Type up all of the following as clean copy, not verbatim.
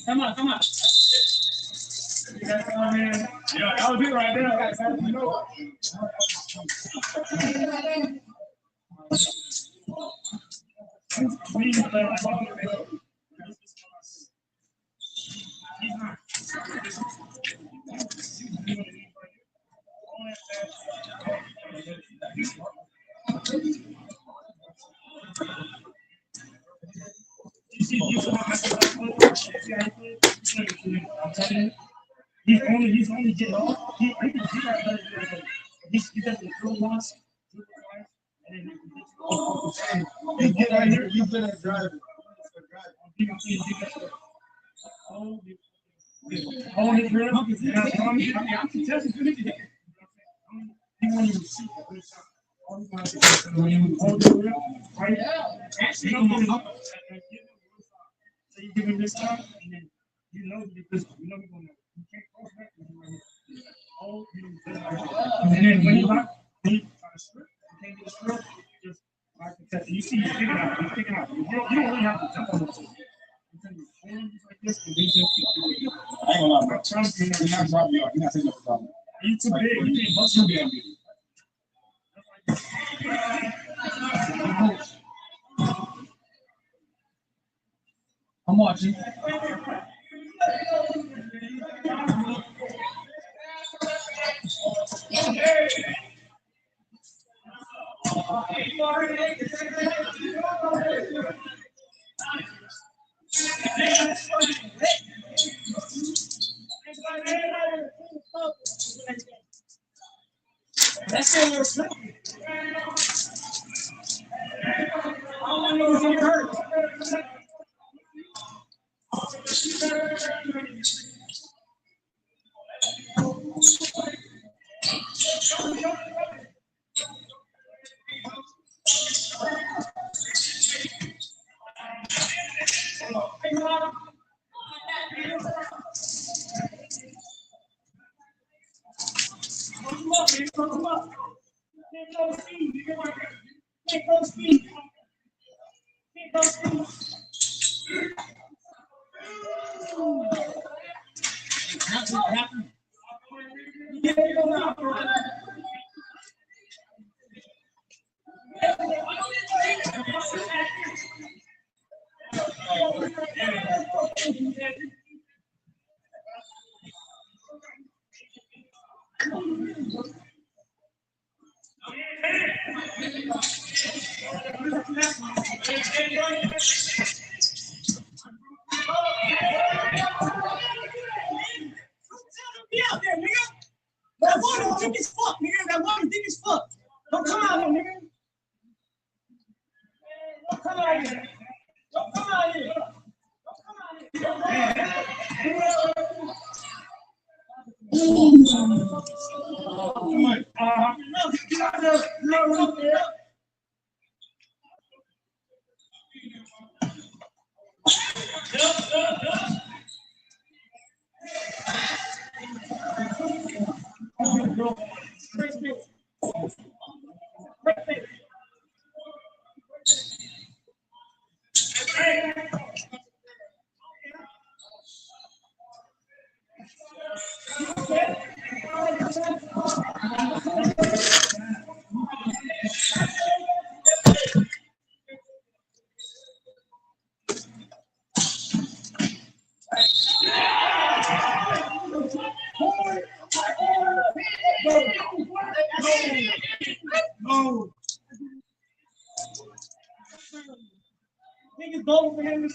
Come on, come on. Yeah, that was it right there. You know. He's only getting off. He does the drill once, drill twice, and then he get right here. You've been a driver. Hold his drill. I can tell you. He won't even see it. When you hold the drill, right? So you give him this time, and then you know because you know he's gonna. You can't cross back. Hold him, and then when you lock, he try to strip. You can't get a strip. Just like the test. You see, he's picking out. He's picking out. You don't really have to jump on the test. You stand just like this, and they just keep doing it. I ain't gonna lie, bro. Trump, you're not dropping you off. You're not taking up the problem. You too big. You can't bust your damn big. I'm watching. That's it. I don't know if you hurt. as fuck. Don't come out here, nigga. Don't come out here. Don't come out here. Don't come out here. No. Niggas go for him.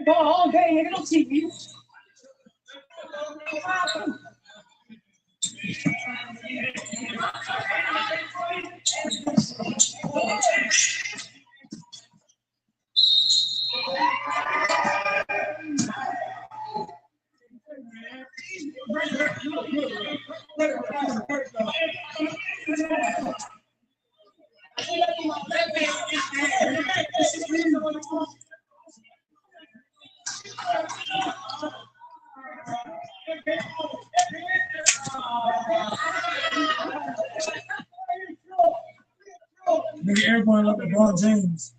All day, nigga, don't see me. Nigga, everybody like LeBron James.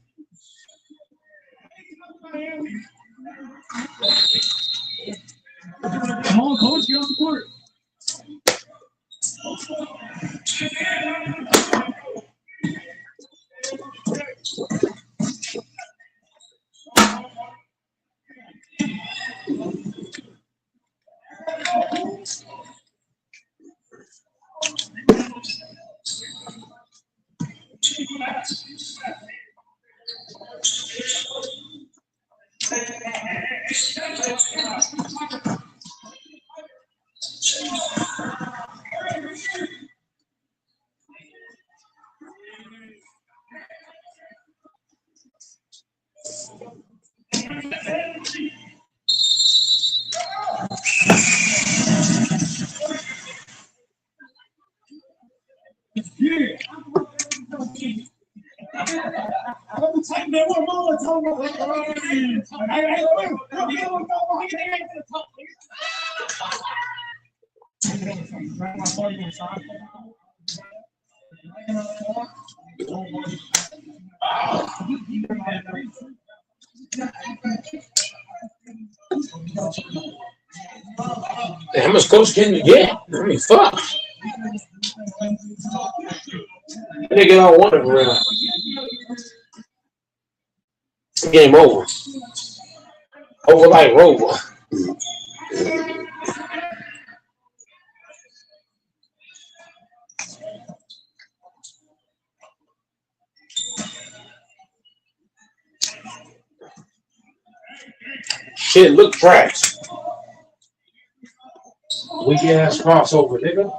Come on, coach, get off the court. How much coach can you get? I mean, fuck. Nigga don't want it for real. Game over. Over like Rover. Shit, look trash. Weak ass crossover, nigga.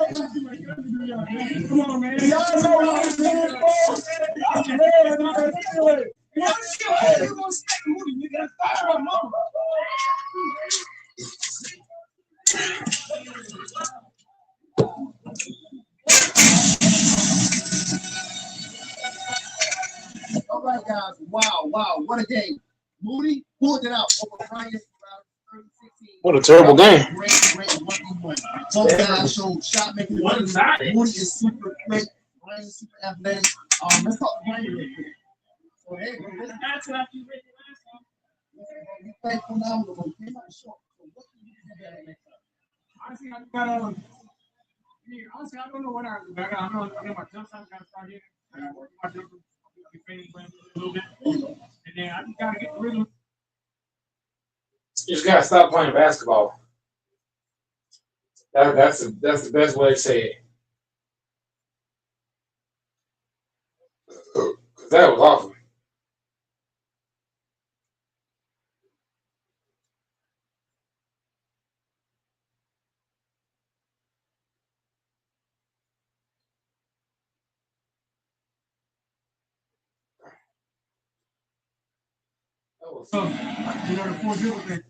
Come on, man. Y'all know what I'm saying, bro. You gonna stick with me? You gotta fire my mama. All right, guys. Wow. What a game. Moody pulled it out over Bryant. What a terrible game. Great 1-1. Both guys showed shot making ability. Moody is super quick. Bryant is super athletic. Let's talk Bryant real quick. So, hey, bro, this That's what you read the last time. we played phenomenal, but we came out short. So, what can you do better next time? Honestly, honestly, I don't know what I do better. I know my jump shots got to start hitting. I got to work my jump. I'll be fading a little bit. And then I just got to get the rhythm. You just gotta stop playing basketball. That's the best way to say it. 'Cause that was awful. So, the 4 dribble thing.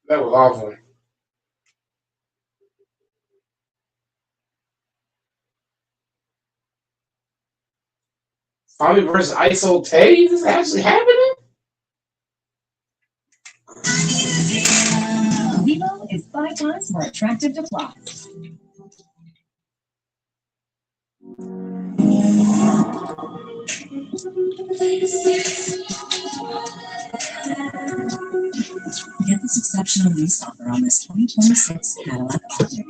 That was awful. Tommy versus ISO Tay? Is this actually happening? Vivo is 5 times more attractive to fly. Get this exceptional lease offer on this 2026 Cadillac Object.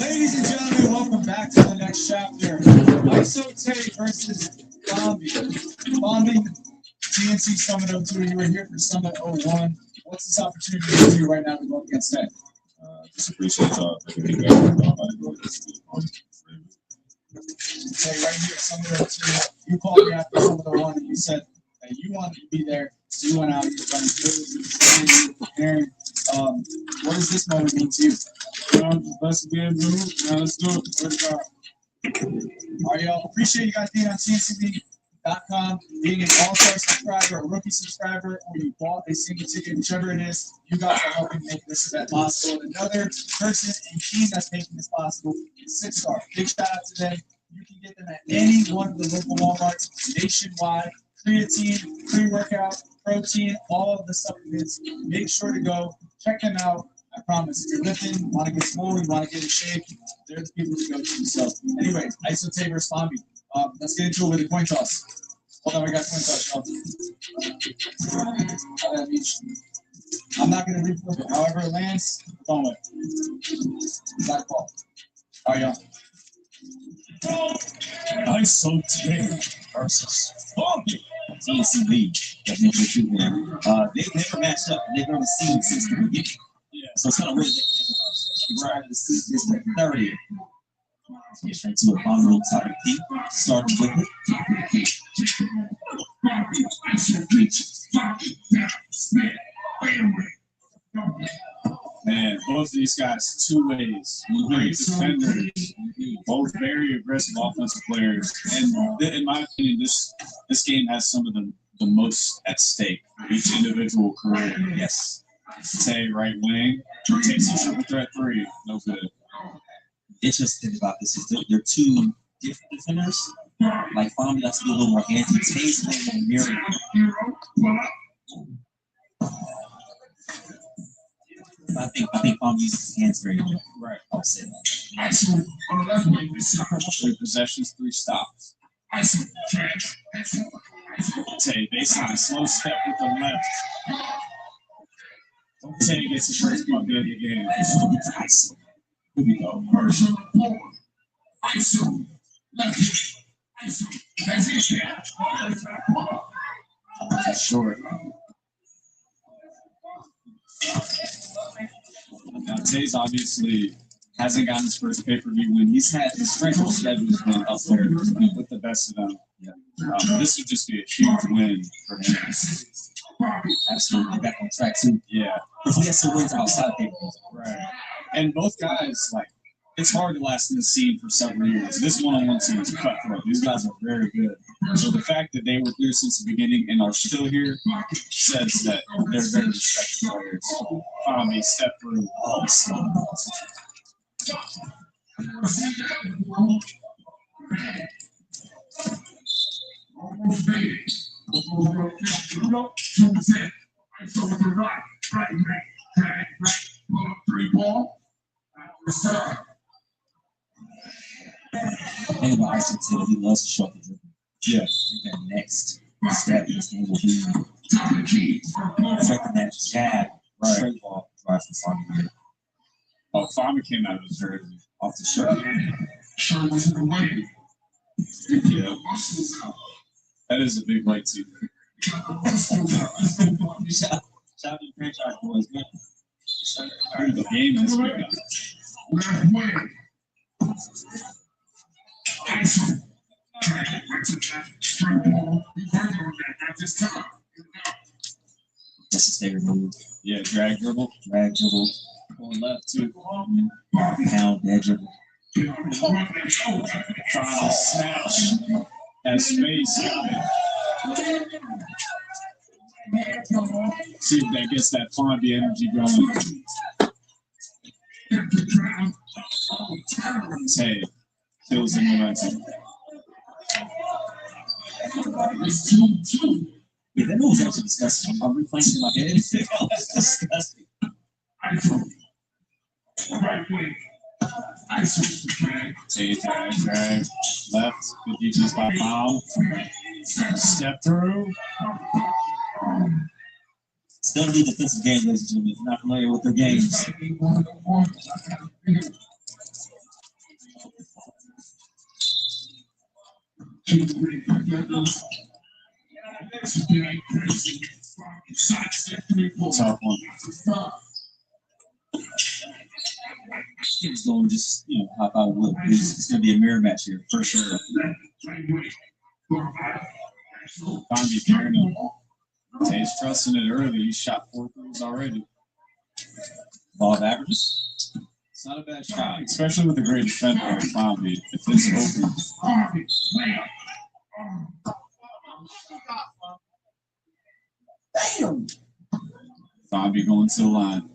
Ladies and gentlemen, welcome back to the next chapter. ISO Tay versus Bombi. Bombi, TNC Summit 02. You were here for Summit 01. What's this opportunity for you right now to go up against Tay? Just appreciate y'all taking me back. Tay, right here, Summit 02. You called me after Summit 01 and you said that you wanted to be there. So you went out, you were running drills, you were training, you were preparing. What does this moment mean to you? Let's get it, dude. Now let's do it. Word to God. All right, y'all. Appreciate you guys being on TNCB.com, being an all-star subscriber, a rookie subscriber, or you bought a single ticket, whichever it is. You guys are helping make this event possible. And another person and team that's making this possible is 6 Star. Big shout out to them. You can get them at any one of the local Walmarts nationwide. Creatine, pre-workout, protein, all of the supplements. Make sure to go check them out. I promise. If you're lifting, you want to get swole, you want to get in shape, they're the people to go to. So, anyway, ISO Tay versus Bombi. Let's get into it with the coin toss. Hold on, we got coin toss, y'all. I'm not going to reflip it. However it lands, it's on it. Not a call. All right, y'all. ISO Tay versus Bombi. TNCB. That's what you do, man. They've never matched up. They've never seen since the beginning. Yeah. So it's kind of weird that they're trying to see this the 30th. Let's get straight to it. Bombi roll top of the key. Starting with it. Man, both of these guys, two ways, great defenders, both very aggressive offensive players, and in my opinion, this game has some of the most at stake for each individual career. Yes, Tay right wing, takes a triple threat 3, no good. Interesting about this is they're two different defenders. Like Bombi likes to do a little more anti-Tay's playing in the mirror. I think Palm uses his hands very well. Right. I'll say that. 3 possessions, 3 stops. Tay basically slow step with the left. Tay gets the first bucket of the game. Here we go. Short. Now Tay's obviously hasn't gotten his first pay-per-view win. He's had his strength of schedule has been up there with the best of them. Yeah. This would just be a huge win for him. Absolutely. Back on track too. Yeah. Because he has some wins outside of pay-per-views. Right. And both guys, like, it's hard to last in the scene for several years. This one-on-one scene is cutthroat. These guys are very good. So the fact that they were here since the beginning and are still here says that they're very respected players. They step through. Oh, The thing about Ice Taylor, he loves to show the dribble. Yeah. I think that next step in this game will be affecting that jab, straight ball drive from Farmer. Oh, Farmer came out of his jersey. Off the shirt. Yeah. That is a big light too. Shout out to the franchise boys, man. The game has begun. That's his favorite move. Yeah, drag dribble. Drag dribble. Going left too. Pound, that dribble. Trying to snatch that space. See if that gets that Fondy energy going. Tay kills the momentum. Yeah, that move was actually disgusting. I'm replaying in my head. It's disgusting. Tay drag left. Good defense by Palm. Step through. Still need defensive game, ladies and gentlemen. If you're not familiar with their games. Tough one. It's going to just, hop out with it's going to be a mirror match here, for sure. Fondy carrying him. Tay's trusting it early. He shot 4 threes already. Law of averages. It's not a bad shot, especially with a great defender like Fondy. If it's open. Damn. Fondy going to the line.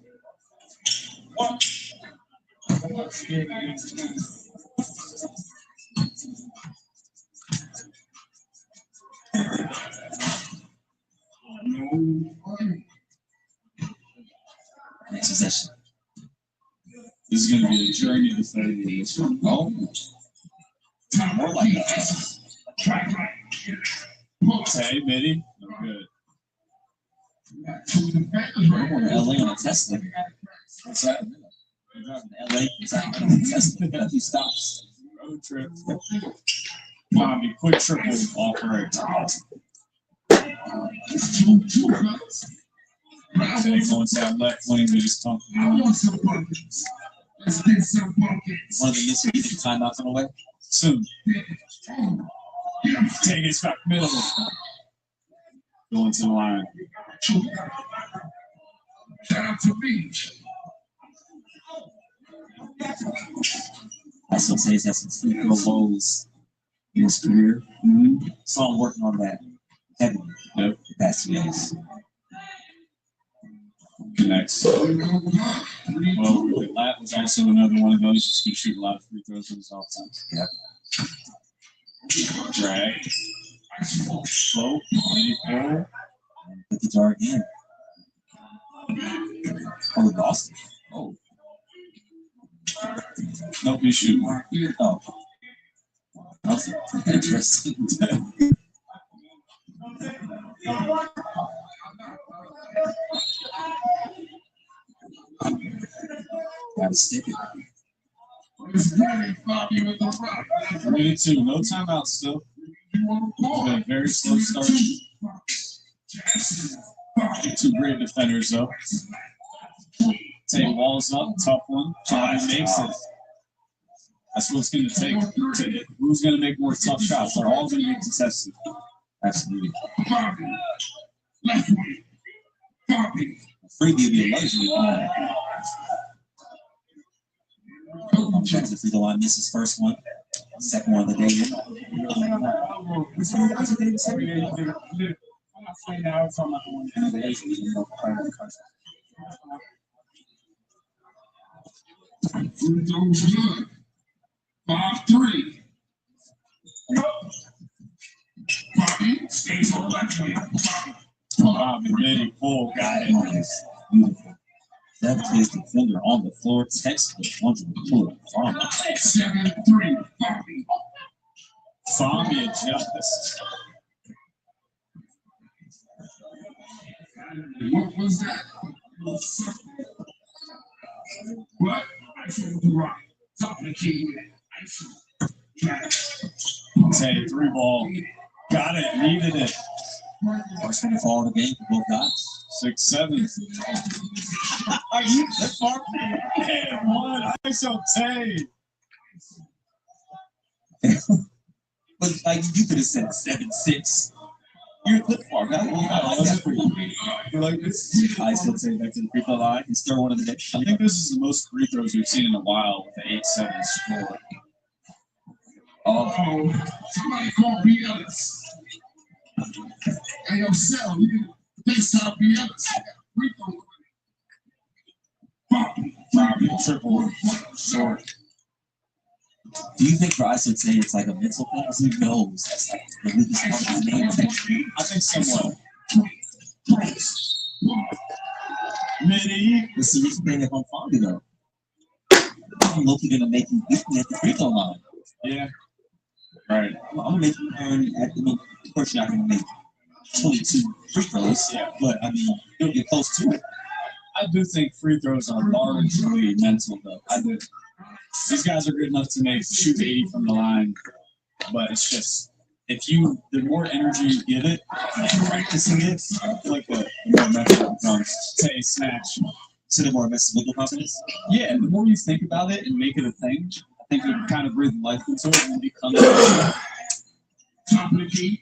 Next possession. This is going to be a journey to 30 years. Oh. More like that. Tay, Mitty. No good. We're going to LA on a Tesla. What's that? We're driving to LA. It's like on a Tesla. Got a few stops. Road trip. Fondy, quick triple off right. Tay going to that left wing. We just talked about. One of the missing timeouts on the way. Soon. Tay gets back middle. Going to the line. Shout out to me. I still say he's had some free throw lows in his career. So I'm working on that heavily. Yep. The past 2 days. Connects. Well, that was also another one of those. Just can shoot a lot of free throws in his off time. Yep. Drag. Float. Mini pull. Put the jar again. Oh, we lost it. Oh. Nope, you shoot. Oh. That's interesting. Gotta stick it. 3-2. No timeout still. It's been a very slow start. Two great defenders, though. Tay walls up, tough one. Johnny makes it. That's what it's going to take. Who's going to make more tough shots? They're all going to be contested. Absolutely. Free would be a luxury. Jackson free throw line misses first one. Second one of the day. Good. 5-3. Bobby stays on left hand. Bobby, Manny, full got it. Beautiful. That plays defender on the floor. Texas wants to pull it from 7-3. Bobby. Bobby adjusts. What was that? What? I told the rock. Top of the key with it. Tay, 3 ball. Got it, needed it. First one to fall in the game for both guys. 6-7. Are you that far? And one. ISO Tay. But like you could have said 7-6. You're a clip far, man. You're like this. I still say back to the free throw line. He's still one of the next. I think this is the most free throws we've seen in a while with the 8-7 score. Oh, somebody call BS. Hey, yo, Sal, you FaceTime BS. Bobby, triple, short. Do you think for us would say it's like a mental thing? Because he knows that's like the weakest part of the name. I think somewhat. Mini. The serious thing if I'm Fondy though. I'm looking gonna make him beat me at the free throw line. Yeah. Right. Well, I'm gonna make him earn at the of course you're not gonna make 22 free throws, Yeah. but I mean you'll get close to it. I do think free throws are largely mental, though. I do. These guys are good enough to shoot 80 from the line, but it's just the more energy you give it, practicing it, I feel like the more mental it becomes. Say snatch. So the more mental confidence. Yeah, the more you think about it and make it a thing, I think you kind of breathe life into it and it becomes. Top of the key.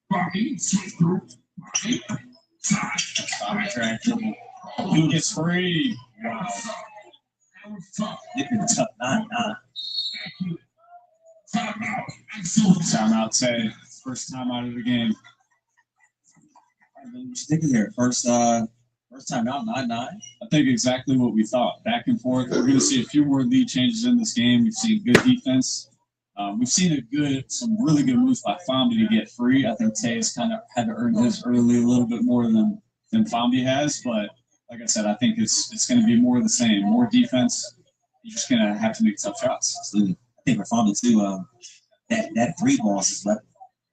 Bobby, switch through. Bobby, side. Bobby drag dribble. Who gets free? Wow. They've been tough 9-9. Timeout, Tay. First time out of the game. What you thinking here? First time out, 9-9. I think exactly what we thought. Back and forth. We're going to see a few more lead changes in this game. We've seen good defense. We've seen some really good moves by Fambi to get free. I think Tay has kind of had to earn his early a little bit more than Fambi has. But like I said, I think it's going to be more of the same. More defense. You're just going to have to make tough shots. Absolutely. I think for Fambi too, that 3 ball is his weapon.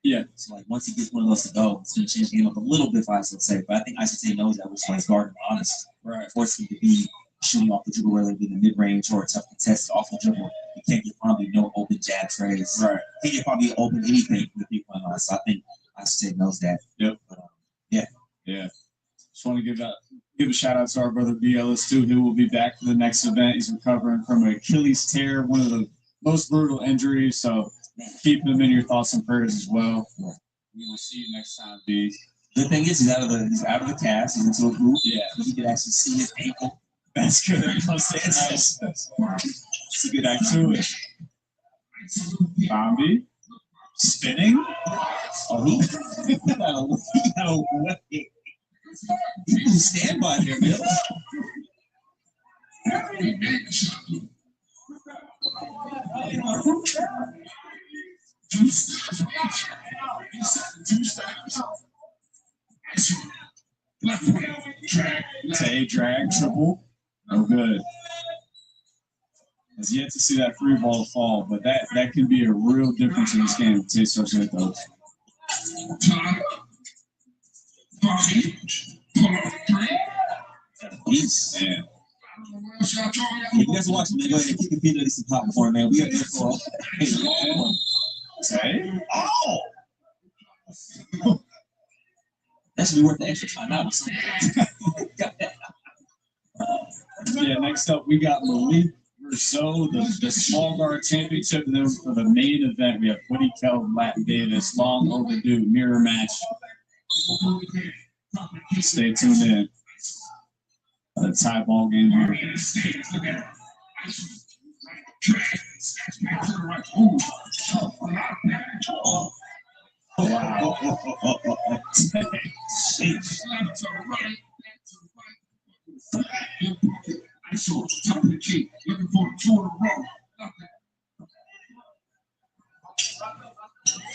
Yeah. So like once he gets one of those to go, it's going to change the game up a little bit for Isotay. But I think Isotay knows that, which is why he's guarding honest. Right. Forcing him to be shooting off the dribble, whether it be the mid-range or a tough contest off the dribble. You can't get probably no open jab trays. Right. He can probably open anything for the big one on. So I think Isotay knows that. Yep. But, Yeah. Just want to give a shout out to our brother BLS too, who will be back for the next event. He's recovering from an Achilles tear, one of the most brutal injuries. So keep him in your thoughts and prayers as well. Yeah. We will see you next time, B. Good thing is he's out of the cast. He's into a group. Yeah. He can actually see his ankle. That's good. Nice. Let's get back to it. Bambi spinning. Oh, he got a way. He can stand by there, man. Tay drag triple. No good. Has yet to see that free ball fall, but that can be a real difference in this game if Tay starts to hit those. Peace. Man. If you guys are watching, man, go ahead and keep your feet ready some popcorn, man. We are good for all. Tay? Oh! That should be worth the extra time out. Yeah, next up we got Malik Rousseau, the small guard championship. And then for the main event, we have Woody Kell, Matt Davis, long overdue mirror match. Stay tuned in. A tie ball game here. Wow.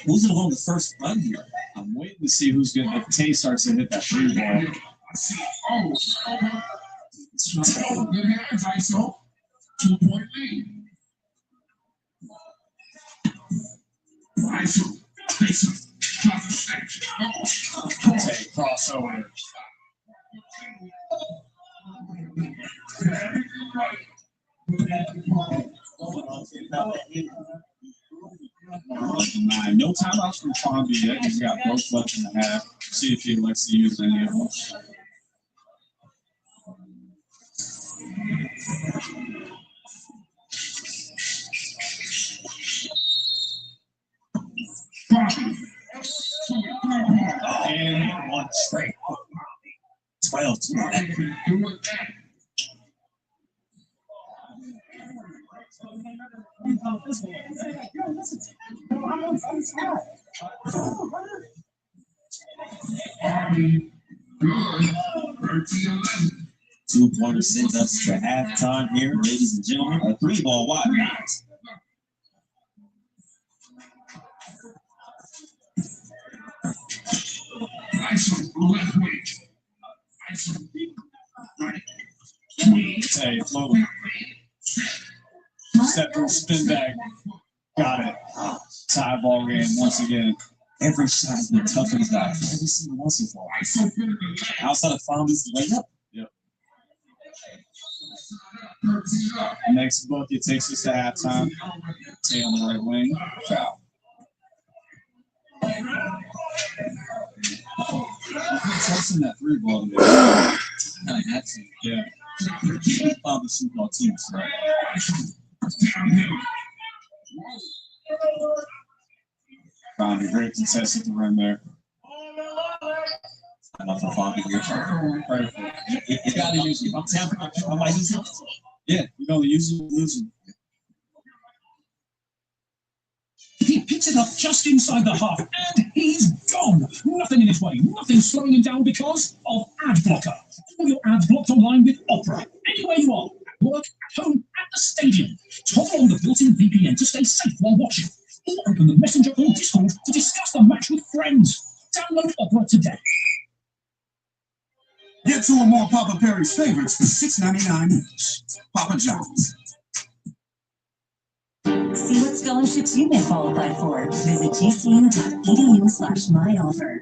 Who's gonna go on the first run here? I'm waiting to see who's good if Tay starts to hit that free ball. Good hands, ISO. 2-point lead. Tay crossover. No timeouts from Fonby yet. He's got both left in the half. See if he elects to use any of them. And one straight. 12-2. Two-pointer sends us to halftime here, ladies and gentlemen. A three-ball wide. Tay float. Step through, spin back. Got it. Tie ball game once again. Every shot has been tough for these guys. Every single one so far. Outside of Fonby's layup. Yep. Next bucket takes us to halftime. Tay on the right wing. Foul. Tossing that three ball today. Kind of had to. Yeah. Fonby shooting all teams. Right. Found a great contest at the rim there. I'm off of Fonby here. Perfect. You gotta use it. If I'm tapping, I might use it. Yeah, you can only use it, lose it. He picks it up just inside the half, and he's gone. Nothing in his way, nothing slowing him down because of ad blocker. All your ads blocked online with Opera. Anywhere you are, at work, at home, at the stadium. Toggle on the built-in VPN to stay safe while watching. Or open the Messenger or Discord to discuss the match with friends. Download Opera today. Get two or more Papa Perry's favorites for $6.99 each. Papa John's. See what scholarships you may qualify for. Visit gcu.edu/myoffer.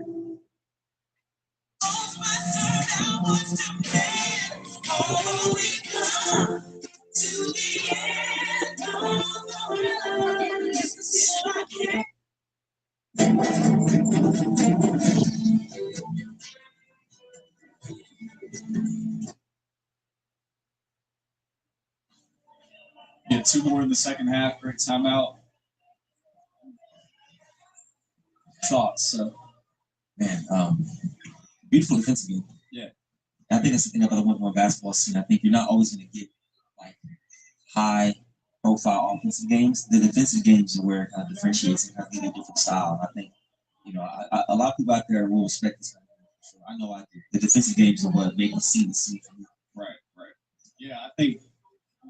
Get two more in the second half. Great timeout. Thoughts? Man, beautiful defensive game. Yeah. I think that's the thing about the one basketball scene. I think you're not always going to get like high profile offensive games. The defensive games are where it kind of differentiates and kind of get a different style. And I think, you know, a lot of people out there will respect this. I know I do. The defensive games are what make the scene for me. Right. Yeah, I think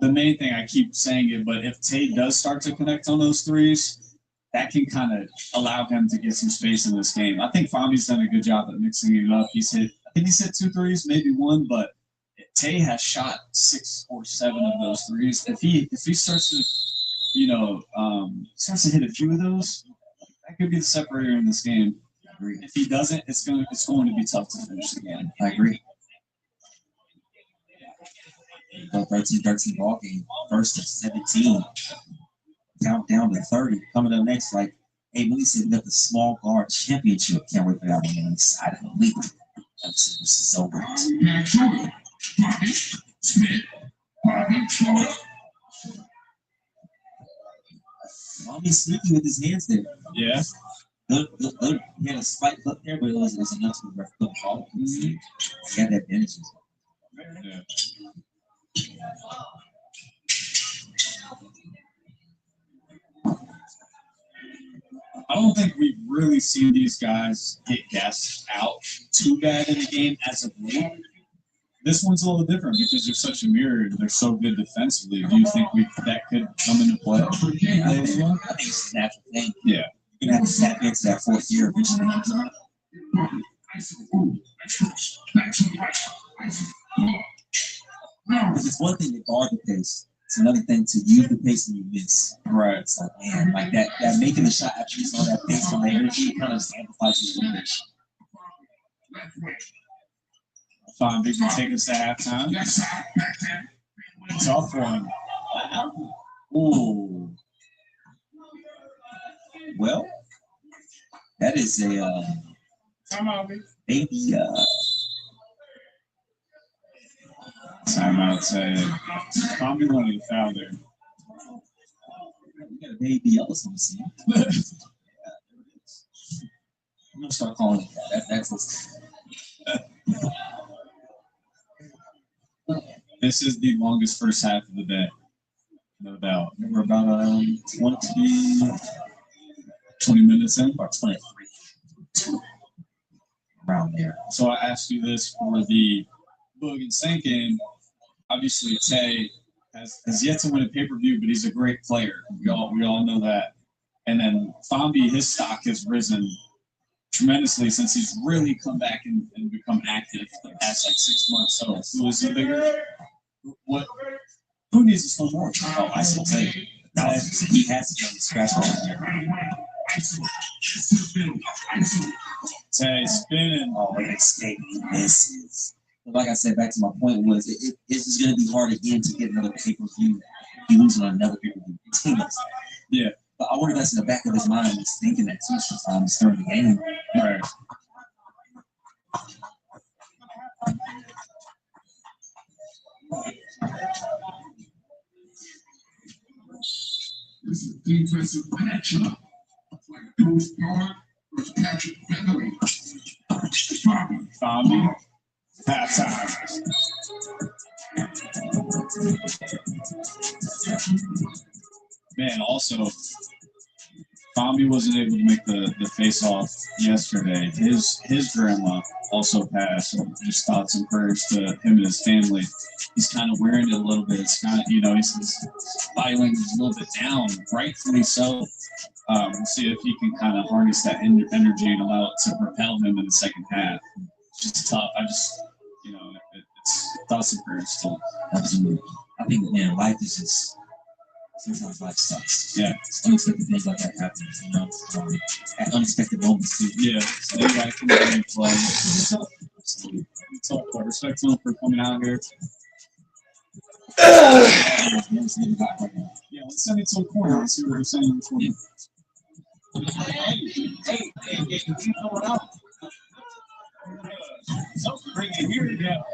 the main thing, I keep saying it, but if Tate does start to connect on those threes, that can kind of allow him to get some space in this game. I think Fonby's done a good job at mixing it up. I think he's hit 2 threes, maybe one, but Tay has shot 6 or 7 of those threes. If he starts to, starts to hit a few of those, that could be the separator in this game. I agree. If he doesn't, it's going to be tough to finish the game. I agree. 13-13 ball game, first of 17. Count down to 30. Coming up next, like, hey, we said got the small guard championship. Can't wait for that one on the side of the league. This is over. Bobby sneaky with his hands there. Yeah. Good. He had a spike up there, but it was enough to ref couldn't call it. He had that energy. Yeah. I don't think we've really seen these guys get gassed out too bad in the game as of late. This one's a little different because they're such a mirror. They're so good defensively. Do you think that could come into play? I think it's a natural thing. Yeah. You're going to have to snap into that fourth year eventually. It's one thing to guard the pace. It's another thing to use the pace and you miss. Right. It's like, man, like that making the shot after you saw that pace from the energy kind of just amplifies you a little bit. Fine, we can take us to halftime. Tough one. Ooh. Well, that is a baby Timeout said, probably wanted to foul there. We got a baby Ellis on the scene. Yeah, I'm gonna start calling it that. That's This is the longest first half of the day, no doubt. we're about 20 minutes in. about 23. Around there. So I asked you this for the Boog and Saint game. Obviously, Tay has yet to win a pay-per-view, but he's a great player. We all know that. And then Fambi, his stock has risen tremendously since he's really come back and become active the past 6 months. So who is the bigger? Who needs to slow more? Oh, I still say he has to get the scratch Tay spinning. Oh, escape misses. Like I said, back to my point was this is going to be hard again to get another pay-per-view. He losing on another pay-per-view. Yeah. But I wonder if that's in the back of his mind. He's thinking that too sometimes during the game. Right. This is defensive matchup. Like Bruce Guard versus Patrick Beverly. Fambi. Halftime. Man, also, Fambi wasn't able to make the face-off yesterday. His grandma also passed. So just thoughts and prayers to him and his family. He's kind of wearing it a little bit. It's kind of, his body language is a little bit down, rightfully so. We'll see if he can kind of harness that energy and allow it to propel him in the second half. It's just tough. It's thoughts and prayers still. Absolutely. I think, man, life is just, sometimes life sucks. Yeah. Unexpected things like that happen, at unexpected moments, too. Yeah. So they got to come out and play. So, respect to him for coming out here. Yeah, let's send it to a corner. Let's see what we're saying in the corner. Bring it here now.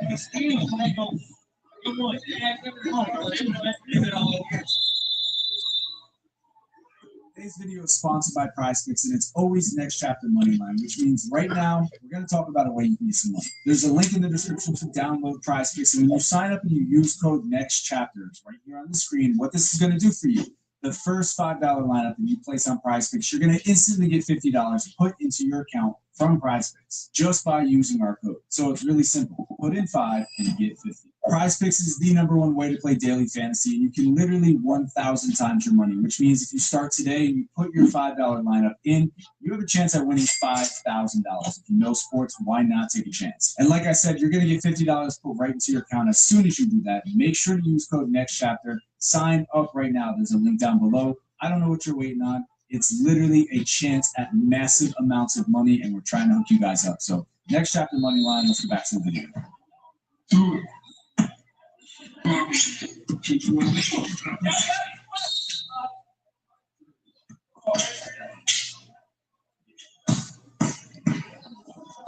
Today's video is sponsored by PrizePicks, and it's always Next Chapter Moneyline, which means right now we're going to talk about a way you can get some money. There's a link in the description to download PrizePicks, and when you sign up and you use code NEXTCHAPTER, right here on the screen, what this is going to do for you, the first $5 lineup that you place on PrizePicks, you're going to instantly get $50 put into your account from PrizePicks just by using our code. So it's really simple. Put in 5 and you get 50. Prize Picks is the #1 way to play daily fantasy, and you can literally 1,000 times your money, which means if you start today and you put your $5 lineup in, you have a chance at winning $5,000. If you know sports, why not take a chance? And like I said, you're going to get $50 put right into your account as soon as you do that. Make sure to use code NEXTCHAPTER. Sign up right now. There's a link down below. I don't know what you're waiting on. It's literally a chance at massive amounts of money, and we're trying to hook you guys up. So, Next Chapter Money Line, let's get back to the video.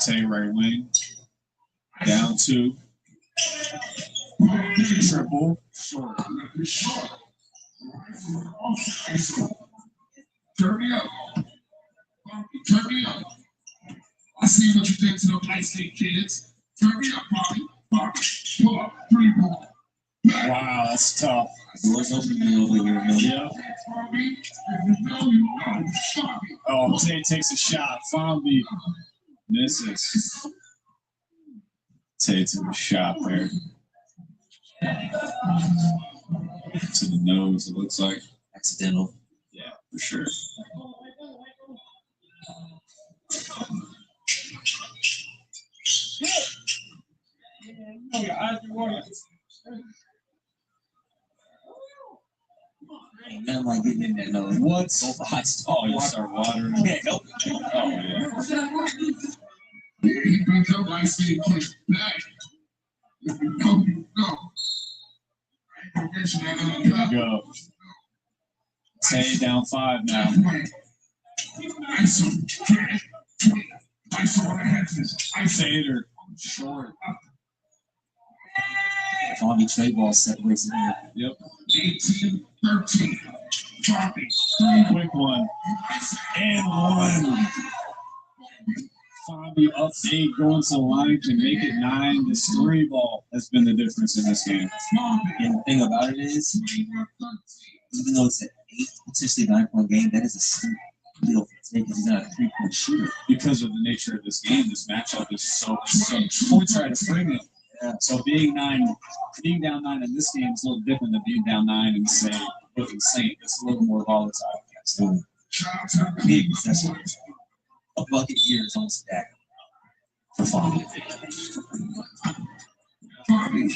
Tay right wing. Down 2. Triple. Turn me up. Turn me up. I see what you did to the light skin kids. Turn me up, Bobby. Bobby, pull up, 3 ball. Wow, that's tough. Doors opening over here, man. Yeah. Bobby, if you know, you know. Bobby. Oh, Tay takes a shot. Fombi misses. Tay took a shot there. To the nose, it looks like. Accidental. Yeah, for sure. Man, I'm like getting in there. No, What? Go for hot Oh, start. you start watering. Can't help it. Oh, yeah. Yeah, he brings up light skin kids. Nah. If you know, you know. I ain't gonna mention that Here we go. Tay down 5 now. Fader. Short. Tommy trade ball separates it. Yep. 18, 13. Quick one. And 1. Fombi up 8, going to the line to make it 9. This 3 ball has been the difference in this game. And the thing about it is, even though it's an 8, potentially 9-point game, that is a steep deal for Tay because he's not a 3-point shooter. Because of the nature of this game, this matchup is so points are at a premium. Yeah. So being down 9 in this game is a little different than being down 9 in say with Saint. It's a little more volatile. Absolutely. Big possession. A bucket here is almost that for Fombi. Fombi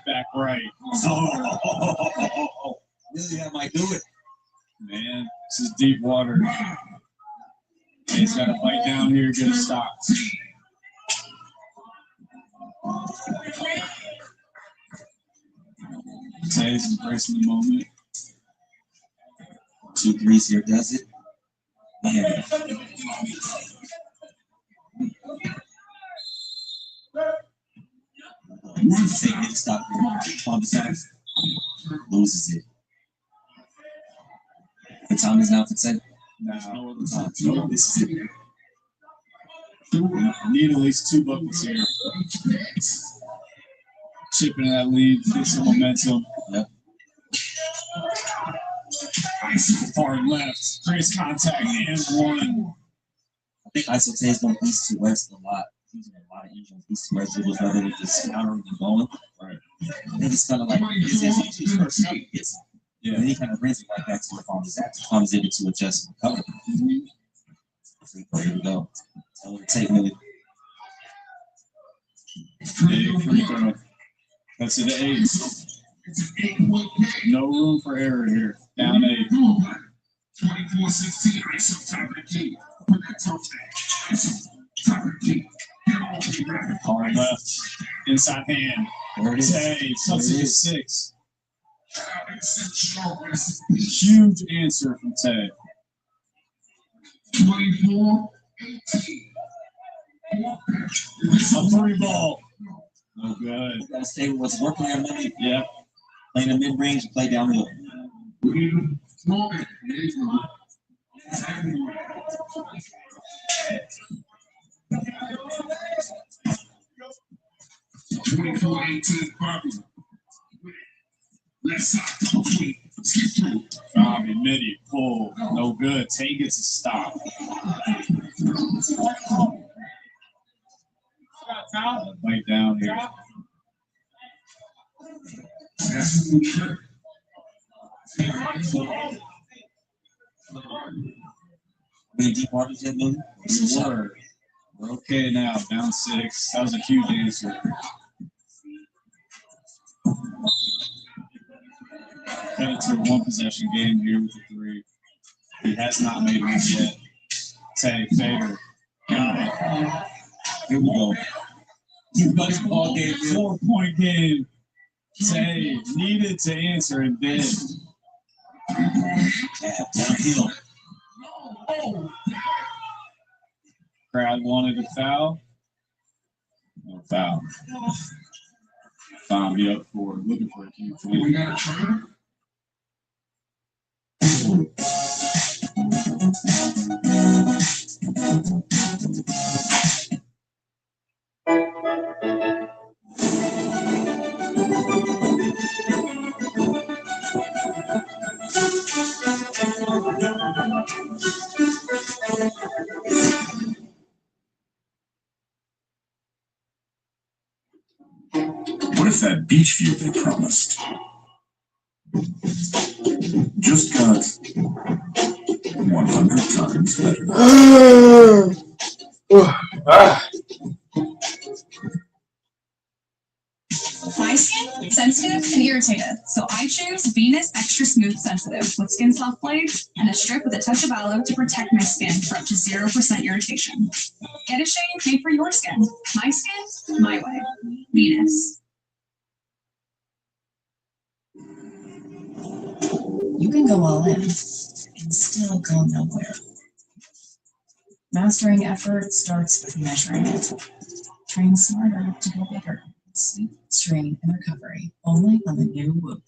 back right. Oh, really, that might do it. Man, this is deep water. He's got to bite down here, get a stop. Tay's embracing the moment. 2 threes here does it. Man. Tay didn't stop here. Loses it. The time is now for Tay. No other time. No, this is it. Need at least 2 buckets here. Chipping that lead, get some momentum. Yep. Hard left, creates contact, and 1. I think ISO Tay is going to East to West a lot. He's using a lot of energy on East to West dribbles rather than just countering and going. Right. I think it's kind of like his first shot gets him. Yeah. And then he kind of brings it right back to where Fombi's at. Fombi's able to adjust and recover. Here we go. Tell him to take really. Big free throw. That's an 8. No room for error here. Down 8. 24-16, ISO top of the key. Put that toe down. ISO top of the key. Hard left. Inside hand. There it is. Tay cuts it to 6. Huge answer from Tay. 24-18. A 3 ball. No good. Gotta stay with what's working there, man. Yep. Play in the mid range and play down low. 24-18, Bobby. Left side, complete. Skip through. Fombi, midi, pull. No good. Tay gets a stop. Right down here. We're okay now, down 6. That was a huge answer. Headed to a 1-possession game here with the 3. He has not made one yet. Tay, Fader. Here we go. Ball game, 4-point game. Tay needed to answer and did. Downhill. Crowd wanted a foul. No foul. Foul me up for looking for a huge win. What if that beach view they promised just got 100 times better? My skin, sensitive and irritated, so I choose Venus Extra Smooth Sensitive with skin soft blades and a strip with a touch of aloe to protect my skin for up to 0% irritation. Get a shade made for your skin. My skin, my way. Venus. You can go all in and still go nowhere. Mastering effort starts with measuring it. Train smarter to go bigger. Sleep, strain, and recovery. Only on the new Whoop.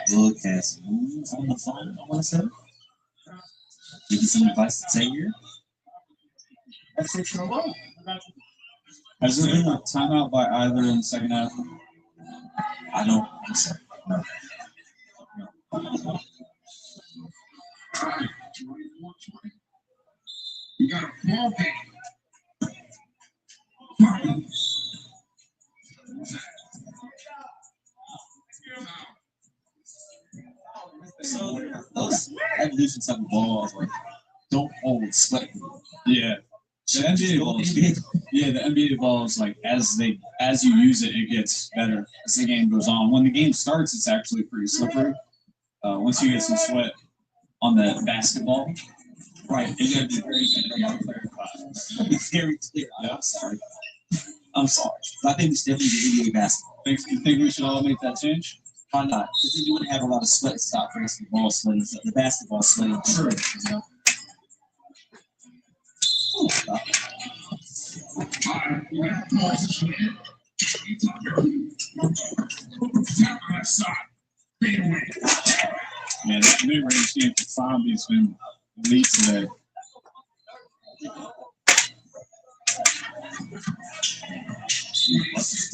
Broadcast moves on the phone, I want to say. Give you some advice to take here. Has there been a timeout by either in the second half? I don't think so. No. We got a ball game. So those evolution type of balls, like, don't hold sweat. Yeah. The NBA balls, yeah, the NBA balls, like as you use it, it gets better as the game goes on. When the game starts, it's actually pretty slippery. Once you get some sweat on the basketball, Right, you gotta be very clarify. It's very clear. I'm sorry. I think it's definitely the NBA basketball. You think we should all make that change? Why not? Because then you wouldn't have a lot of sweat stop for instance, the ball sweating, so the basketball sweating. True. You know? Man, that mid-range game for Zombie's been elite today.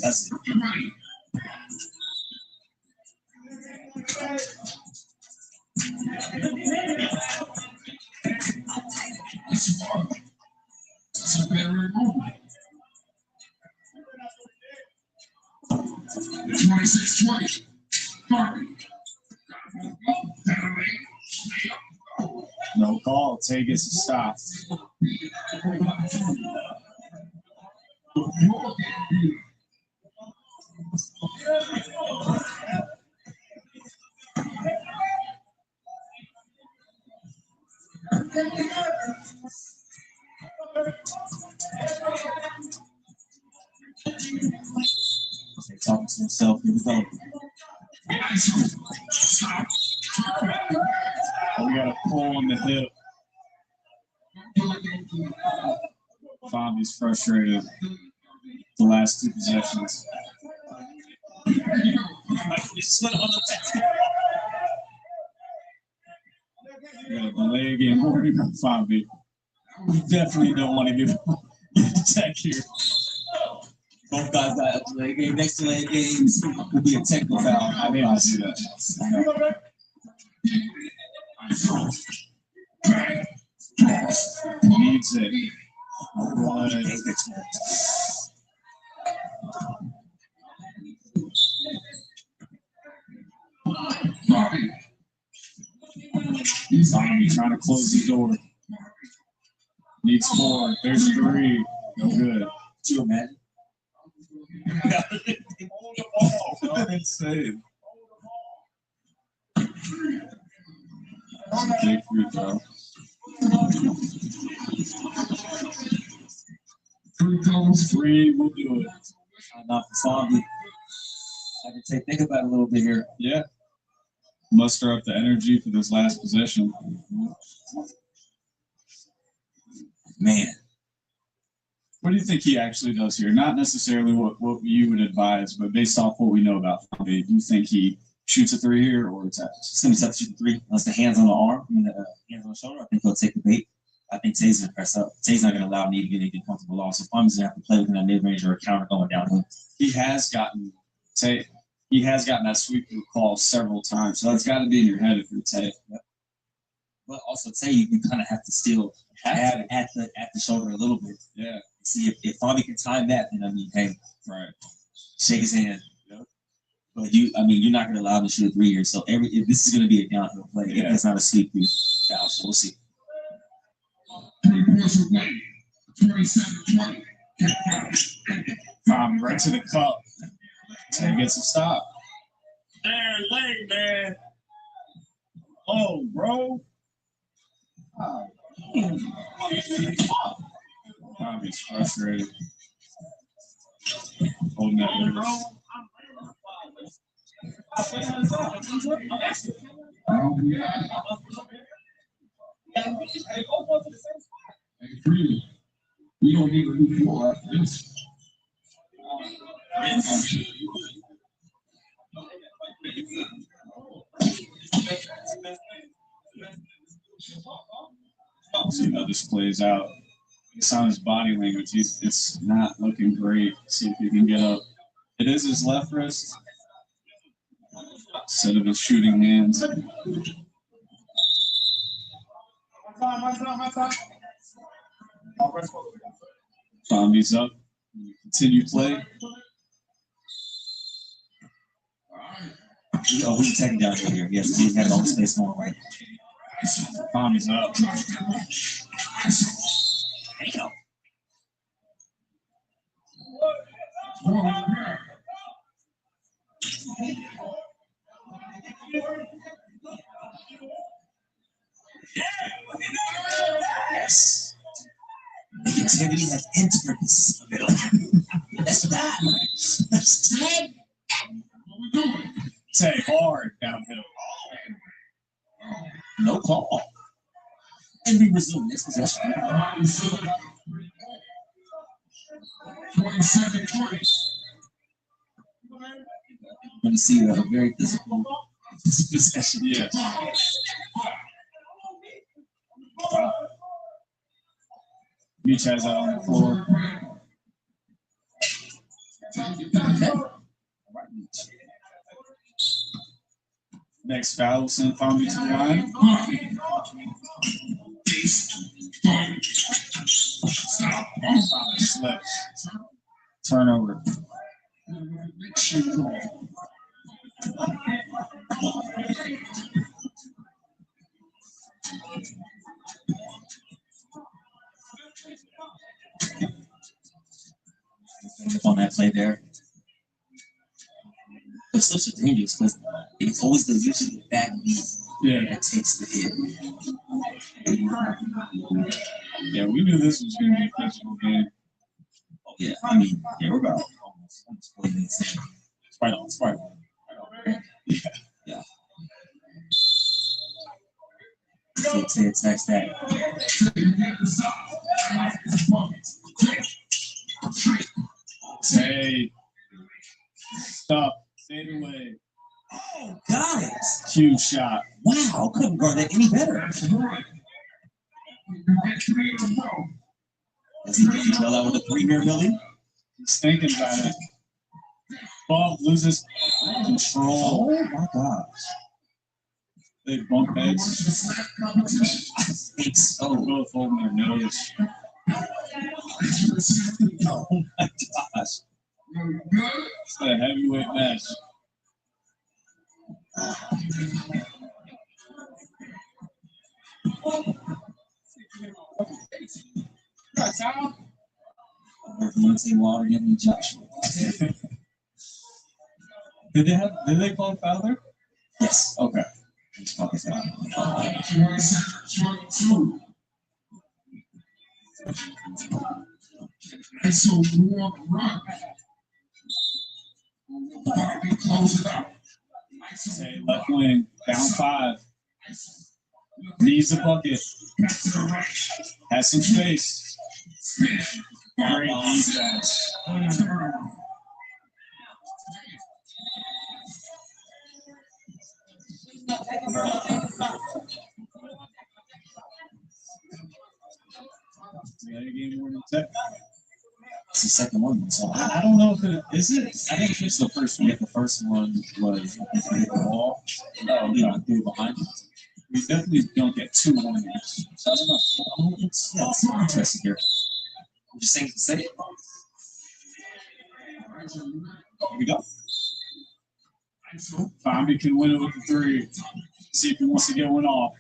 That's it. It's a better moment. 26-20. No call. Tay gets a stop. Talking to himself, here we go. We got a pull on the hip. Zombie's frustrated. The last 2 possessions. got a delay game warning on Fomby. We definitely don't want to give a tech here. Both guys got a delay game. Next delay games will be a technical foul. I mean, I see that. Needs it. He's trying to close the door. Needs 4. There's 3. No good. 2, man. Insane. That's a big free throw. 3 will do it. Not for Fomby. I can think about it a little bit here. Yeah. Muster up the energy for this last possession. Man. What do you think he actually does here? Not necessarily what you would advise, but based off what we know about Fomby, do you think he shoots a 3 here or it's It's going to be tough to shoot the 3 unless the hands on the arm, hands on the shoulder. I think he'll take the bait. I think Tay's going to press up. Tay's not going to allow me to get anything comfortable off. So Fomby's going to have to play within a mid-range or a counter going downhill. He has gotten that sweep through call several times, so that's got to be in your head if you're Tay. But also Tay, you kind of have to still have at the shoulder a little bit. Yeah. See if Fomby can time that, then I mean, hey, right, shake his hand. Yep. But you're not going to allow him to shoot a 3 here. So if this is going to be a downhill play, if it's not a sweep through foul, so we'll see. 3 points away. 27-20. Right to the cup. Tay gets a stop. There, late, man. Oh, bro. Fomby's frustrated. Holding that wrist. We don't need to do more after this. See how this plays out. It's on his body language. It's not looking great. See if he can get up. It is his left wrist instead of his shooting hands. Fomby's up. Continue play. Oh, who's taking down here? Yes, he's got all the space going right. Fomby's up. There you go. Yes. Negativity has entered this middle. That's that. That's Tay. Tay hard downhill. No call. And we resume this possession. 27-20. I'm going to see a very physical possession. Yeah. Beach has out on the floor. Next foul, send Fomby to the line. Slips. Turnover. On that play there. It's such a dangerous because it's always the usually the back knee that takes the hit. Yeah, we knew this was going to be a physical game. Oh, yeah. I mean, yeah, we're about almost 40 minutes in. It's right on. It's right on. Yeah. Tay attacks that. Tay. Stop. Fade away. Oh, guys. Huge shot. Wow, couldn't guard that any better. Does he drill out with a 3 here, Billy? He's thinking about it. Ball loses control. Oh my gosh. They bump heads. I think so. They're both holding their nose. Oh my gosh. It's a heavyweight match. Deontay Wilder and Joshua. Did they call a foul there? Yes. Okay. Let's call this out. And so warm run. Bobby close it out. Say left wing, down 5. Needs a bucket. Has some space. Great defense. Game winning tech. It's the second one. So I don't know if it is it. I think it's the first one. yeah, the first one was the ball, through behind it. We definitely don't get 2 warnings. So I don't know. It's interesting here. I'm just saying to say it. Here we go. Bobby can win it with the 3. See if he wants to get one off.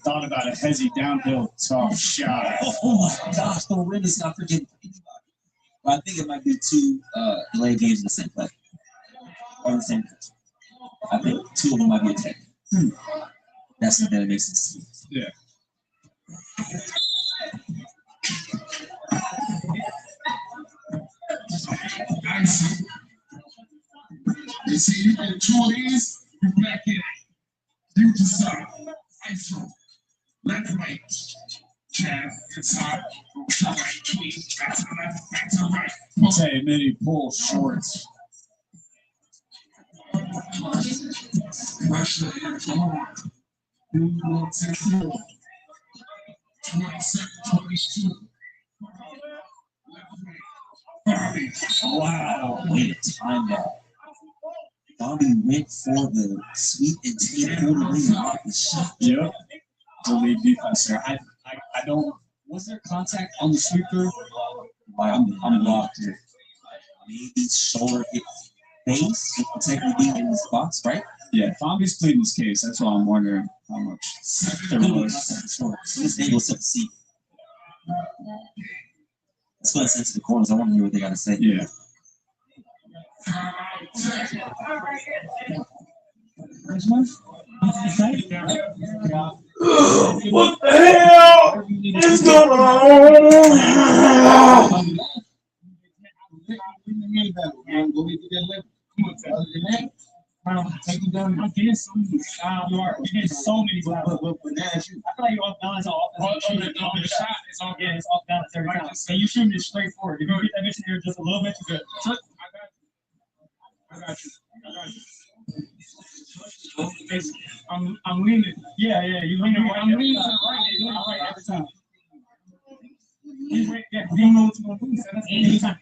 Thought about a hezzy downhill tough shot. Oh my gosh, the rim is not forgetting anybody. But I think it might be 2 delayed games in the same play. Or the same place. I think 2 of them might be attacked. That's something that makes sense to me. Yeah. You see, you get 2 of these, you back in. You decide. ISO. Left right. Jab inside. To right. Tweet. Back to the left. Back to the right. Say mini pull shorts. Pressure is on. You will take 4. 27, 22. Left right. Wow, way to time that. Bobby went for the sweep and take quarter off the shot. Yep. The lead defense there. I don't. Was there contact on the sweeper? I'm locked here. Maybe shoulder hit face. It could technically be in this box, right? Yeah, Bobby's pleading his case. That's why I'm wondering how much there was. This angle set to see. Let's go ahead and send to the corners. I want to hear what they got to say. Yeah. What the hell is going on? I'm getting so many styles. You're getting so many styles. I feel like you're off balance off the shot. It's off balance every time. And you shooting it straight forward. If you get that mission here just a little bit, you're good. I got you. I'm leaning. Yeah. You leaning right. I'm leaning to the right. You're doing it right every time. Yeah, you know what you're gonna do. Anytime.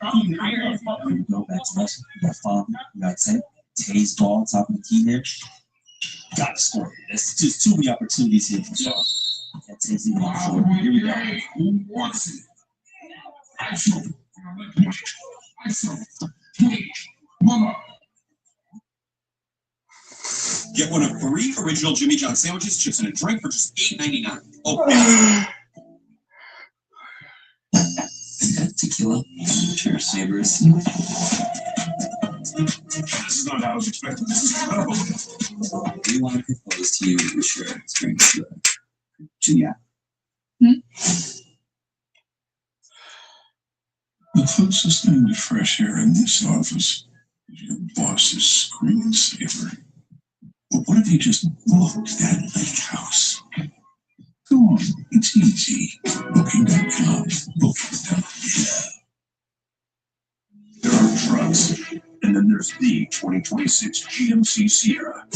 Go back to us. We got Fabi. We got Tay. Tay's ball, top of the key there. Got to score. There's just too many opportunities here for sure. That Tay's even on short. Here we go. Who wants it? ISO. Mama. Get one of 3 original Jimmy John sandwiches, chips, and a drink for just $8.99. Oh, Tequila. Cheers, neighbors. this is not how I was expecting this to go. We want to propose to you to share an experience with Julia. The closest thing to fresh air in this office is your boss's screensaver. But what if you just booked that lake house? Go on, it's easy. Booking.com. Booking.com. Yeah. There are trucks. And then there's the 2026 GMC Sierra.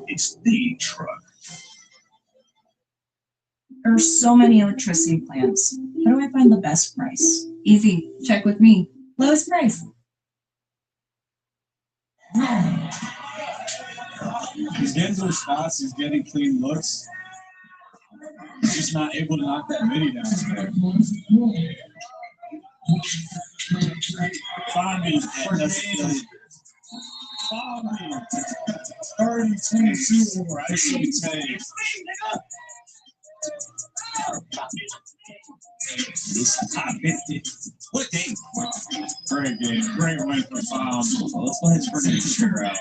It's the truck. There are so many electricity plans. How do I find the best price? Easy. Check with me. Lowest price. He's getting to his spots. He's getting clean looks. He's just not able to knock that midi down today. Fondy, 30-22 over ISO Tay. What game? Great game. Great win for Tom. So let's go ahead and bring the trigger out.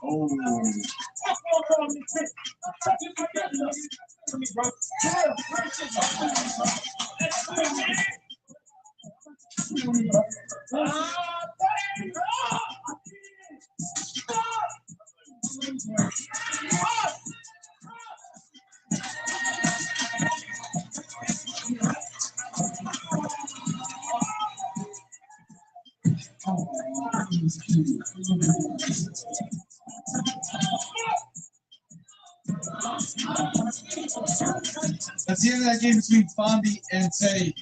Oh. That's the end of that game between Fondy and Tay.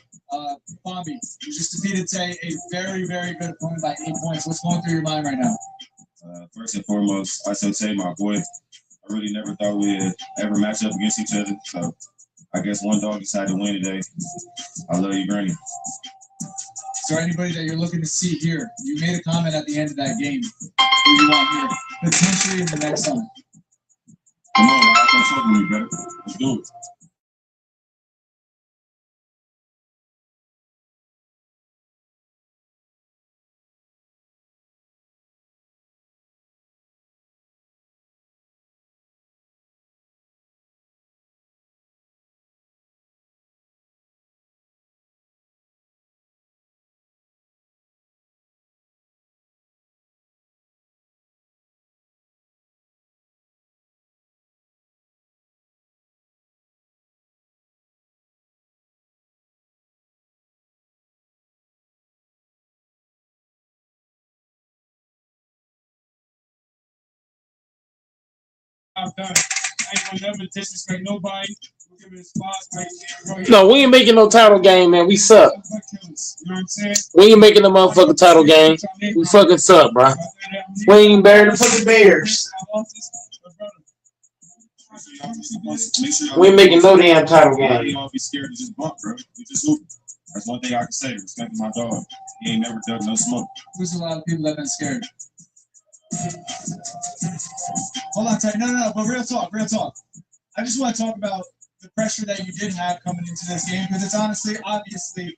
Fondy, you just defeated Tay, a very, very good opponent by 8 points. What's going through your mind right now? First and foremost, I say my boy. I really never thought we'd ever match up against each other. So I guess one dog decided to win today. I love you, Granny. Is there anybody that you're looking to see here? You made a comment at the end of that game. Who you want here? Potentially in the next one. Come on, Rob, come talk to me, brother. Let's do it. I've done. I ain't gonna never disrespect nobody. We'll give it a spot right there, bro. No, we ain't making no title game, man. We suck. You know what I'm saying? We ain't making the motherfucking title game. We fucking suck, bro. We ain't better than fucking Bears. We ain't making no damn title game. Y'all be scared to just bump, bro. We just hoop. That's one thing I can say. Respecting my dog. He ain't never dug no smoke. There's a lot of people that have been scared. Hold on, Tay. No, but real talk. I just want to talk about the pressure that you did have coming into this game, because it's obviously,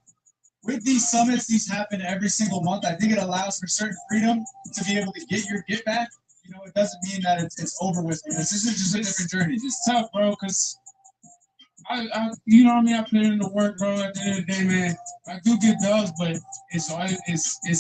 with these summits, these happen every single month. I think it allows for certain freedom to be able to get your get back. You know, it doesn't mean that it's over with. This isn't just a different journey. It's tough, bro, because I you know what I mean? I put in the work, bro. At the end of the day, man, I do get dubs, but it's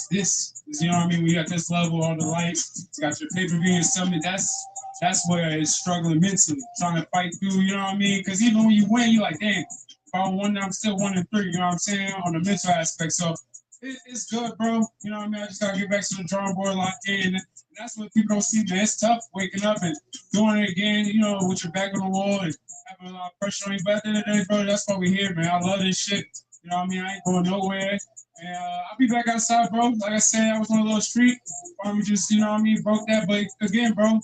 this. You know what I mean? We got this level on the lights. You got your pay-per-view and something. That's where it's struggling mentally, trying to fight through. You know what I mean? Because even when you win, you're like, damn. If I won, I'm still 1-3. You know what I'm saying? On the mental aspect, so it's good, bro. You know what I mean? I just gotta get back to the drawing board, locked in. And that's what people don't see, man. It's tough waking up and doing it again. You know, with your back on the wall and having a lot of pressure on you. But at the end of the day, bro, that's why we're here, man. I love this shit. You know what I mean? I ain't going nowhere. And I'll be back outside, bro. Like I said, I was on a little streak. Probably just, you know what I mean, broke that. But again, bro,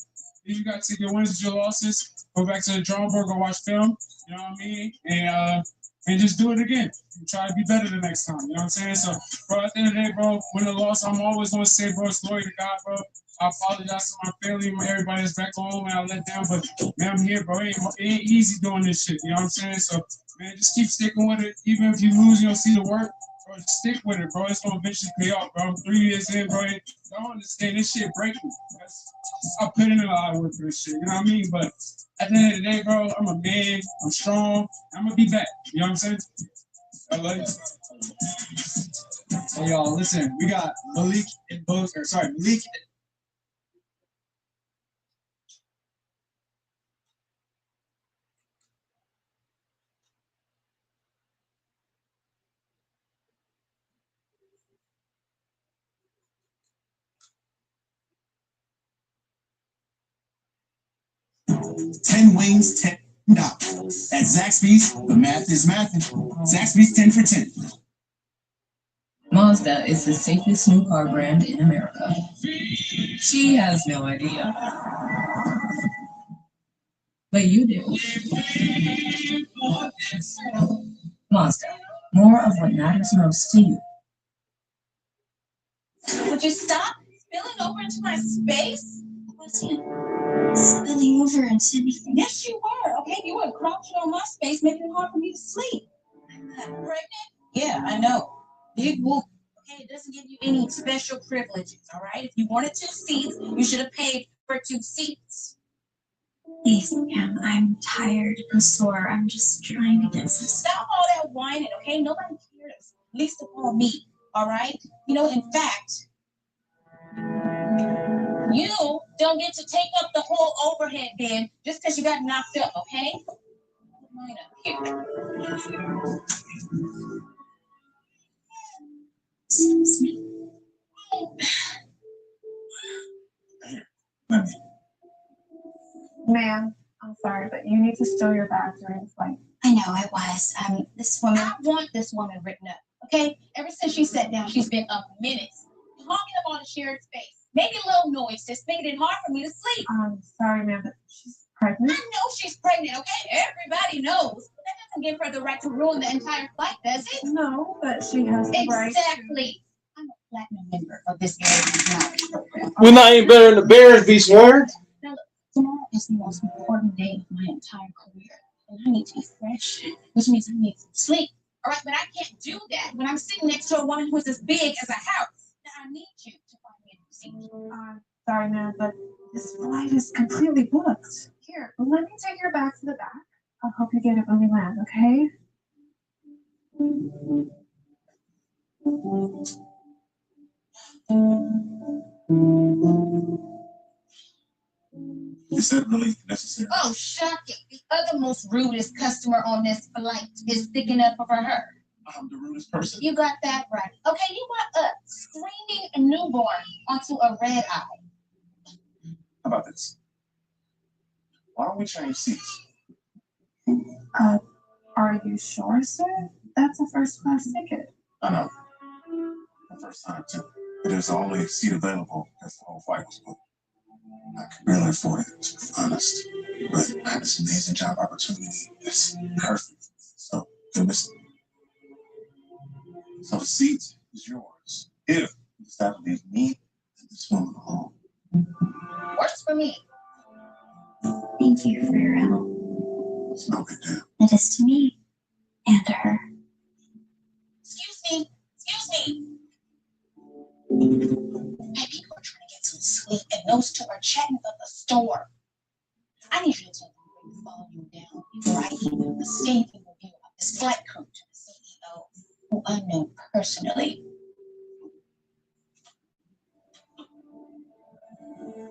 you got to take your wins and your losses. Go back to the drawing board, go watch film. You know what I mean? And just do it again. And try to be better the next time. You know what I'm saying? So, bro, at the end of the day, bro, win or loss, I'm always going to say, bro, it's glory to God, bro. I apologize to my family and everybody that's back home and I let down. But, man, I'm here, bro. It ain't easy doing this shit. You know what I'm saying? So, man, just keep sticking with it. Even if you lose, you don't see the work. Bro, just stick with it, bro. It's going to eventually pay off, bro. I'm 3 years in, bro. I don't understand. This shit break me. I put in a lot of work for this shit. You know what I mean? But at the end of the day, bro, I'm a man. I'm strong. I'm going to be back. You know what I'm saying? I love you. Hey, y'all, listen. We got Malik and Malik. 10 wings, $10. At Zaxby's, the math is mathing. Zaxby's 10 for 10. Mazda is the safest new car brand in America. She has no idea. But you do. Mazda, more of what matters most to you. Would you stop spilling over into my space? I wasn't spilling over into anything. Yes, you were. Okay, you were crouching on my space, making it hard for me to sleep. I'm not pregnant? Yeah, I know. Big whoop. Okay, it doesn't give you any special privileges, all right? If you wanted 2 seats, you should have paid for 2 seats. Please, Pam, I'm tired and sore. I'm just trying to get some. Stop all that whining, okay? Nobody cares. Least of all me, all right? You know, in fact, you don't get to take up the whole overhead bin just because you got knocked up, okay? Put mine up here. Excuse me. Ma'am, I'm sorry, but you need to stow your bags during the flight. I know, I was. This woman, I want this woman written up, okay? Ever since she sat down, she's been up minutes, talking about a shared space, making little noise, just making it hard for me to sleep. I'm sorry, ma'am, but she's pregnant. I know she's pregnant, okay? Everybody knows. But that doesn't give her the right to ruin the entire flight, does it? No, but she has the right. Exactly. I'm a platinum member of this knowledge program. We're not any better than the Bears, be sworn. Now, look, tomorrow is the most important day of my entire career. And I need to be fresh, which means I need some sleep. All right, but I can't do that when I'm sitting next to a woman who's as big as a house. Now, I need you to find me a new seat. Sorry, ma'am, but this flight is completely booked. Here, let me take your bag to the back. I'll help you get it when we land, okay? Is that really necessary? Oh, shocking. The other most rudest customer on this flight is sticking up for her. I'm the rudest person. You got that right. Okay, you got a screaming newborn onto a red eye. How about this? Why don't we change seats? Are you sure, sir? That's a first class ticket. I know. The first time, too. But there's the only seat available as the whole flight was booked. I could barely afford it, to be honest. But I had this amazing job opportunity. It's perfect. So, goodness. So the seat is yours. If you decide to leave me and this woman alone. Works for me. Thank you for your help. It's no big deal. It is to me and to her. Excuse me. Excuse me. Hey, people are trying to get some sleep, and those two are chatting up a storm. I need you to bring the volume down before I email a scathing review of this flight crew to the CEO, who I know personally.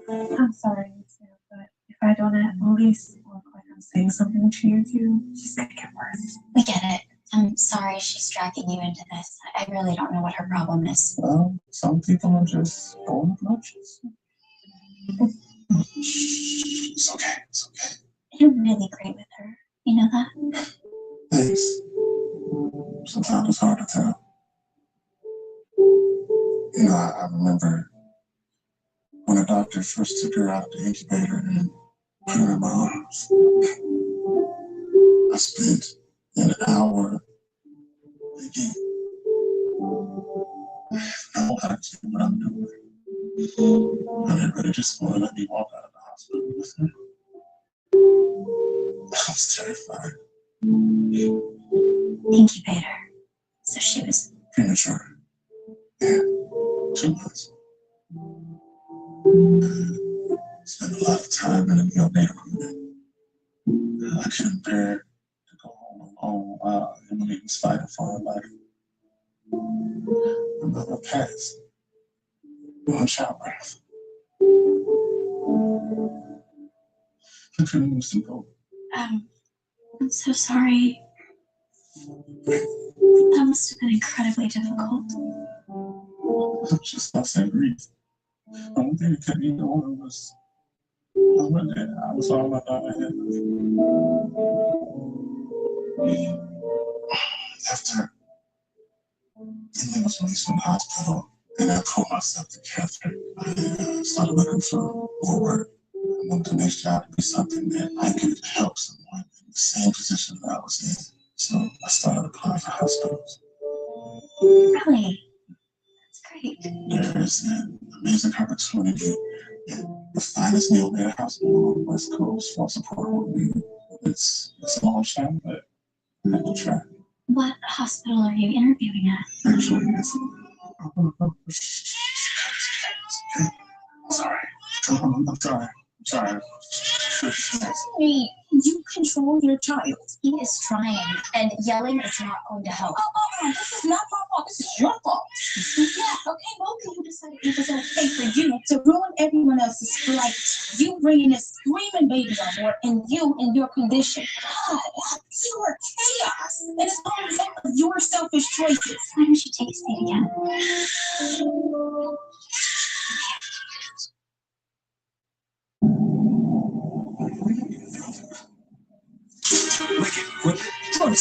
I'm sorry, Sam, but if I don't at least look like I'm saying something to you, just make it worse. We get it. I'm sorry she's dragging you into this. I really don't know what her problem is. Well, some people are just old obnoxious. It's okay. It's okay. You're really great with her. You know that? Thanks. Sometimes it's hard to tell. You know, I remember when a doctor first took her out of the incubator and put her in my arms. I spent an hour thinking, I don't know how to do what I'm doing. I didn't really just want to let me walk out of the hospital with her. I was terrified. Incubator. So she was premature. Yeah, 2 months. Spent a lot of time in a neonatal unit. I couldn't bear to go home alone while Emily was fighting for her life. My mother passed on childbirth. I couldn't lose some hope. I'm so sorry. That must have been incredibly difficult. Just lost that grief. The only thing that kept me going was I was all about it. After Indy was released from the hospital and I pulled myself together, I started looking for more work. I wanted the next job to be something that I could help someone in the same position that I was in. So I started applying for hospitals. Really? That's great. There's an amazing opportunity at the finest neonatal hospital on the West Coast for support what we need. It's a long shot, but I have to try. What hospital are you interviewing at? Actually, it's sorry. I'm sorry. Hey, you control your child. He is trying, and yelling is not going to help. Oh, this is not my fault. This is your fault. Yeah, okay, both of you decided it was okay for you to ruin everyone else's flight. You bringing this screaming baby on board, and you in your condition. God, you are chaos, and it's all a result of your selfish choices. Why don't you take a seat again? From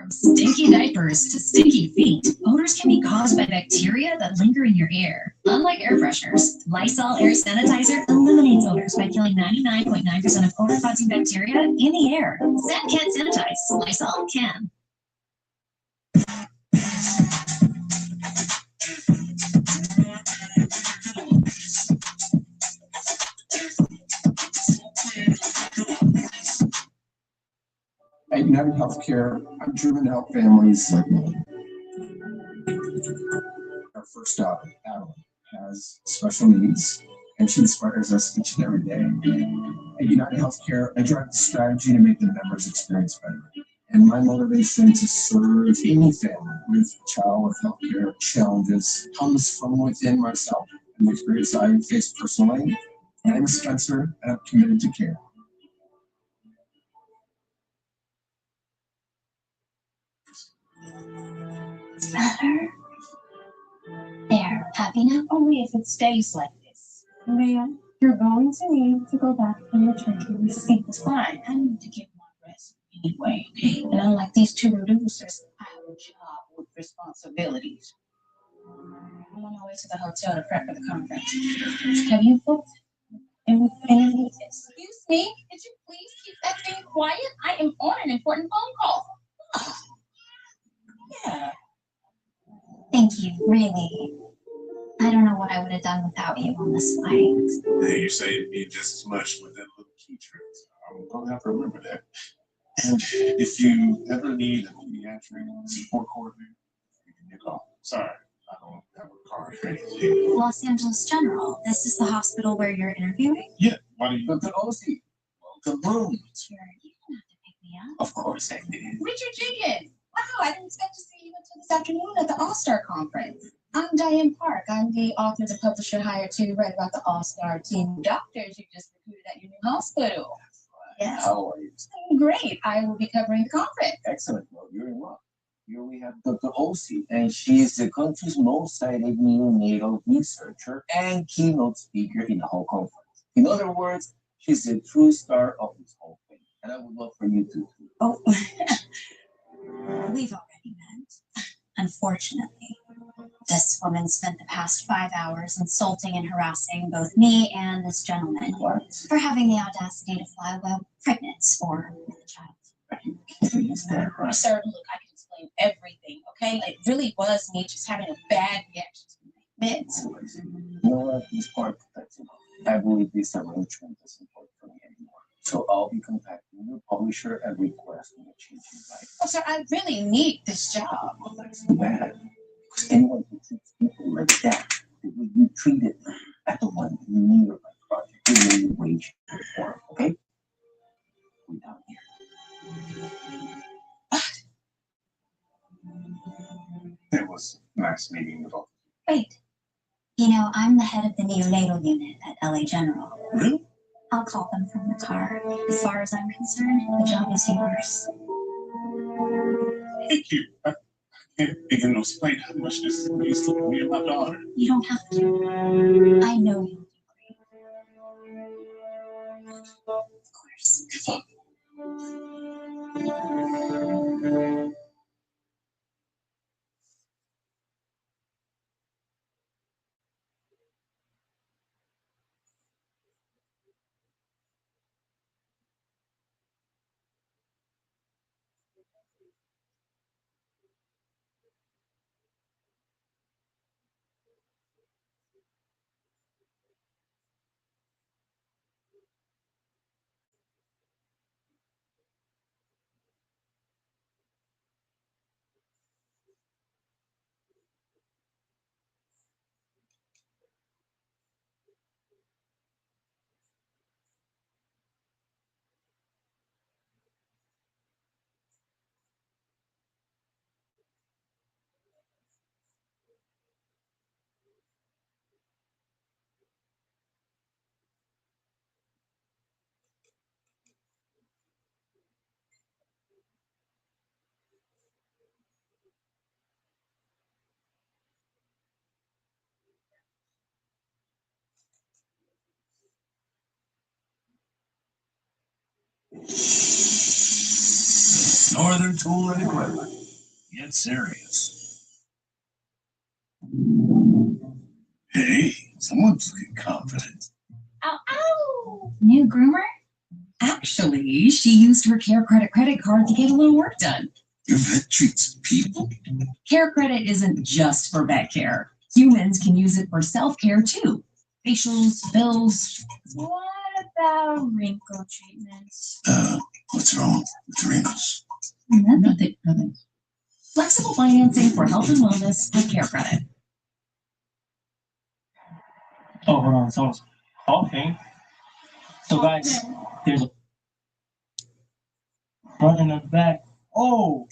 stinky diapers to stinky feet, odors can be caused by bacteria that linger in your air. Unlike air fresheners, Lysol air sanitizer eliminates odors by killing 99.9% of odor-causing bacteria in the air. Scent can't sanitize, Lysol can. At United Healthcare, I'm driven to help families like me. Our first daughter, Adeline, has special needs, and she inspires us each and every day. At United Healthcare, I drive the strategy to make the members' experience better. And my motivation to serve any family with child with healthcare challenges comes from within myself and the experience I face personally. I'm Spencer, and I'm committed to care. Better. There, happy now? Only if it stays like this. Ma'am, you're going to need to go back in the church and receive this. Fine, I need to get my rest anyway. And unlike these two producers, I have a job with responsibilities. I'm on my way to the hotel to prep for the conference. Have you booked any? Excuse me, could you please keep that thing quiet? I am on an important phone call. Yeah. Thank you, really. I don't know what I would have done without you on this flight. Yeah, you saved me just as much with that little key trick. So I'm gonna have to remember that. And if you ever need a pediatric support coordinator, you can give me a call. Sorry, I don't have a card or anything. Los Angeles General, this is the hospital where you're interviewing? Yeah, why do you go to OC? Welcome home. Sure, you don't have to pick me up. Of course I did. Richard Jenkins! Wow, I didn't expect to see you until this afternoon at the All-Star Conference. I'm Diane Park. I'm the author the publisher hired to write about the All-Star team doctors you just recruited at your new hospital. Yes. How are you? I'm great. I will be covering the conference. Excellent. Well, you're in luck. Here we have Dr. Osi, and she is the country's most cited neonatal researcher and keynote speaker in the whole conference. In other words, she's the true star of this whole thing. And I would love for you to. Oh, we've already met. Unfortunately, this woman spent the past 5 hours insulting and harassing both me and this gentleman for having the audacity to fly while pregnant or with a child. Is that right? Sir, look, I can explain everything, okay? It really was me just having a bad reaction to my meds. You know what? This part protects you. I believe this arrangement doesn't work for me anymore. So I'll be contacting your publisher and requesting a change in life. Oh, sir, I really need this job. Well, that's too bad. Because anyone who treats people like that, the way you treated at the one near my project, will you wage for, okay? We're down here. It was nice meeting you both. Wait. You know, I'm the head of the neonatal unit at LA General. Really? I'll call them from the car. As far as I'm concerned, the job is yours. Thank you. I can't begin to explain how much this means to me and my daughter. You don't have to. I know you'll do great. fun. Northern Tool and Equipment. Get serious. Hey, someone's looking confident. Ow, ow! New groomer? Actually, she used her Care Credit credit card to get a little work done. Your vet treats people? Care Credit isn't just for vet care. Humans can use it for self-care too. Facials, bills. What about wrinkle treatments? What's wrong with the wrinkles? Nothing. Flexible financing for health and wellness with Care Credit. Oh, hold on. Someone's coughing. So, guys, there's a front and a back. Oh!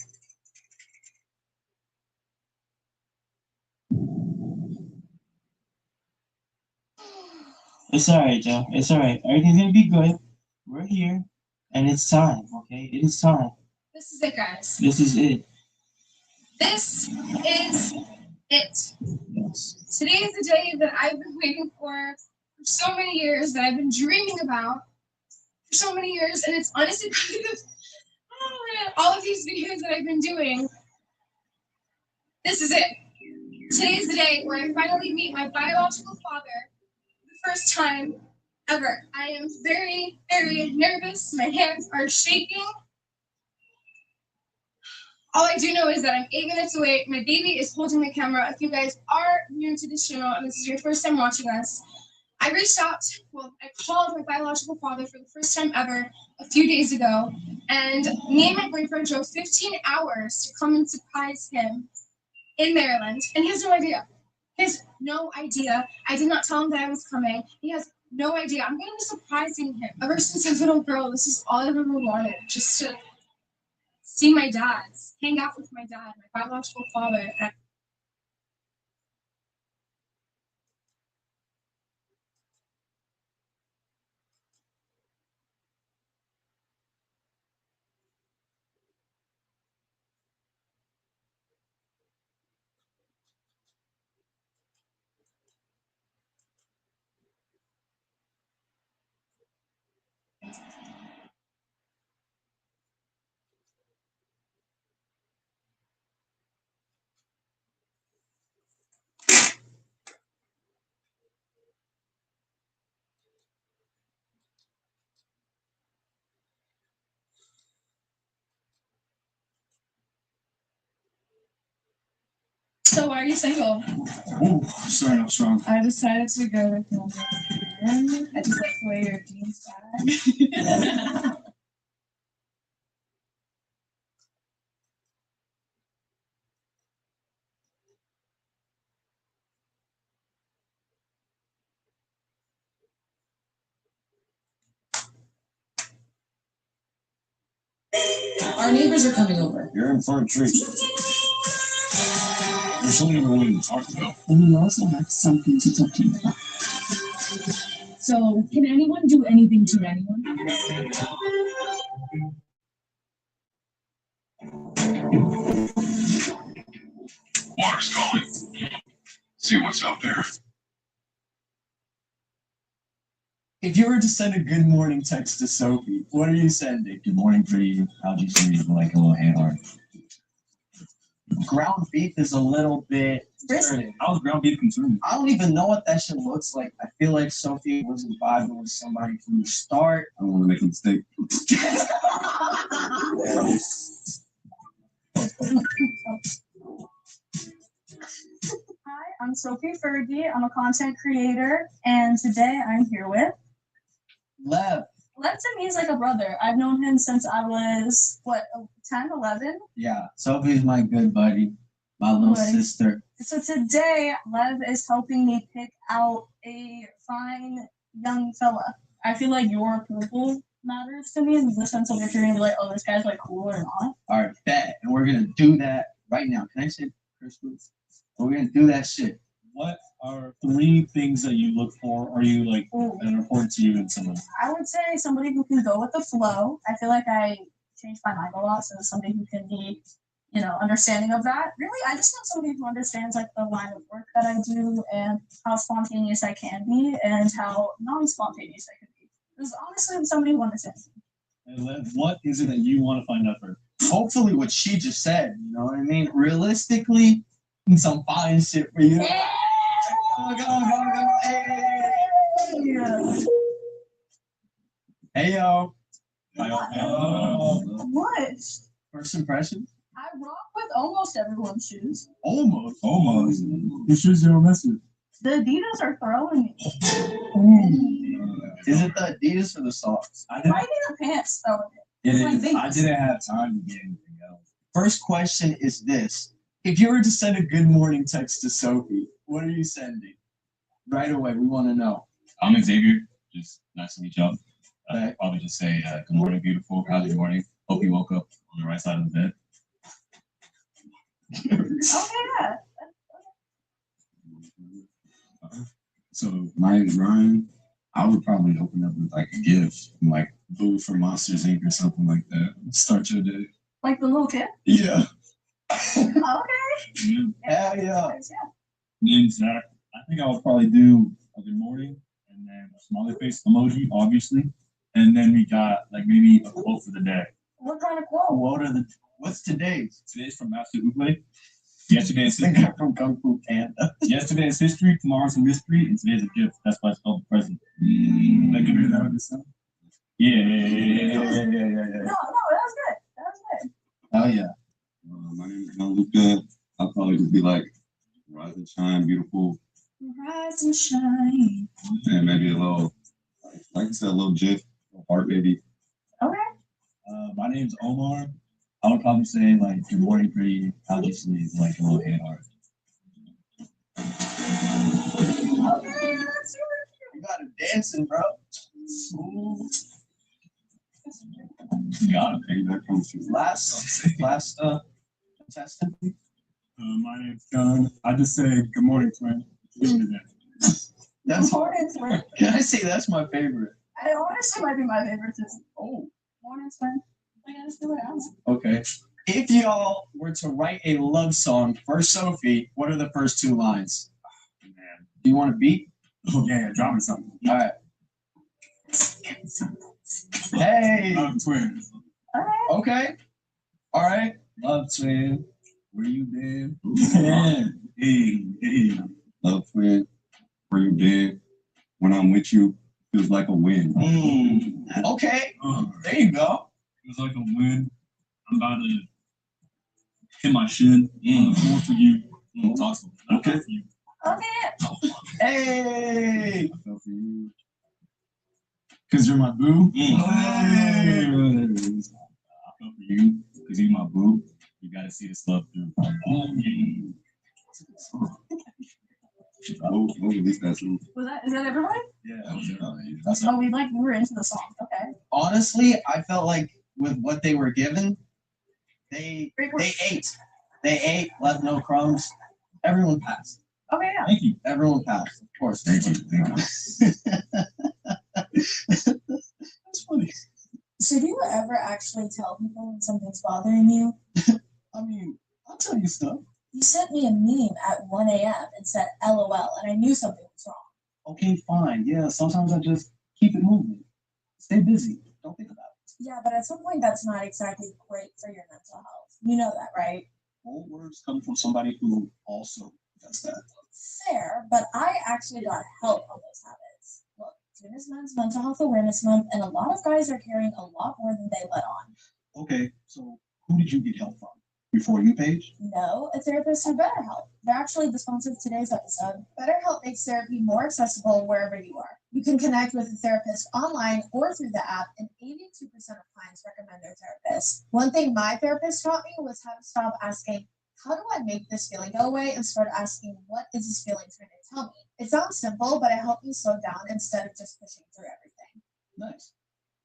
It's alright, Joe. It's alright. Everything's gonna be good. We're here. And it's time, okay? It is time. This is it, guys. This is it. This is it. Yes. Today is the day that I've been waiting for so many years, that I've been dreaming about for so many years, and it's honestly because of all of these videos that I've been doing. This is it. Today is the day where I finally meet my biological father for the first time ever. I am very, very nervous. My hands are shaking. All I do know is that I'm 8 minutes away. My baby is holding the camera. If you guys are new to this channel and this is your first time watching us, I called my biological father for the first time ever a few days ago, and me and my boyfriend drove 15 hours to come and surprise him in Maryland, and he has no idea. He has no idea. I did not tell him that I was coming. He has no idea. I'm going to be surprising him. Ever since I was a little girl, this is all I've ever wanted, just to see my dad, hang out with my dad, my biological father. So why are you single? Oh, starting off strong. I decided to go with no man. I just like the way your jeans bag. Our neighbors are coming over. You're in for a treat. There's something we're willing to talk about. And we also have something to talk to you about. So, can anyone do anything to anyone? Water's calling. See what's out there. If you were to send a good morning text to Sophie, what are you sending? Good morning, pretty. How'd you see like a little hand heart? Ground beef is a little bit concerning. How's ground beef concerned? I don't even know what that shit looks like. I feel like Sophie wasn't vibing with somebody from the start. I don't want to make a mistake. Hi, I'm Sophie Fergie. I'm a content creator, and today I'm here with Lev. Lev to me is like a brother. I've known him since I was, 10, 11? Yeah, Sophie's my good buddy, my little Buddy. sister. So today, Lev is helping me pick out a fine young fella. I feel like your approval matters to me in the sense of if you're gonna be like, oh, this guy's like cool or not. All right, bet. And we're going to do that right now. Can I say Christmas? We're going to do that shit. What are 3 things that you look for, or you like that are important to you in someone? I would say somebody who can go with the flow. I feel like I change my mind a lot, so somebody who can be, understanding of that. Really, I just want somebody who understands like the line of work that I do and how spontaneous I can be and how non-spontaneous I can be. Because honestly, somebody who understands me. And Lev, what is it that you want to find out for? Hopefully what she just said, you know what I mean? Realistically, some fine shit for you. Yeah. Go. Hey, yo. What? First impression? I rock with almost everyone's shoes. Almost. Your shoes don't mess with. The Adidas are throwing me. Is it the Adidas or the socks? Might be the pants throwing me. I didn't have time to get anything else. First question is this. If you were to send a good morning text to Sophie, what are you sending? Right away, we want to know. I'm Xavier. Just nice to meet y'all. I'd probably just say, good morning, beautiful. How's your morning? Hope you woke up on the right side of the bed. Okay, yeah. So my name's Ryan. I would probably open up with like a gift, like Boo from Monsters Inc. or something like that. Start your day. Like the little kid? Yeah. Okay. Hell yeah. Name's Zach. I think I would probably do a good morning and then a smiley face emoji, obviously. And then we got like maybe a quote for the day. What kind of quote? What's today's? Today's from Master Uble. Yesterday is history. From Kung Fu Panda. Yesterday is history, tomorrow's a mystery, and today's a gift. That's why it's called the present. That could be that with this. Yeah. No, that was good. That was good. Oh yeah. My name is Luca. I'll probably just be like, rise and shine, beautiful. Rise and shine. And maybe a little, like I said, a little gif, a heart baby. Okay. My name's Omar. I would probably say like good morning, pretty. How'd you sleep? Like a little hand heart. Okay, that's really cute. You got it dancing, bro. You gotta pay that comes through. Last contestant. My name's John. I just say good morning, twin. That's Morning twin. Can I say that's my favorite? I honestly might be my favorite too. Oh. Morning twin. I gotta see what else. Okay. If y'all were to write a love song for Sophie, what are the first 2 lines? Man. Do you want to beat? Oh, yeah, drop me something. All right. Hey. Love twins. Okay. All right. Love twin. Where you been? Hey. Love twin. Where you been? When I'm with you, feels like a win. Okay. There you go. It was like a win. I'm about to hit my shin. More for you. Awesome. Okay. For you. Okay. Hey. I feel for you. Because you're my boo. I feel for you because you're my boo. You gotta see this love through. We'll release that soon. Is that everyone? Yeah, that was it. Oh, we're into the song. Okay. Honestly, I felt like with what they were given, they ate. They ate, left no crumbs. Everyone passed. Okay, yeah. Thank you. Everyone passed, of course. Thank you. That's funny. So do you ever actually tell people when something's bothering you? I mean, I'll tell you stuff. You sent me a meme at 1 a.m. and said LOL, and I knew something was wrong. Okay, fine. Yeah, sometimes I just Keep it moving. Stay busy. Don't think about it. Yeah, but at some point, that's not exactly great for your mental health. You know that, right? Bold words come from somebody who also does that. Fair, but I actually got help on those habits. Look, June is Men's Mental Health Awareness Month, and a lot of guys are carrying a lot more than they let on. Okay, so who did you get help from? Before you, Paige? No, a therapist through BetterHelp. They're actually the sponsor of today's episode. BetterHelp makes therapy more accessible wherever you are. You can connect with a therapist online or through the app, and 82% of clients recommend their therapist. One thing my therapist taught me was how to stop asking, how do I make this feeling go away, and start asking, what is this feeling trying to tell me? It sounds simple, but it helped me slow down instead of just pushing through everything. Nice.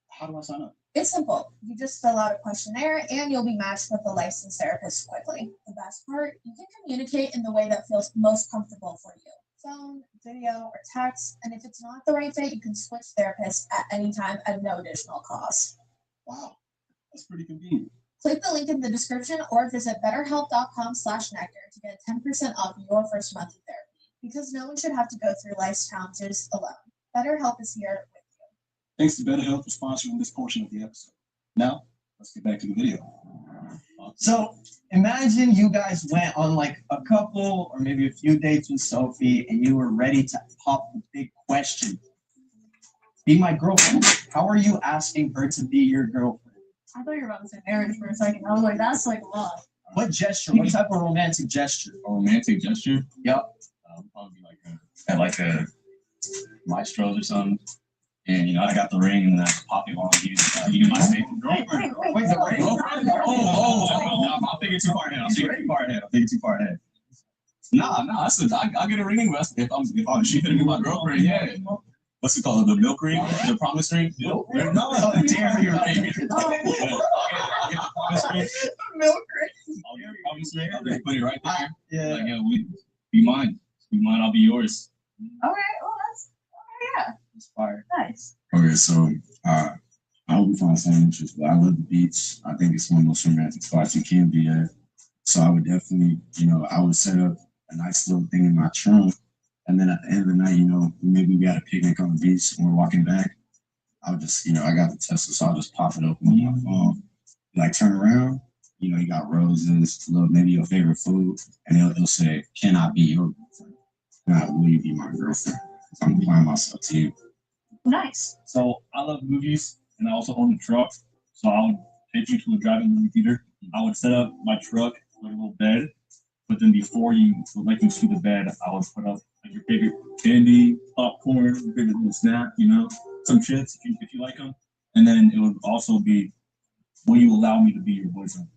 How do I sign up? It's simple. You just fill out a questionnaire and you'll be matched with a licensed therapist quickly. The best part, you can communicate in the way that feels most comfortable for you. Phone, video, or text, and if it's not the right fit, you can switch therapists at any time at no additional cost. Wow, that's pretty convenient. Click the link in the description or visit betterhelp.com/nectar to get 10% off your first month of therapy. Because no one should have to go through life's challenges alone. BetterHelp is here with you. Thanks to BetterHelp for sponsoring this portion of the episode. Now, let's get back to the video. So imagine you guys went on like a couple or maybe a few dates with Sophie and you were ready to pop the big question. Be my girlfriend. How are you asking her to be your girlfriend? I thought you were about to say marriage for a second. I was like, that's like love. What gesture? What type of romantic gesture? A romantic gesture? Yep. Probably like a maestros or something. And you know, I got the ring and I pop it on you my favorite girlfriend. Wait, the ring? I'm thinking too far ahead. Nah, I'll get a ring if she gonna be my girlfriend, yeah. What's it called? The milk ring? The promise ring? Milk ring? No, damn, you're right. Milk ring. I'll get a promise ring. I'll just put it right there. Yeah. Like, yeah, be mine. Be mine, I'll be yours. Okay, well, that's okay, yeah. Inspired. Nice. Okay, so I hope we find some interest, but I love the beach. I think it's one of those romantic spots you can be at. So I would definitely, I would set up a nice little thing in my trunk. And then at the end of the night, maybe we got a picnic on the beach and we're walking back. I would just, I got the Tesla, so I'll just pop it open on my phone. Like turn around, you got roses, maybe your favorite food, and it'll say, "Can I be your girlfriend? Will you be my girlfriend?" I'm applying myself to you. Nice. So I love movies and I also own a truck. So I would take you to a drive-in movie theater. I would set up my truck with a little bed. But then before you would you see the bed, I would put up like your favorite candy, popcorn, your favorite little snack, some chips if you like them. And then it would also be, will you allow me to be your boyfriend?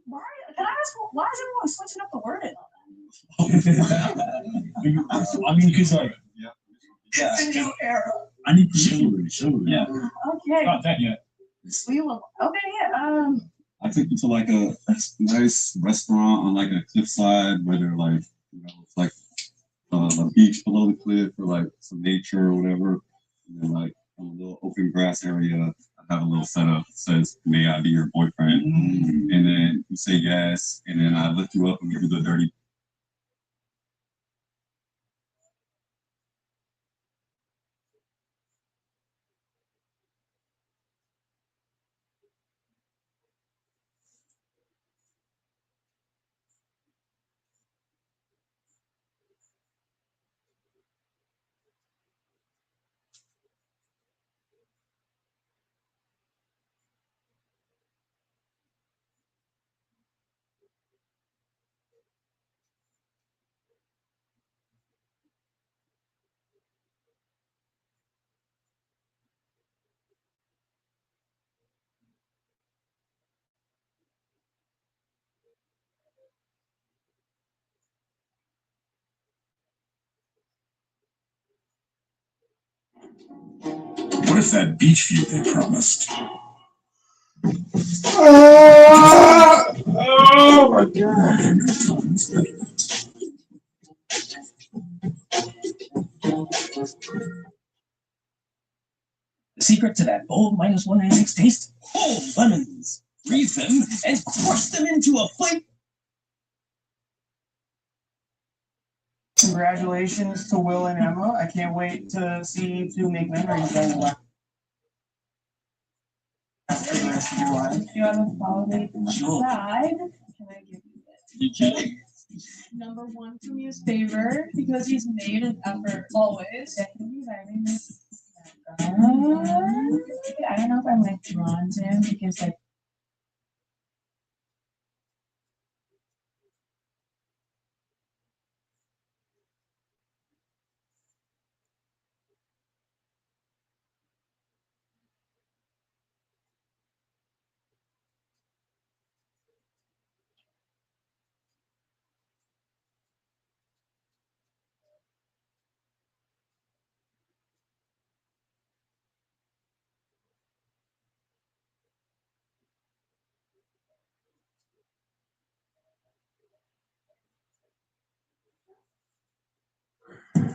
Why? Can I ask, why is everyone switching up the wording on that? I mean, because like, It's a new era. I need to show Yeah. Okay. Not that yet. We will. Okay, yeah. I took you to like a nice restaurant on like a cliffside where they're like, it's like a beach below the cliff or like some nature or whatever. And then like on a little open grass area, I have a little setup that says, "May I be your boyfriend?" And then you say yes, and then I lift you up and give you the dirty. What if that beach view they promised? Oh my God. The secret to that bold -196 taste? Whole lemons. Freeze them and crush them into a flake. Congratulations to Will and Emma. I can't wait to see you two make memories together. For the rest of your life. You have a holiday side. Can I give you this? You can. Number one for me is favor because he's made an effort always. Definitely writing this. I don't know if I'm like drawn to him because like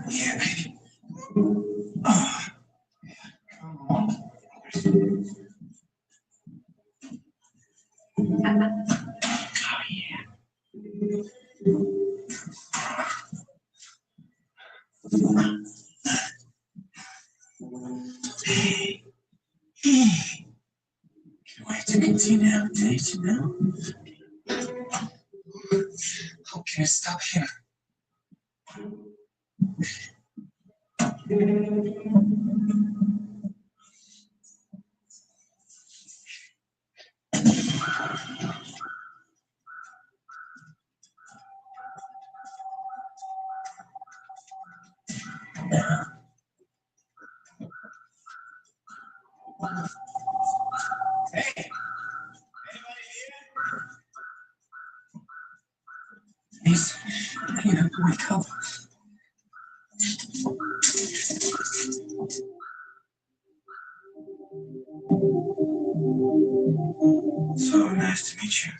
Yeah, baby. Oh, come on. Oh, yeah. Hey. Hey. Can't wait to continue our date, you know? How can I stop here? Hey! Please, you know, wake up. So nice to meet you.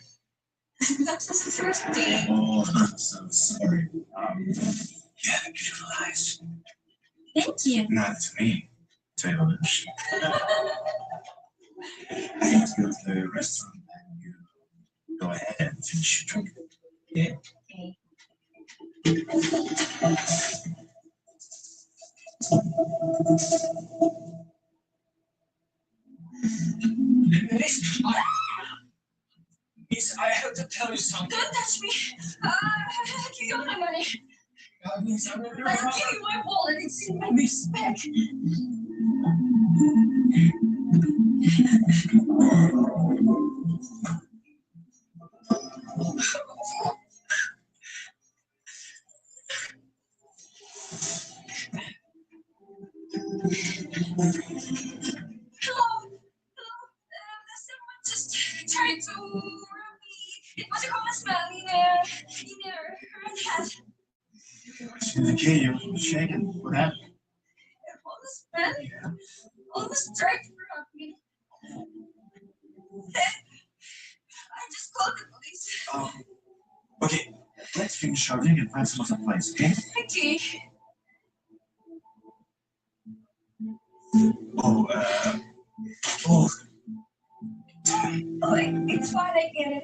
that's the first date. Oh, I'm so sorry. You have beautiful eyes. Thank you. Not to me, to others. I need to go to the restaurant and you go ahead and finish your drink. Yeah. Okay. Miss, I have to tell you something. Don't touch me. Give you my money. Miss, I'm not I'll give you my wallet. It's in my bag. Hello. Someone just tried to rob me. It was a common smell in her head. Okay, you're shaking. What happened? All this man almost tried to rob me. I just called the police. Okay, let's finish our drink and find some other place, okay? Okay. Oh, Oh, it's fine. I get it.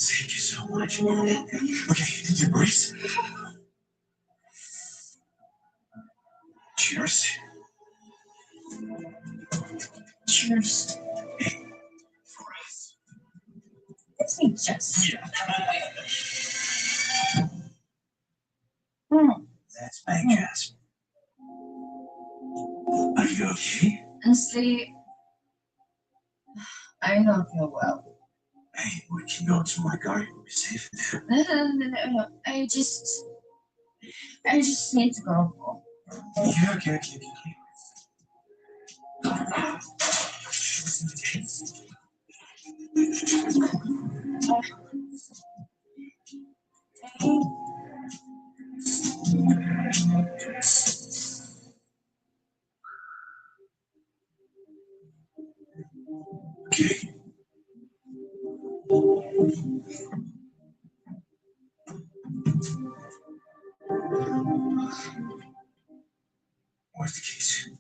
thank you so much. Okay, you breathe. Cheers. Cheers. For us. Let's be just. Yeah. Hmm. That's my Jasper. Are you okay? Honestly, I don't feel well. Hey, we can go to my car. You'll be safe there. No. I just need to go. Yeah, okay. Okay. Where's the keys?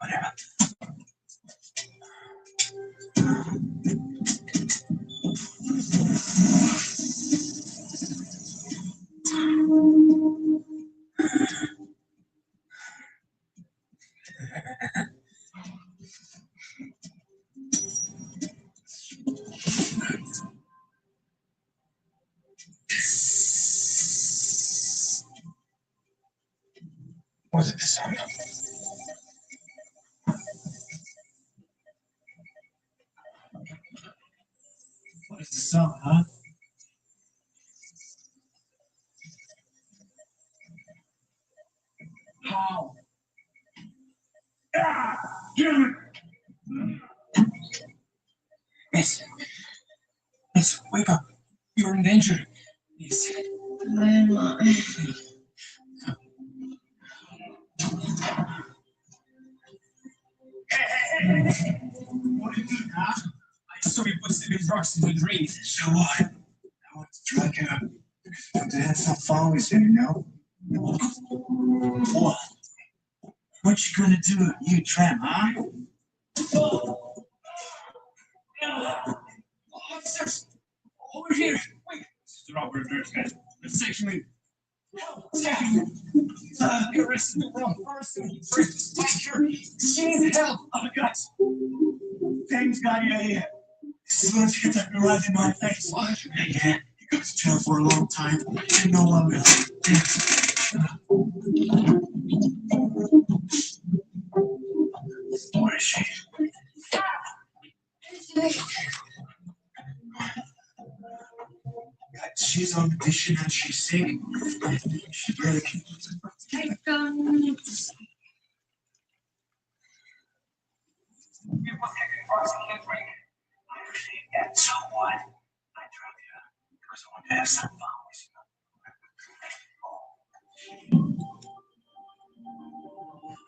Whatever. That's the song, huh? How? Ah! Damn it! Miss, wake up. You're in danger. Miss. Mama. Hey. What do you do, huh? I saw you put these rocks in the drain. So what? I want to drug out. Because the handsome follows there, you know? What? What you gonna do, you tramp, huh? Officers! Over here! Wait! This is Robert Durst. Let's actually you're arresting the wrong person. First, here. She needs help. Oh my God. Thanks, God, yeah. This is what you get right in my face. What? Yeah. You go to jail for a long time. And no one will. Where is she? She's on mission and she's sick. She barely can. So what? I drove you because I want to have some fun with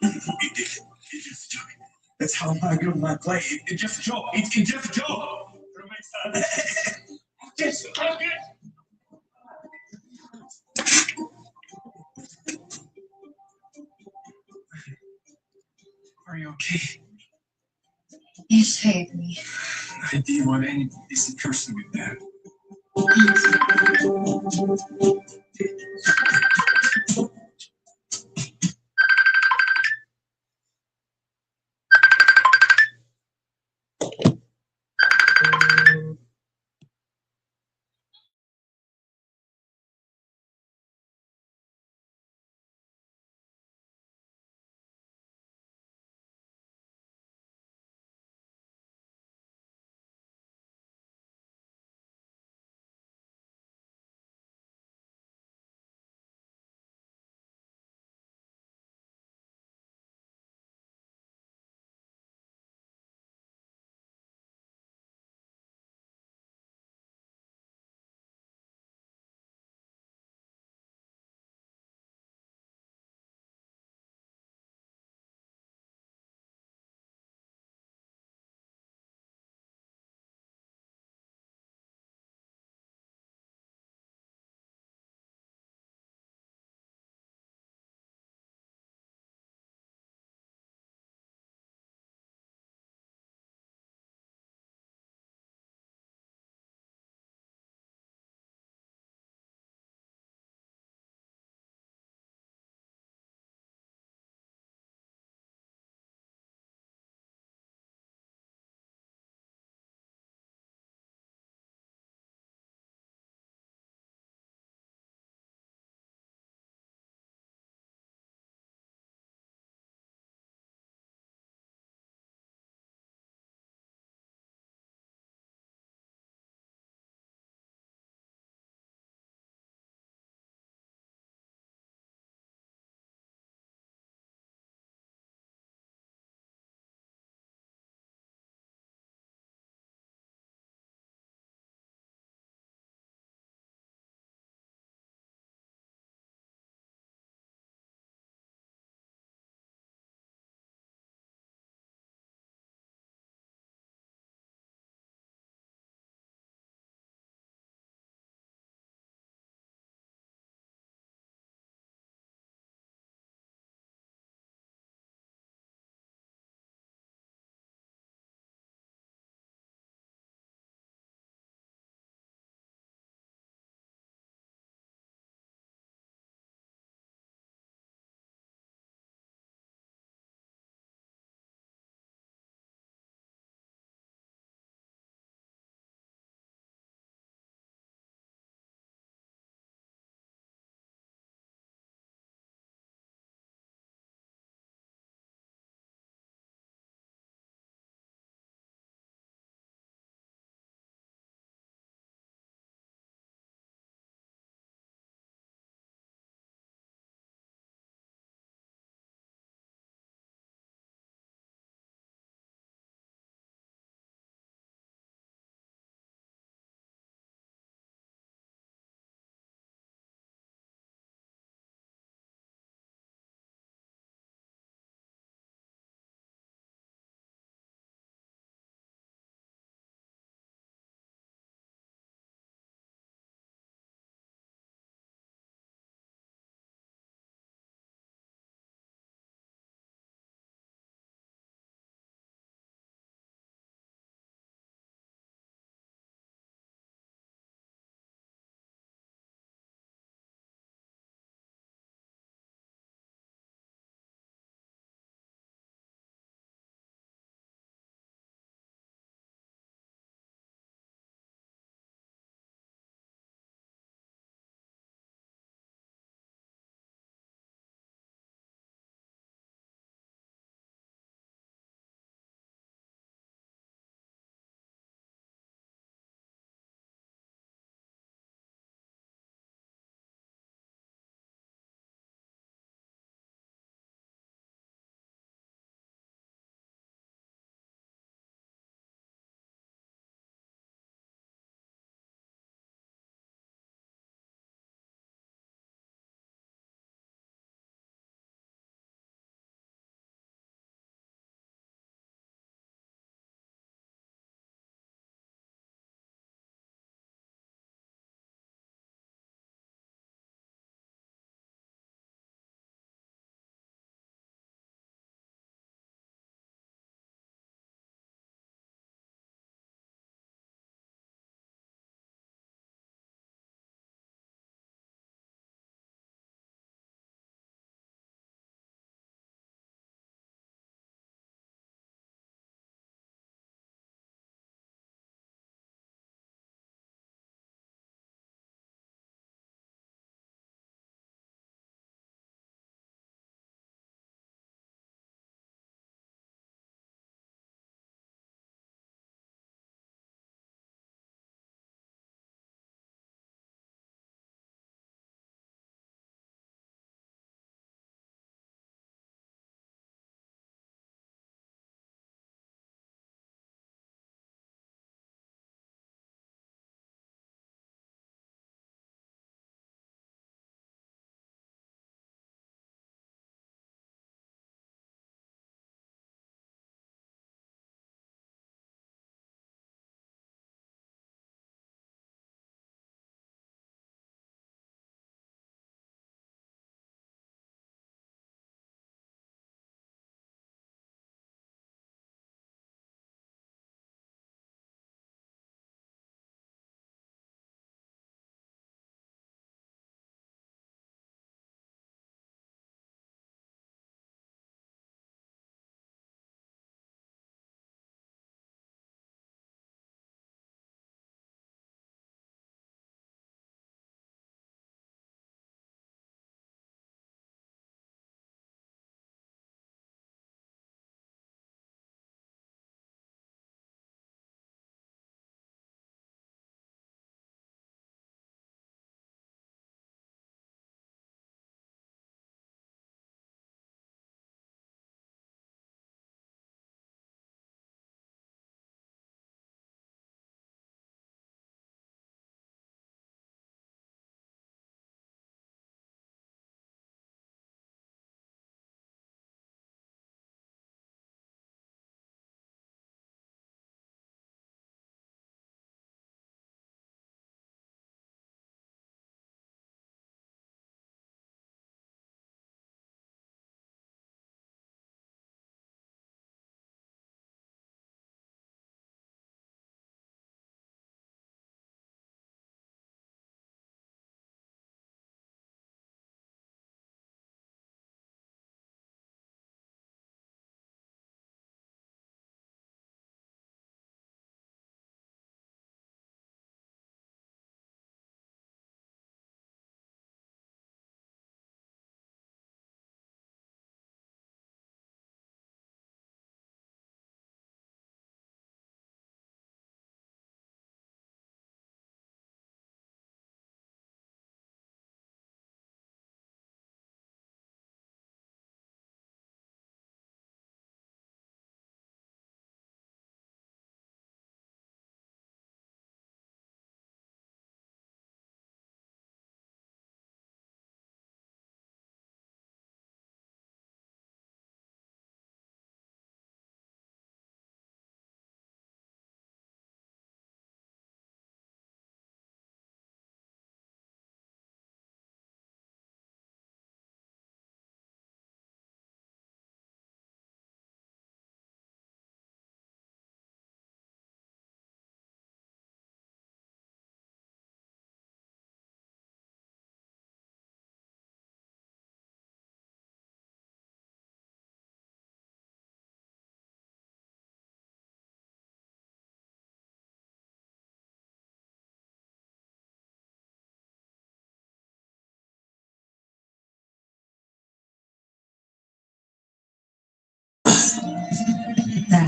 you. It's just a joke. That's how I go my play. It's just a joke. It's just a joke. Just okay. Are you okay? You saved me. I didn't want any decent person with that.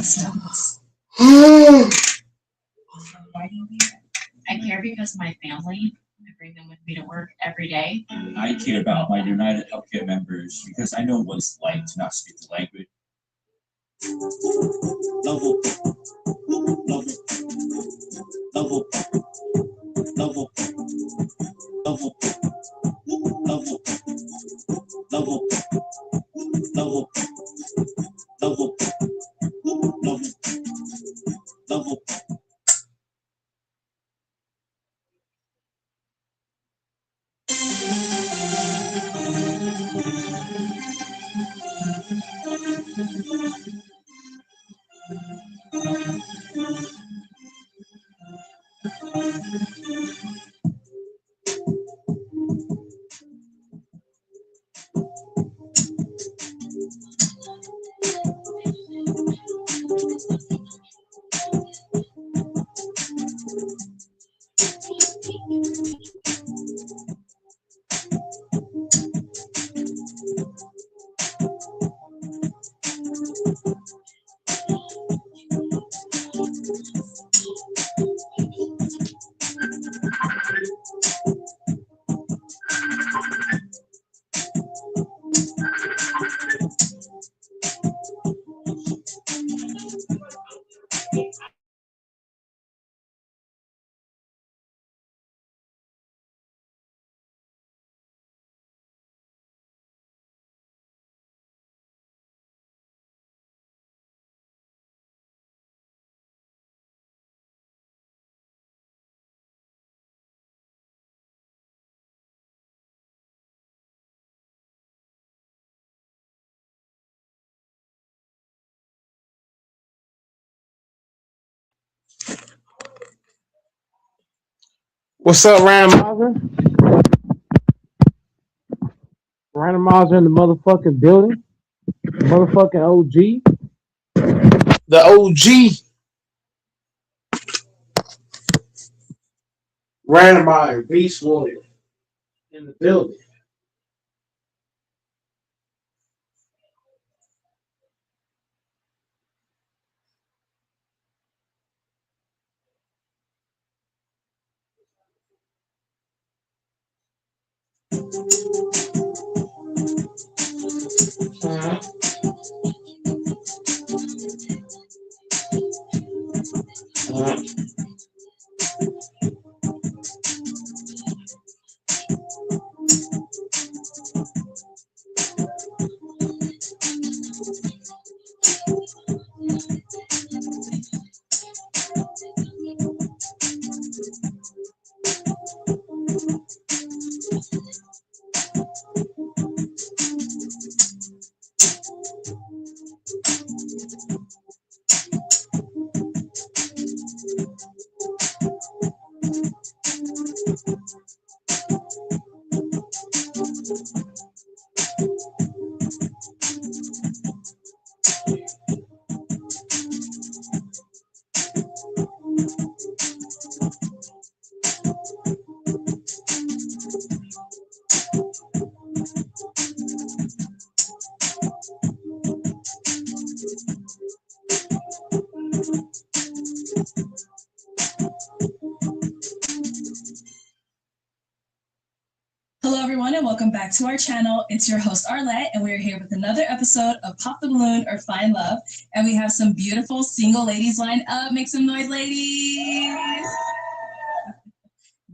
stones. Why do you care? I care because my family. I bring them with me to work every day. I care about my United Healthcare members because I know what it's like to not speak the language. Level, level, level, level, level, level, level, level, level, level, level. What's up, Randomizer? Randomizer in the motherfucking building. Motherfucking OG. The OG. Randomizer, Beast Warrior in the building. Hello, everyone, and welcome back to our channel. It's your host, Arlette, and we're here with another episode of Pop the Balloon or Find Love. And we have some beautiful single ladies lined up. Make some noise, ladies.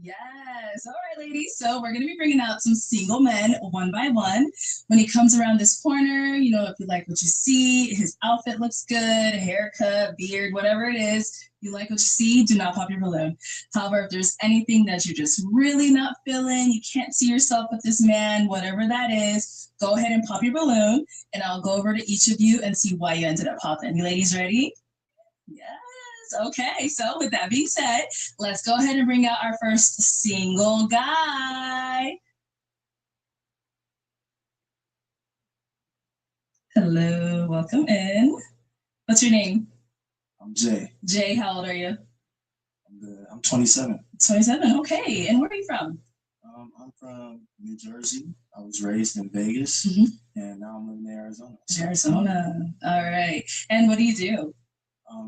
Yes. All right, ladies. So we're going to be bringing out some single men one by one. When he comes around this corner, you know, if you like what you see, his outfit looks good, haircut, beard, whatever it is, you like what you see, do not pop your balloon. However, if there's anything that you're just really not feeling, you can't see yourself with this man, whatever that is, go ahead and pop your balloon, and I'll go over to each of you and see why you ended up popping. You ladies ready? Yes. Okay. So with that being said, let's go ahead and bring out our first single guy. Hello. Welcome in. What's your name? I'm Jay. Jay, how old are you? I'm good. I'm 27. 27. Okay. And where are you from? I'm from New Jersey. I was raised in Vegas, and now I'm living in Arizona. Arizona. All right. And what do you do?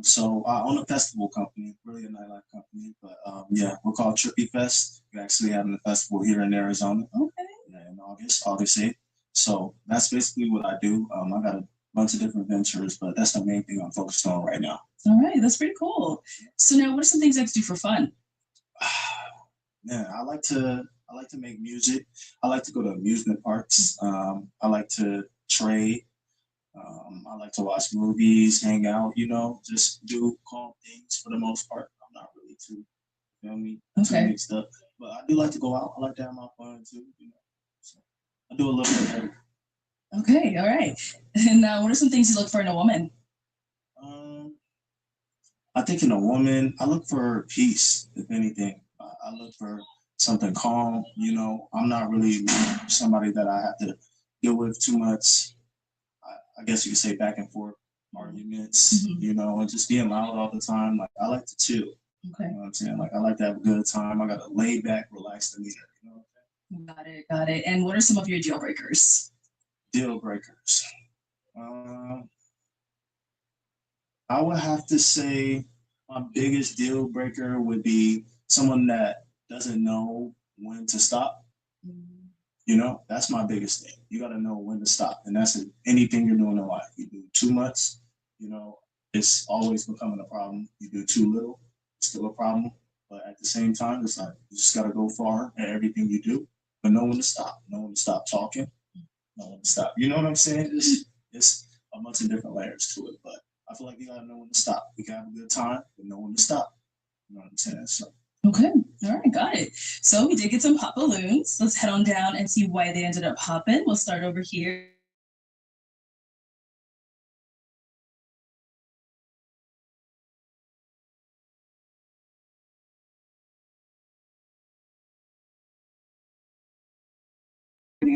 So I own a festival company, really a nightlife company, but yeah, we're called Trippy Fest. We're actually having a festival here in Arizona. Okay. Yeah, in August 8th. So that's basically what I do. I got a bunch of different ventures, but that's the main thing I'm focused on right now. All right, that's pretty cool. So now, what are some things you like to do for fun? Yeah, I like to make music. I like to go to amusement parks. I like to trade. I like to watch movies, hang out, just do calm things for the most part. I'm not really too, too mixed up. But I do like to go out. I like to have my fun too, So I do a little bit of everything. Okay, all right. And what are some things you look for in a woman? I think in a woman, I look for peace, if anything. I look for something calm, I'm not really somebody that I have to deal with too much. I guess you could say back and forth arguments, and just being loud all the time. Like I like to chill. Okay. You know what I'm saying? Like I like to have a good time. I got a laid back, relaxed demeanor. Got it. And what are some of your deal breakers? Deal breakers. I would have to say my biggest deal breaker would be someone that doesn't know when to stop. That's my biggest thing. You got to know when to stop. And that's anything you're doing in life. You do too much, it's always becoming a problem. You do too little, it's still a problem. But at the same time, it's like you just got to go far at everything you do, but know when to stop. Know when to stop talking. Know when to stop. You know what I'm saying? It's a bunch of different layers to it. But I feel like you got to know when to stop. You can have a good time, but know when to stop. You know what I'm saying? So. Okay, all right, got it. So we did get some pop balloons. Let's head on down and see why they ended up popping. We'll start over here.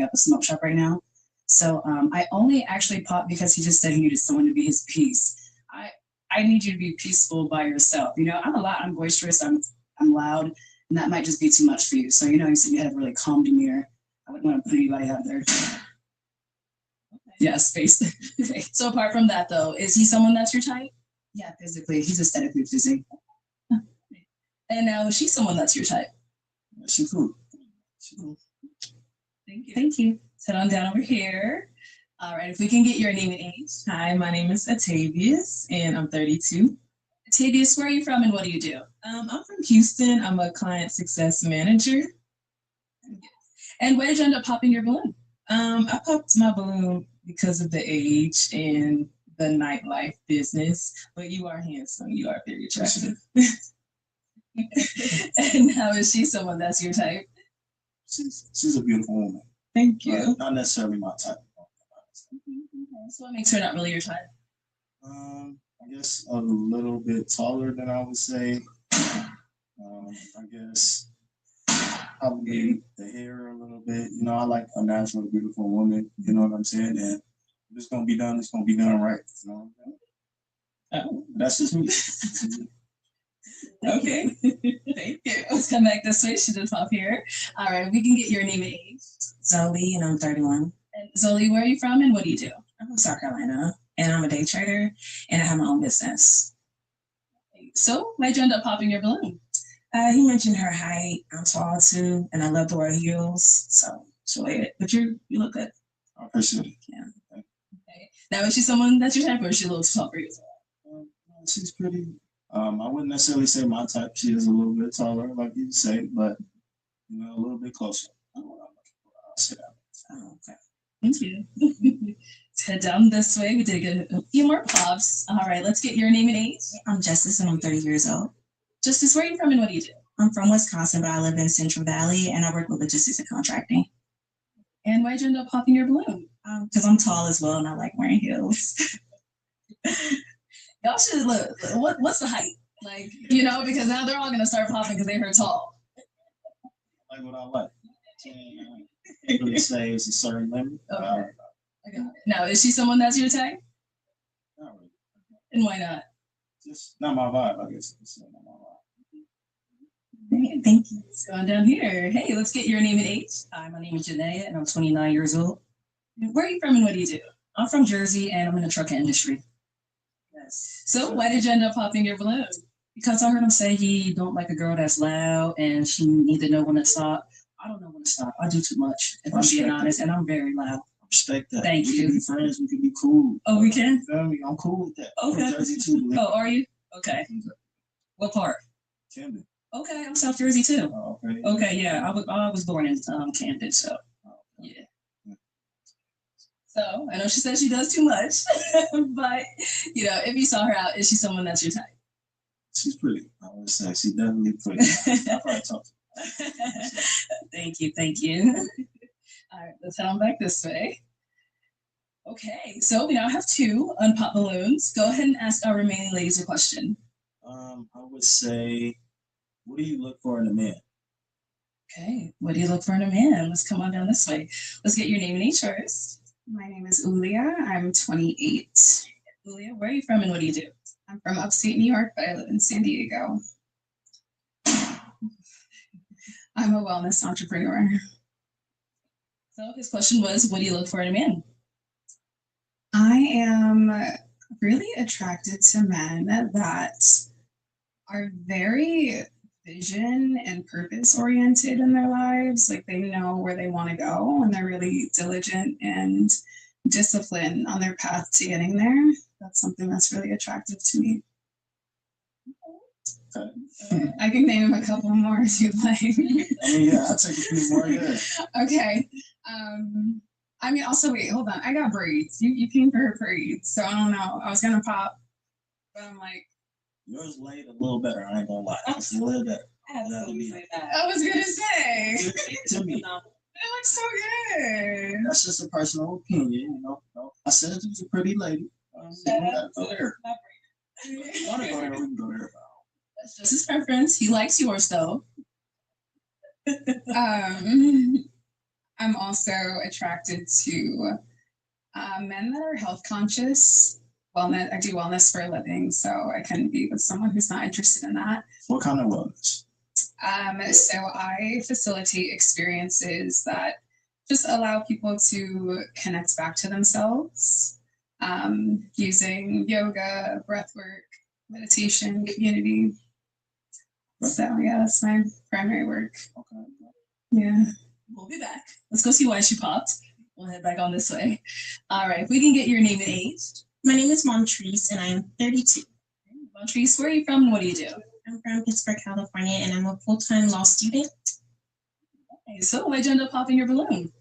Up a smoke shop right now. So I only actually popped because he just said he needed someone to be his peace. I need you to be peaceful by yourself. I'm boisterous, I'm loud, and that might just be too much for you. So you said you had a really calm demeanor. I wouldn't want to put anybody out there. Yeah, space. So apart from that though, is he someone that's your type? Yeah, physically. He's aesthetically pleasing. And now is she someone that's your type? She's cool. Thank you. Head on down over here. All right, if we can get your name and age. Hi, my name is Atavius, and I'm 32. Atavius, where are you from and what do you do? I'm from Houston. I'm a client success manager. And where did you end up popping your balloon? I popped my balloon because of the age and the nightlife business, but you are handsome. You are very attractive. And how is she someone that's your type? She's a beautiful woman. Thank you. Not necessarily my type. So what makes her not really your type? I guess a little bit taller than I would say. I guess probably the hair a little bit. I like a naturally beautiful woman. You know what I'm saying? And if it's gonna be done, it's gonna be done right. That's just me. Okay. Thank you. Let's come back this way. She did pop here. All right, we can get your name and age. Zoe, and I'm 31. And Zoe, where are you from and what do you do? I'm from South Carolina, and I'm a day trader, and I have my own business. So why'd you end up popping your balloon? He mentioned her height. I'm tall too, and I love to wear heels, so it's related. But you look good. I appreciate it. Yeah. Okay. Now, is she someone that's your type, or is she a little tall for you as well? She's pretty. I wouldn't necessarily say my type. She is a little bit taller, like you say, but a little bit closer. I'll say that. Oh, okay. Thank you. Let's head down this way. We did get a few more pops. All right, let's get your name and age. I'm Justice, and I'm 30 years old. Justice, where are you from and what do you do? I'm from Wisconsin, but I live in Central Valley, and I work with logistics and contracting. And why'd you end up popping your balloon? Because I'm tall as well, and I like wearing heels. Y'all should look. What's the height? Because now they're all gonna start popping because they heard tall. Like what I like. I can't really say it's a certain limit. Okay. Now, is she someone that's your type? Not really. And why not? Just not my vibe, I guess. It's not my vibe. Thank you. Let's go on down here. Hey, let's get your name and age. Hi, my name is Janaea, and I'm 29 years old. Where are you from and what do you do? I'm from Jersey, and I'm in the trucking industry. Yes. So why did you end up popping your balloon? Because I heard him say he don't like a girl that's loud and she need to know when to stop. I don't know when to stop. I do too much, if I'm being honest, and I'm very loud. Respect that. Thank we you. can be friends. We can be cool. Oh, we can? You feel me? I'm cool with that. Okay. I'm Jersey too. believe Oh, are you? Okay. What part? Camden. Okay, I'm South Jersey too. Oh, okay. Okay, yeah, I was born in Camden, so yeah. So I know she says she does too much, but you know, if you saw her out, is she someone that's your type? She's pretty. I would say she's definitely pretty. I probably talk to her. Thank you, thank you. All right, let's head on back this way. Okay, so we now have 2 unpop balloons. Go ahead and ask our remaining ladies a question. I would say, what do you look for in a man? Okay, what do you look for in a man? Let's come on down this way. Let's get your name and age first. My name is Ulia. I'm 28. Ulia, where are you from and what do you do? I'm from upstate New York, but I live in San Diego. I'm a wellness entrepreneur. So his question was, what do you look for in a man? I am really attracted to men that are very vision and purpose oriented in their lives. Like they know where they want to go and they're really diligent and disciplined on their path to getting there. That's something that's really attractive to me. I can name a couple more if you'd like. Yeah, I'll take a few more. Yeah. Okay. I mean, also, wait, hold on. I got braids. You came for her braids, so I don't know. I was gonna pop, but I'm like, yours laid a little better. I ain't gonna lie. It's a little better. I was gonna say. To me. It looks so good. That's just a personal opinion, you know. I said you was a pretty lady. We gotta go there. Want to go there? We can go there. That's just his preference. He likes yours though. I'm also attracted to men that are health conscious. Wellness. I do wellness for a living, so I couldn't be with someone who's not interested in that. What kind of wellness? So I facilitate experiences that just allow people to connect back to themselves using yoga, breath work, meditation, community. So yeah, that's my primary work. Okay. Yeah. We'll be back. Let's go see why she popped. We'll head back on this way. All right, if we can get your name and age. My name is Montrese and I'm 32. Montrese, where are you from and what do you do? I'm from Pittsburgh, California, and I'm a full-time law student. Okay, so why'd you end up popping your balloon?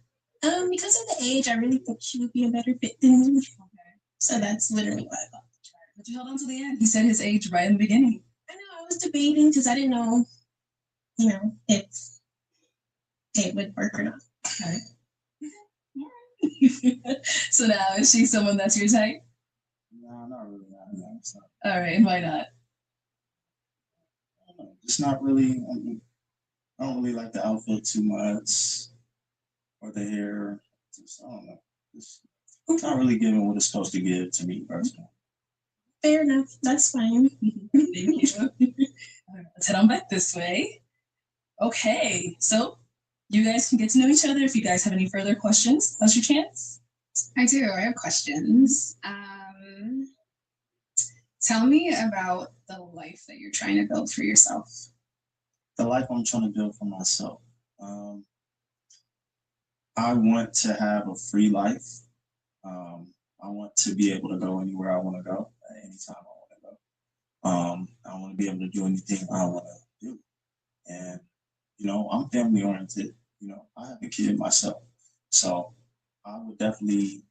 Because of the age, I really thought she would be a better fit than me. Okay. So that's literally why I popped. But you held on to the end. He said his age right in the beginning. I know, I was debating because I didn't know, if it would work or not. Okay. So now, is she someone that's your type? No, not really. No, it's not. All right, and why not? Just not really. I don't really like the outfit too much, or the hair. Just, I don't know. It's not really giving what it's supposed to give to me personally. Fair enough. That's fine. Thank you. Let's head on back this way. Okay, so you guys can get to know each other. If you guys have any further questions, now's your chance. I do. I have questions. Tell me about the life that you're trying to build for yourself. The life I'm trying to build for myself. I want to have a free life. I want to be able to go anywhere I want to go at any time I want to go. I want to be able to do anything I want to do. And, I'm family oriented. I have a kid myself. So I would definitely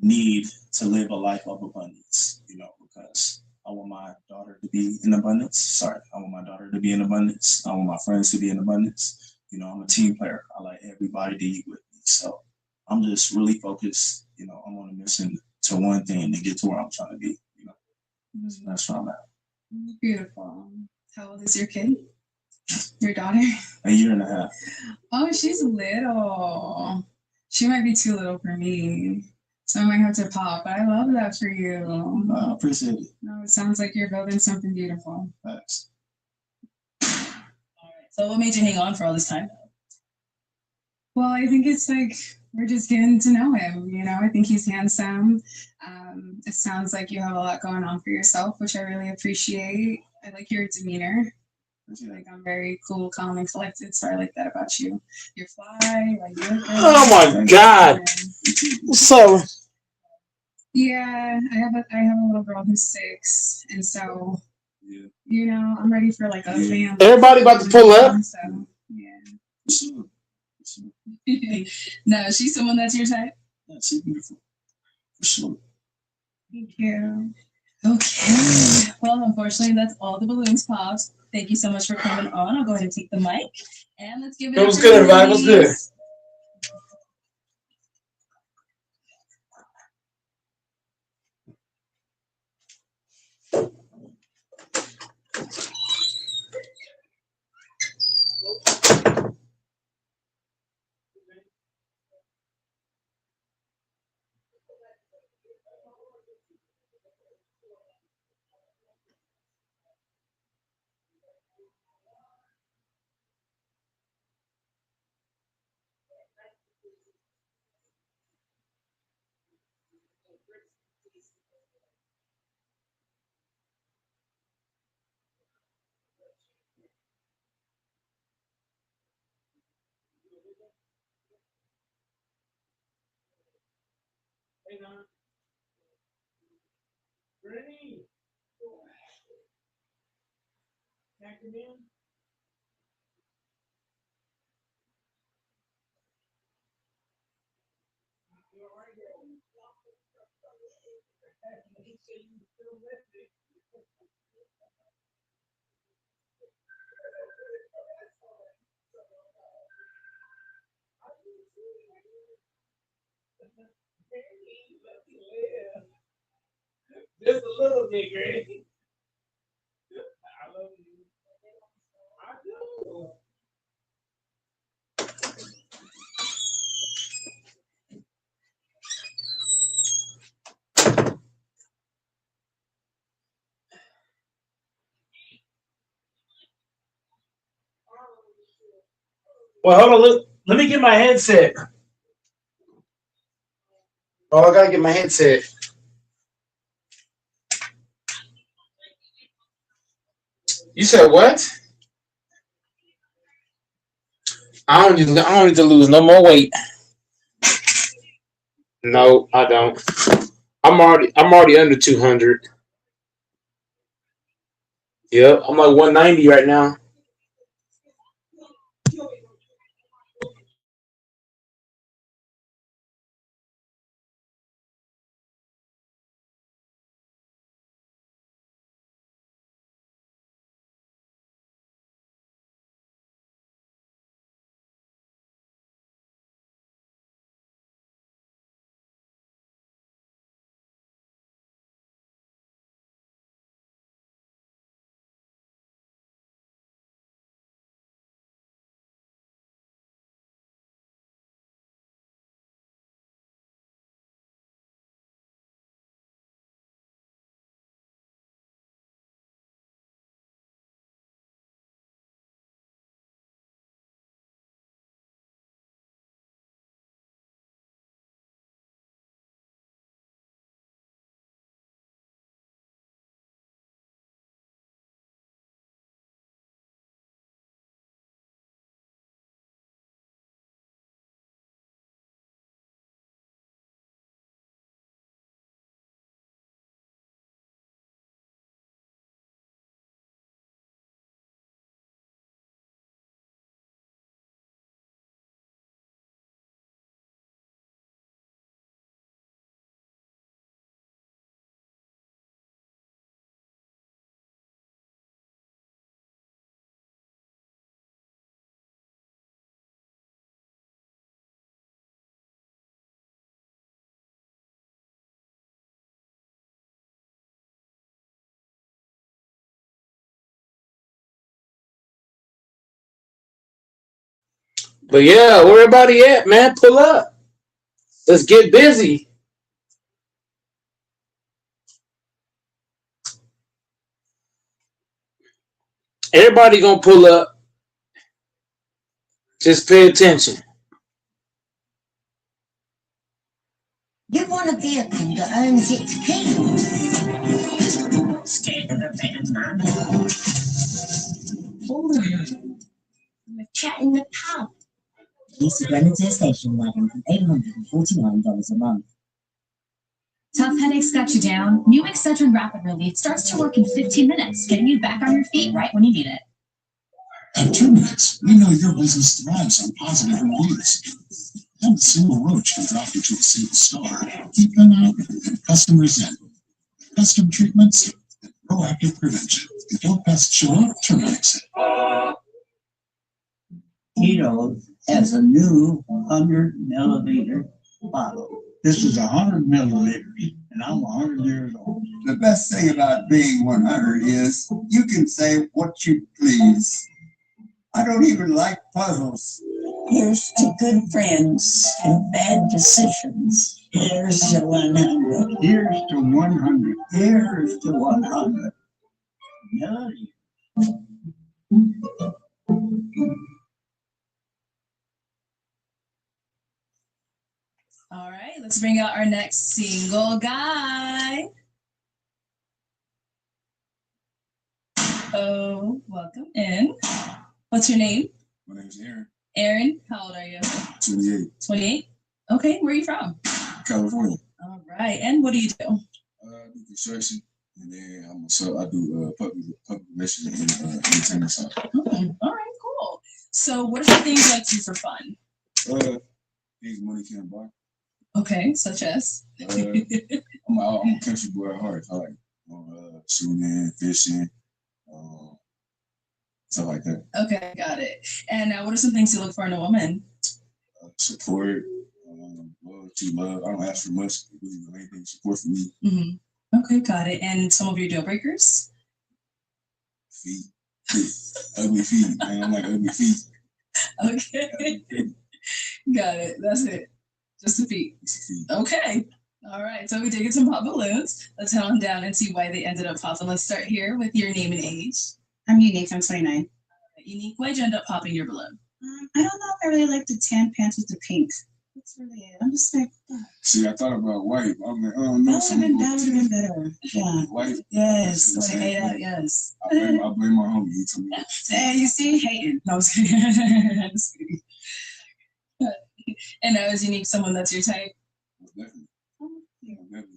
need to live a life of abundance, because I want my daughter to be in abundance. I want my daughter to be in abundance. I want my friends to be in abundance. I'm a team player. I like everybody to eat with me. So I'm just really focused, I'm on a mission to one thing to get to where I'm trying to be, So that's where I'm at. Beautiful. How old is your kid? Your daughter? A year and a half. Oh, she's little. She might be too little for me. So I might have to pop. But I love that for you. I appreciate it. No, it sounds like you're building something beautiful. Thanks. All right. So what made you hang on for all this time? Well, I think it's like we're just getting to know him. You know, I think he's handsome. It sounds like you have a lot going on for yourself, which I really appreciate. I like your demeanor. I feel like I'm very cool, calm, and collected, so I like that about you. You're fly, like you're Oh my God. So yeah, I have a little girl who's 6, and so you know I'm ready for like a family. everybody about to pull up. So yeah. No, she's someone that's your type. She's beautiful. For sure. Thank you. Okay. Well, unfortunately, that's all the balloons popped. Thank you so much for coming on. I'll go ahead and take the mic. And let's give it It up was for good, the everybody. It was good. ladies. Just a little bit, Greg. I love you. I do. Well, hold on. Let me get my headset. Oh, I gotta get my headset. You said what? I don't need to lose no more weight. No, I don't. I'm already under 200. Yep, I'm like 190 right now. But yeah, where everybody at, man? Pull up. Let's get busy. Everybody gonna pull up. Just pay attention. You want a vehicle that owns its keys. Scared of a better man. A cat in the pub. Lease a Grenadier station wagon for $849 a month. Tough headaches got you down? New Excedrin Rapid Relief starts to work in 15 minutes, getting you back on your feet right when you need it. In 2 minutes, we know your business thrives on positive reviews. Not a single roach can drop you to a single star. Keep them out and customers in. Custom treatments and proactive prevention. If your pest show up, terminates it. Keto has a new 100 milliliter bottle. This is 100 milliliters, and I'm 100 years old. The best thing about being 100 is you can say what you please. I don't even like puzzles. Here's to good friends and bad decisions. Here's to 100. Here's to 100. Here's to 100. Million. All right, let's bring out our next single guy. Oh, welcome in. What's your name? My name's Aaron. Aaron, how old are you? 28. 28? Okay, where are you from? California. All right, and what do you do? I do construction, and then I do public relations and entertainment side. All right, cool. So what are some things you like to do for fun? Things money can't buy. Okay, such as? I'm a country boy at heart. I like shooting, fishing, stuff like that. Okay, got it. And what are some things you look for in a woman? Support, loyalty, love. I don't ask for much. Really, the main thing is support for me. Mm-hmm. Okay, got it. And some of your deal breakers? Feet. Ugly feet. I don't like ugly feet. Okay. Got it. That's it. Just the feet. Okay. All right. So we did get some pop balloons. Let's head on down and see why they ended up popping. Let's start here with your name and age. I'm Unique. I'm 29. Unique. Why'd you end up popping your balloon? I don't know if I really like the tan pants with the pink. That's really it. I'm just like, See, I thought about white. I'm like, I don't know. that would have been better. Yeah. White. Yes. Yes. I blame my homie. He told me. Hey, you see, hating. No, I was kidding. Just kidding. And that was Unique, someone that's your type? Definitely.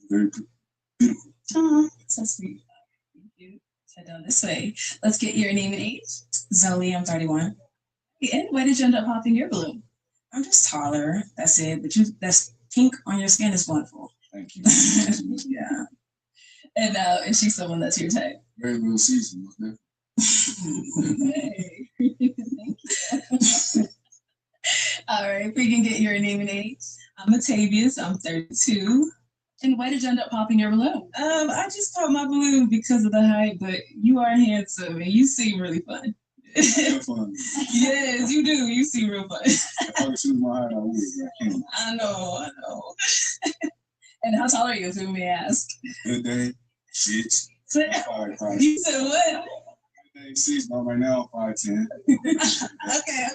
Very beautiful. Oh, so sweet. Thank you. Let's head down this way. Let's get your name and age. Zoe, I'm 31. And why did you end up popping your balloon? I'm just taller. That's it. But that's pink on your skin is wonderful. Thank you. Yeah. And is she someone that's your type? Very little season. Hey. Thank you. All right, if we can get your name and age. I'm Atavius. I'm 32. And why did you end up popping your balloon? I just popped my balloon because of the height, but you are handsome and you seem really fun. Fun. Yes, you do. You seem real fun. If I could choose my height, I would. I know. And how tall are you, if you may ask? Good day, 6. You said what? Good day, 6, but right now, 5'10". Okay.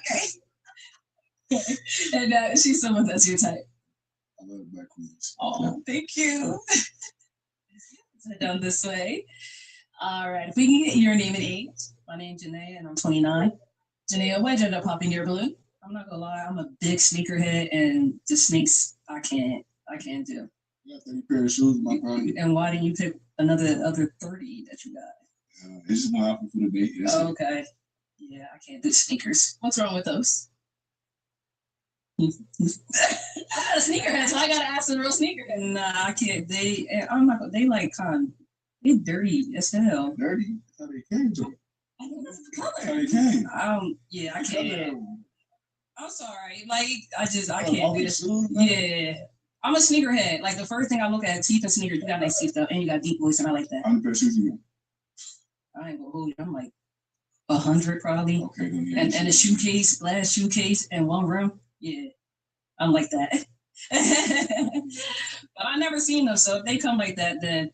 And she's someone that's your type. I love black queens. Oh, thank you. Let's head down this way. All right, if we can get your name and age. My name's Janaea, and I'm 29. Janaea, why'd you end up popping your balloon? I'm not gonna lie, I'm a big sneakerhead, and the sneaks I can't do. I got 30 pair of shoes in my pocket. And why didn't you pick other 30 that you got? It's just my outfit for the day. Okay. Yeah, I can't do sneakers. What's wrong with those? I'm not a sneakerhead, so I gotta ask the real sneakerhead. Nah, I can't. They like they dirty as hell. Dirty? That's how they came to it. I think that's the color. That's how they came. Yeah, I can't. I'm sorry. Like, I can't do this. Yeah. I'm a sneakerhead. Like, the first thing I look at teeth and sneakers, you got nice teeth though, and you got deep voice, and I like that. How many pair of shoes you got? I ain't gonna hold you. I'm like 100 probably. Okay, then yeah. And a shoecase, glass shoecase, and one rim. Yeah, I'm like that. But I never seen them, so if they come like that, then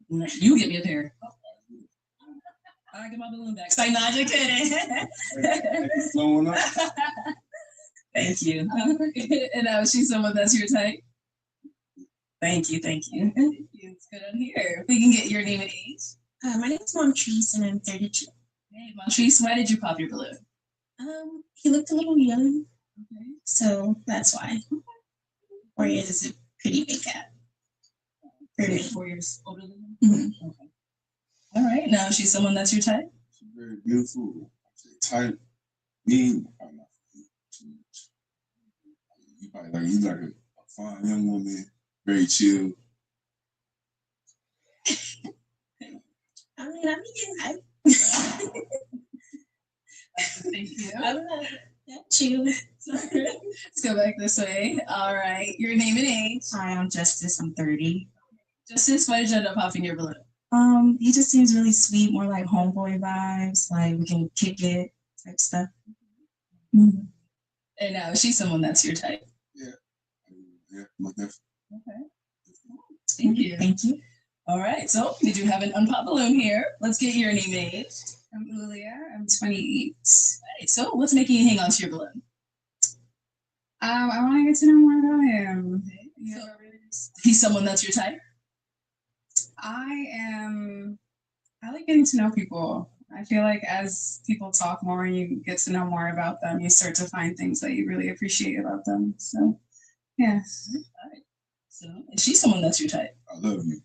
you get me a pair. I get my balloon back. Say, nah, just kidding. Flowing up. Thank you. And she's someone that's your type? Thank you, thank you. It's good on here. If we can get your name and age. My name is Montrese and I'm 32. Hey, Montrese, why did you pop your balloon? He looked a little young, so that's why. 4 years is a pretty big gap. For me. 4 years older than you? Mm-hmm. Okay. All right. Now, is she someone that's your type? She's very beautiful. Type. Me, I'm not too much. You like a fine young woman, very chill. I mean, I'm getting Thank you. I'm not that chill. Let's go back this way. All right. Your name and age. Hi, I'm Justice. I'm 30. Justice, why did you end up popping your balloon? He just seems really sweet, more like homeboy vibes, like we can kick it type stuff. Mm-hmm. And now, is she someone that's your type? Yeah. Yeah, most definitely. Okay. Thank you. Thank you. All right. So, did you have an unpop balloon here? Let's get your name and age. I'm Julia. I'm 28. All right. So, what's making you hang on to your balloon? I want to get to know more about him. So, he's someone that's your type? I like getting to know people. I feel like as people talk more and you get to know more about them, you start to find things that you really appreciate about them. So, yeah. All right. So, is she someone that's your type? I love you.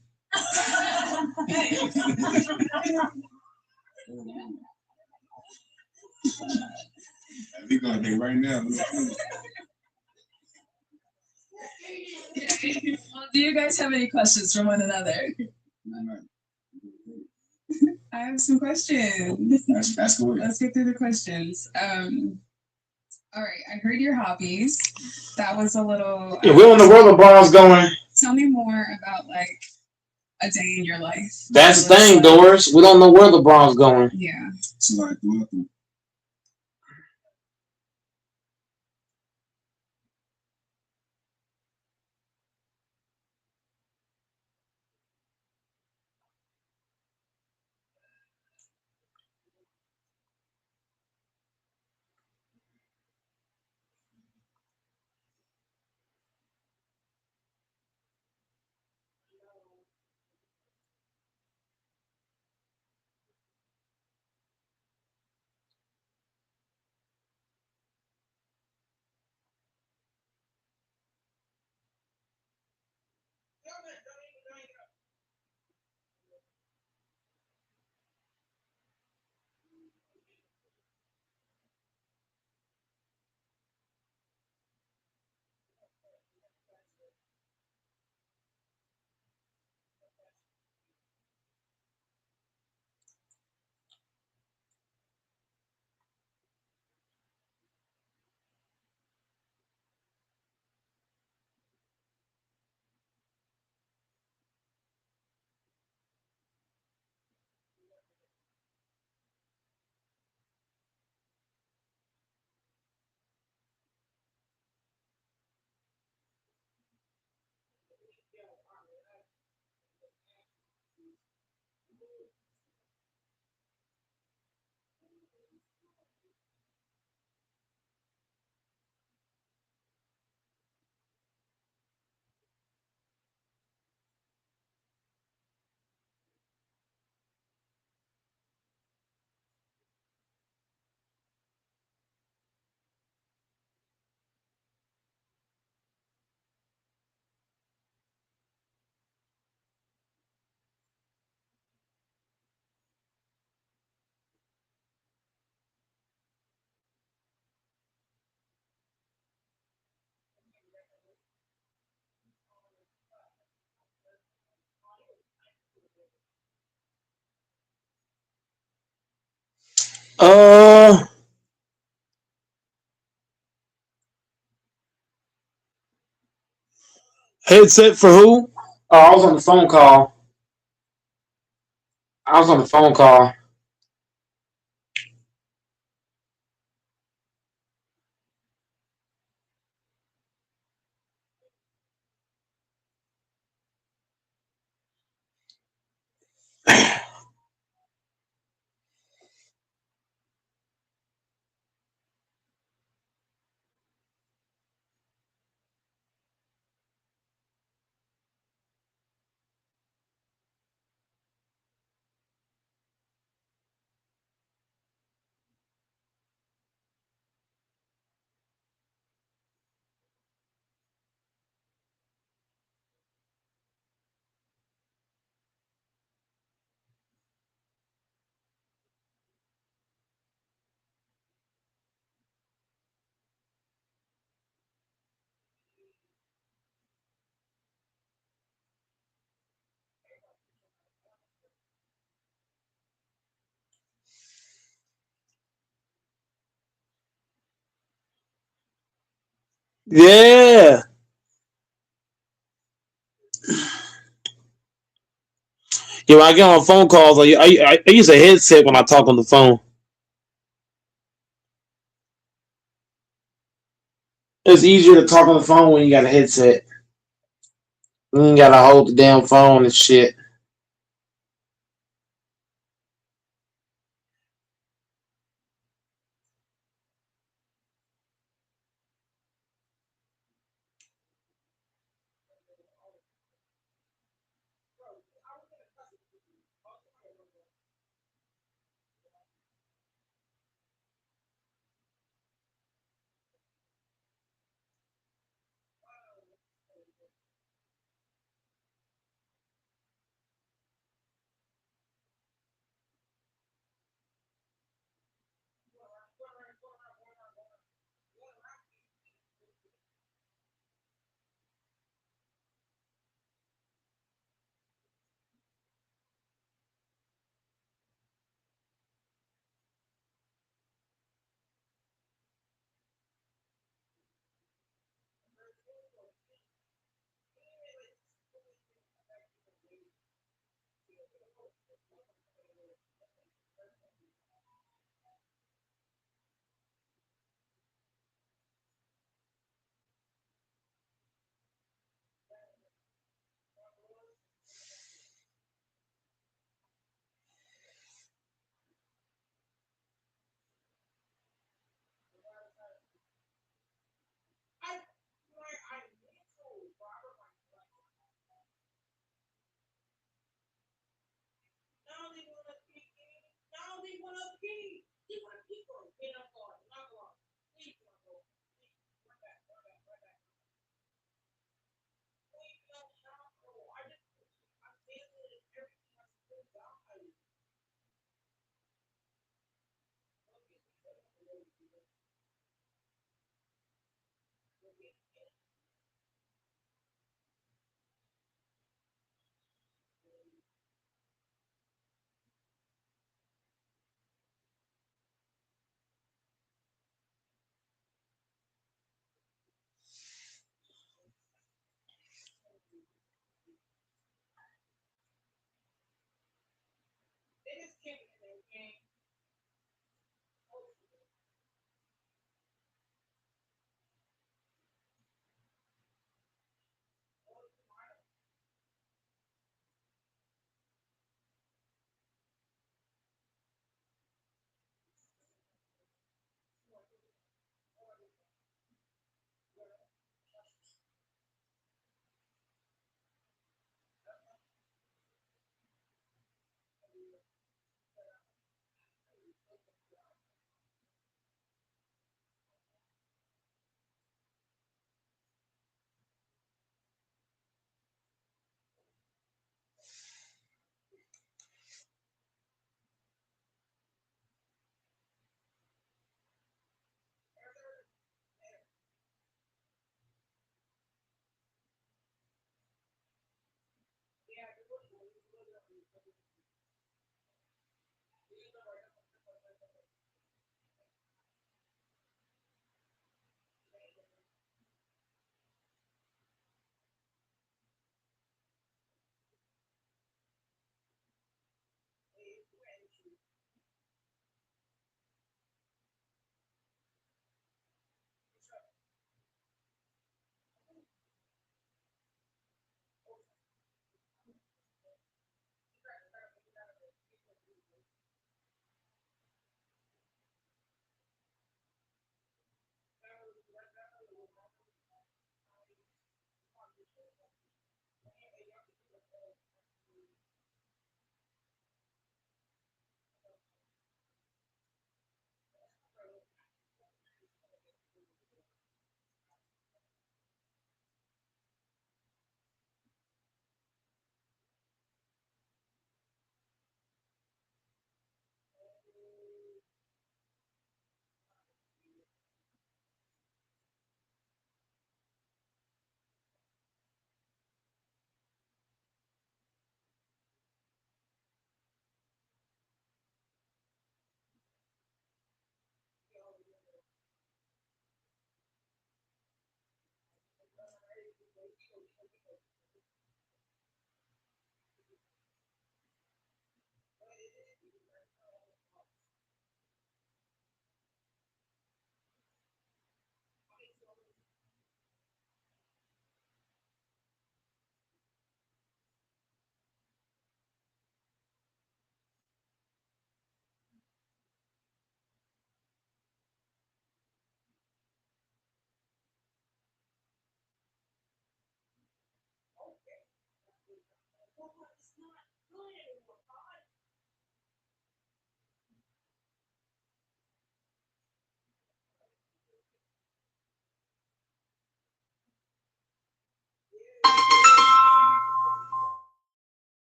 We going there right now. Do you guys have any questions for one another? I have some questions. Ask away. Let's get through the questions. All right, I heard your hobbies. That was a little. Yeah, we don't know where LeBron's going. Tell me more about like a day in your life. That's the thing, Doris. We don't know where LeBron's going. Yeah. So like, Headset for who? Oh, I was on the phone call. I was on the phone call. Yeah. Yeah, when I get on phone calls, I use a headset when I talk on the phone. It's easier to talk on the phone when you got a headset. You ain't gotta hold the damn phone and shit.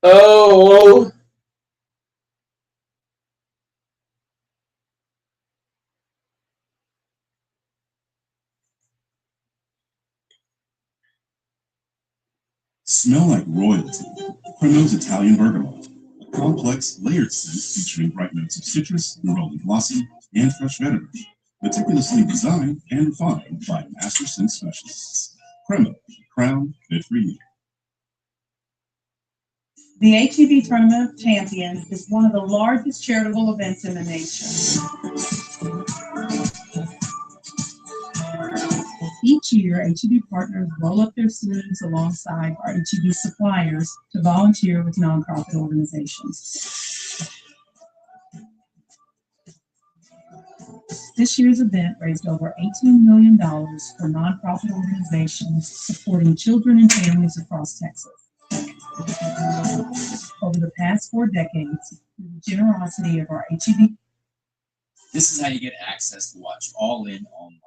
Oh, Smell like royalty. Cremo's Italian Bergamot. A complex, layered scent featuring bright notes of citrus, neroli blossom, and fresh vetiver. Meticulously designed and refined by master scent specialists. Cremo, crown fit for you. The HEB Tournament of Champions is one of the largest charitable events in the nation. Each year, HEB partners roll up their sleeves alongside our HEB suppliers to volunteer with nonprofit organizations. This year's event raised over $18 million for nonprofit organizations supporting children and families across Texas. Over the past 4 decades, through the generosity of our HEB. This is how you get access to watch All In online.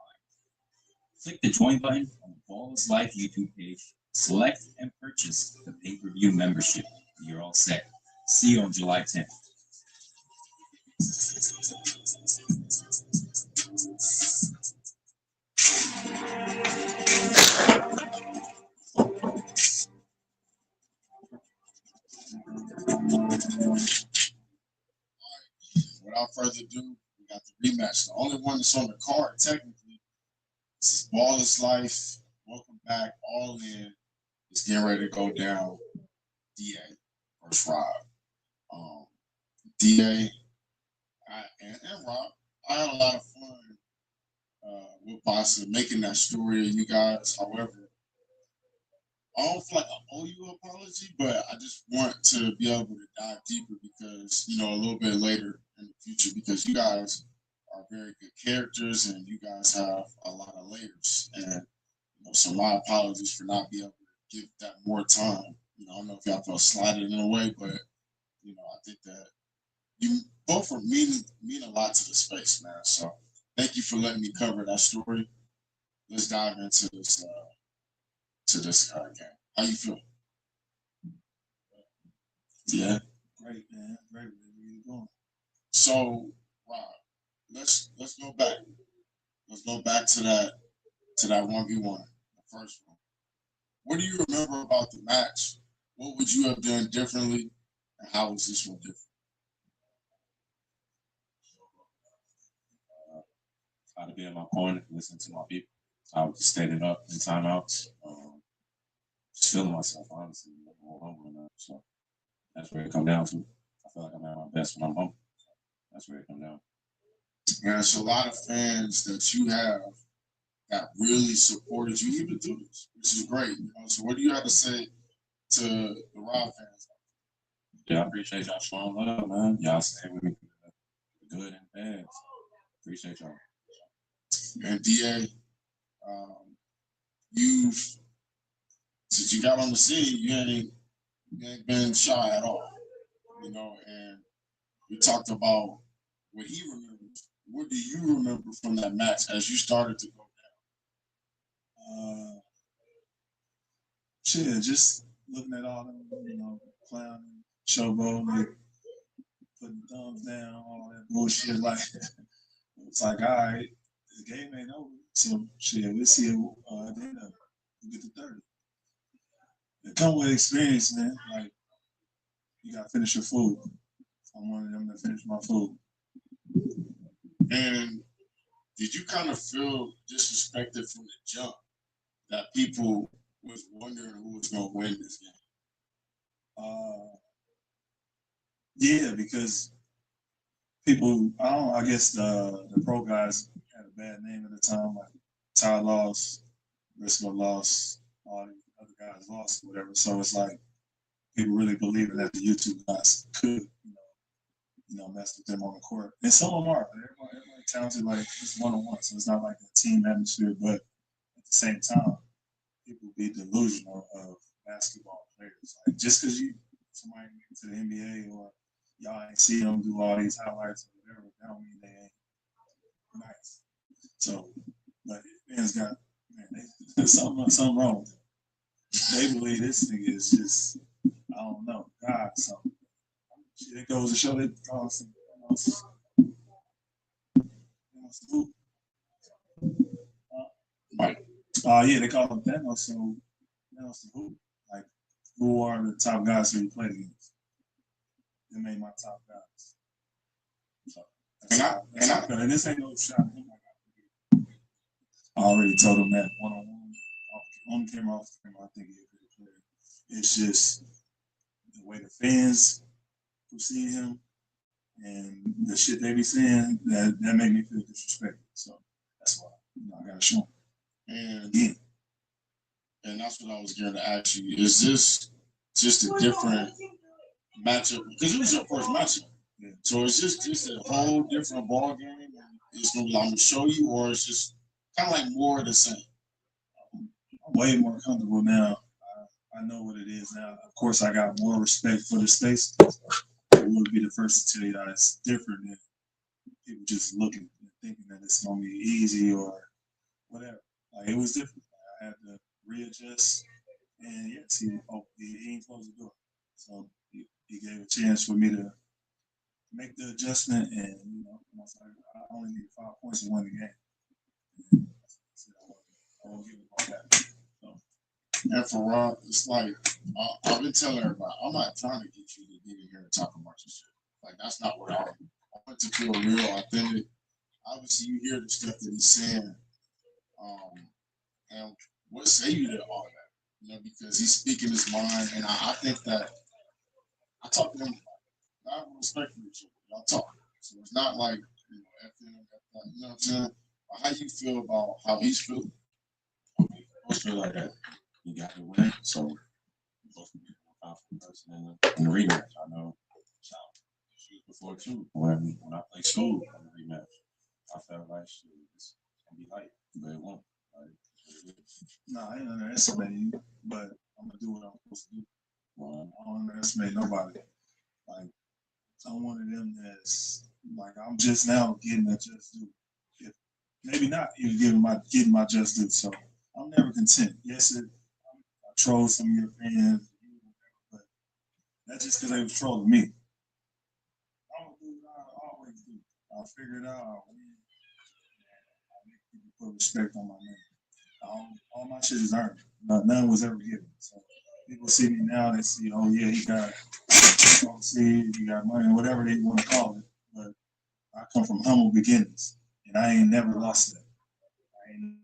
Click the join button on the Ball's Life YouTube page, select and purchase the pay-per-view membership. You're all set. See you on July 10th. Without further ado, we got the rematch. The only one that's on the card, technically. This is Ball is Life. Welcome back. All In. It's getting ready to go down. DA versus Rob. DA and Rob, I had a lot of fun with Bossa making that story of you guys. However, I don't feel like I owe you an apology, but I just want to be able to dive deeper because, a little bit later in the future, because you guys are very good characters and you guys have a lot of layers. And, so my apologies for not being able to give that more time. I don't know if y'all felt slighted in a way, but, I think that you both mean a lot to the space, man. So thank you for letting me cover that story. Let's dive into this game. How you feel? Yeah. Great, man. Great. Where you going? So, Rob, let's go back. Let's go back to that 1v1, the first one. What do you remember about the match? What would you have done differently, and how was this one different? Try to be in my corner, listen to my people. So I was just standing up in timeouts, just feeling myself, honestly, all over and so that's where it come down to. I feel like I'm at my best when I'm home. That's where it come down. And there's a lot of fans that you have that really supported you even through this, which is great. So what do you have to say to the Rob fans out Yeah, I appreciate y'all showing love, man. Y'all stay with me through the good and bad. Appreciate y'all. And DA, you since you got on the scene, you ain't been shy at all. You know, and we talked about what he remembers. What do you remember from that match as you started to go Shit, just looking at all them, clowning, showboat, like putting thumbs down, all that bullshit. Like it's like, all right, the game ain't over. So shit, we'll see it at the end of it. We'll get to 30. It come with experience, man. Like you gotta finish your food. I'm one of them to finish my food. And did you kind of feel disrespected from the jump that people was wondering who was going to win this game? Yeah, because people, I guess the pro guys had a bad name at the time. Like Ty lost, Briscoe lost, all the other guys lost, whatever. So it's like people really believing that the YouTube guys could, mess with them on the court. And some of them are. Everybody talented, like it's one-on-one. So it's not like a team atmosphere, but at the same time, people be delusional of basketball players. Like just because somebody get to the NBA or y'all ain't see them do all these highlights or whatever, that don't mean they ain't nice. So, but man's got something wrong with them. They believe this nigga is just, I don't know, God or something. Shit, it goes to show they call some hoop. Yeah, they call him Thanos, so Thanos the hoop. Like, who are the top guys who you played against? They made my top guys. So, and this ain't no shot. I already told him that one-on-one, on camera, off camera. I think he's a good player. It's just the way the fans perceive him and the shit they be saying that made me feel disrespected. So that's why I gotta show him. And that's what I was going to ask you. Is this just a different matchup? Because it was your first matchup. Yeah. So is this just a whole different ball game? It's going to be like, I'm going to show you, or it's just kind of like more of the same? I'm way more comfortable now. I know what it is now. Of course, I got more respect for the space. I would be the first to tell you that it's different than people just looking and thinking that it's going to be easy or whatever. Like, it was different. I had to readjust, and yes, he ain't closed the door. So he gave a chance for me to make the adjustment, and I only need 5 points to win the game. I won't give it all that. So. And for Rob, it's like I've been telling everybody, I'm not trying to get you to get in here and talk about your shit. Like that's not what I want. I want it to feel real, authentic. Obviously, you hear the stuff that he's saying, and what say you to all that? Because he's speaking his mind, and I think that I talk to him. I have respect for each other. Y'all talk, so it's not like you know what I'm saying. How you feel about how he's feeling? I feel like that. You got to win, so you're supposed to be a powerful person in the rematch. I know issues before too. When I played school in the rematch, I felt like shit, it's gonna be light, but it won't. No, I ain't underestimating you, but I'm gonna do what I'm supposed to do. I don't underestimate nobody. Like I'm one of them that's like I'm just now getting a just due. Maybe not even getting my just due. So I'm never content. Yes, I troll some of your fans, but that's just because they was trolling me. I'm gonna do what I always do. I'll figure it out. I'll win. I'll make people put respect on my name. All my shit is earned. None was ever given. So people see me now, they see, oh yeah, he got he got money, whatever they want to call it. But I come from humble beginnings, and I ain't never lost that. I ain't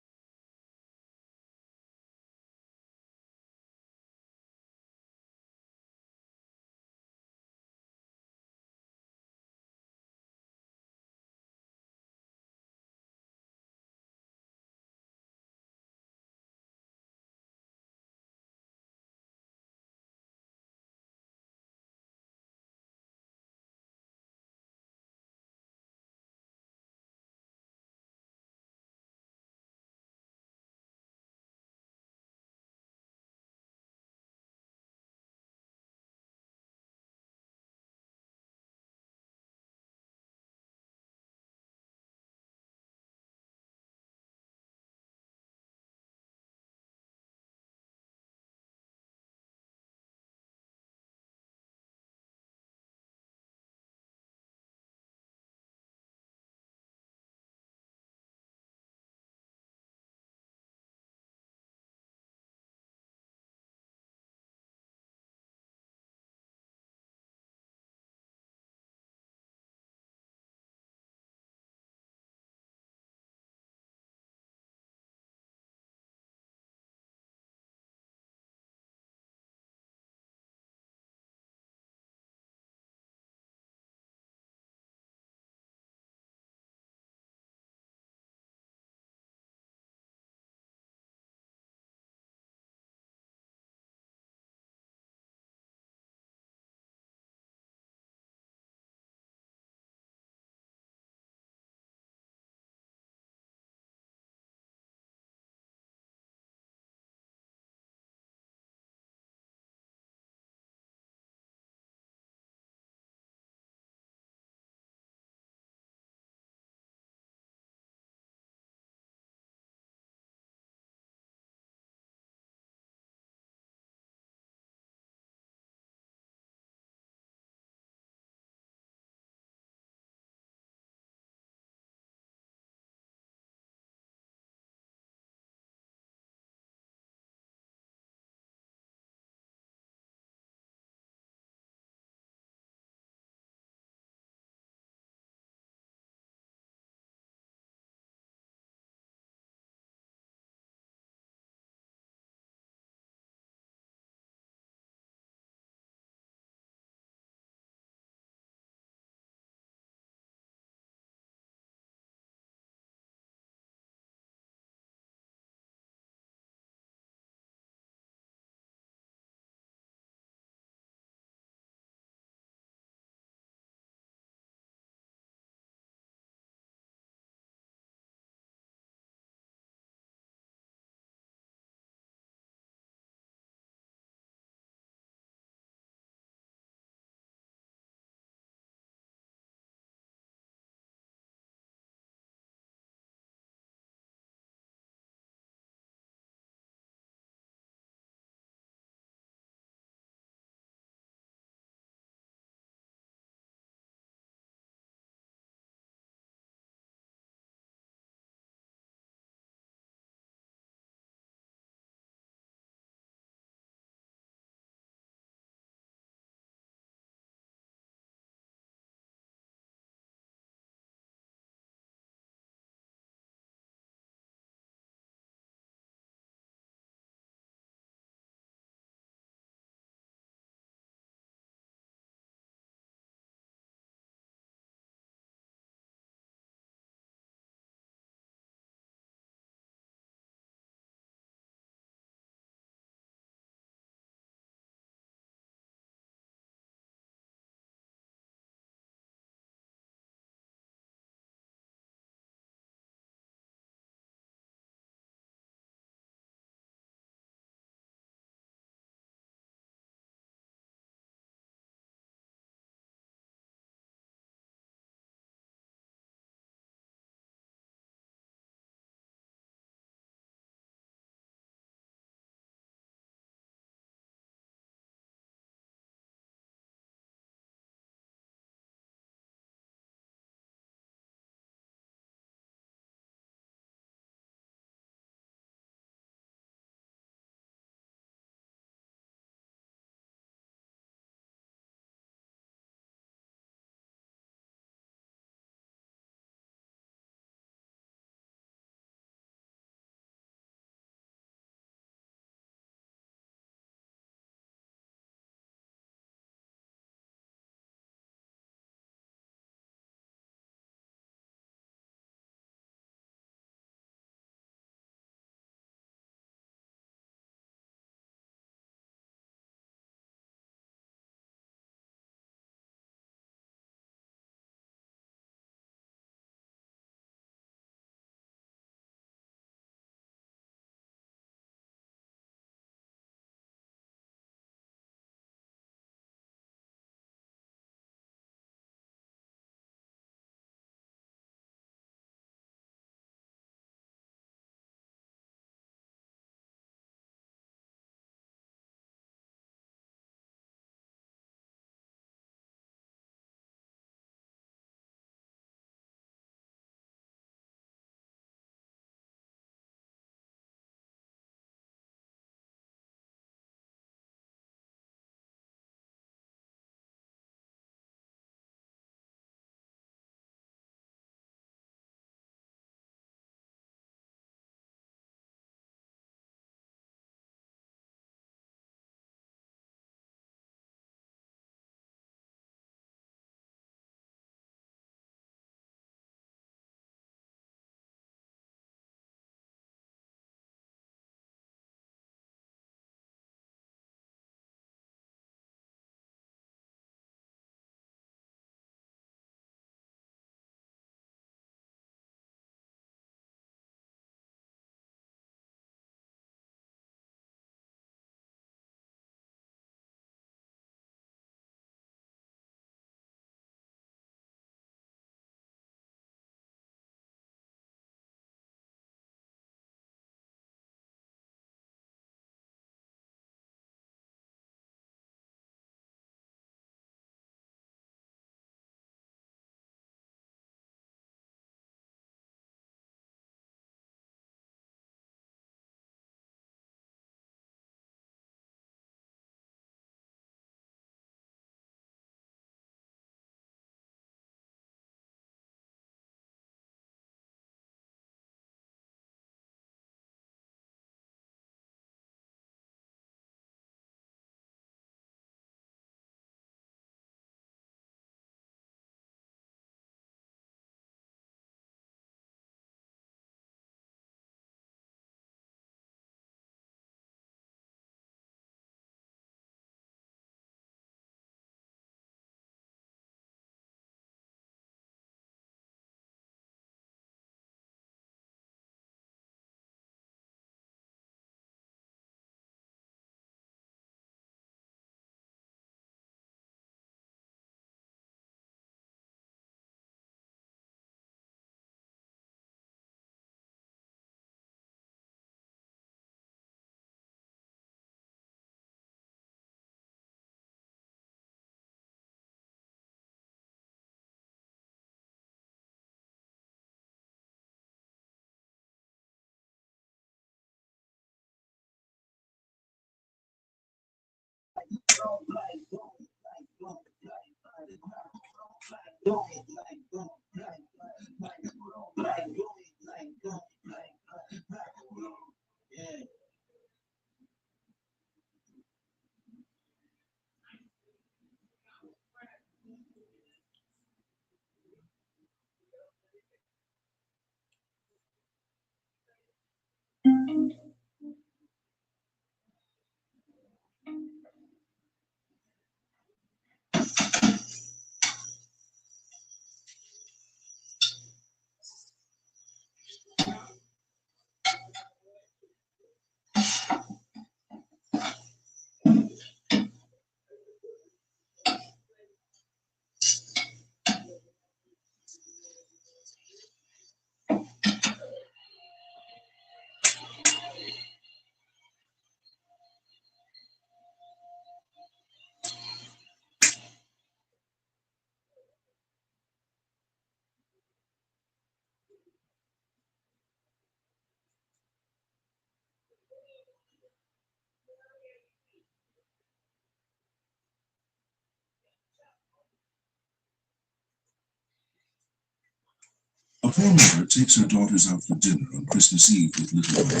A poor mother takes her daughters out for dinner on Christmas Eve with little money.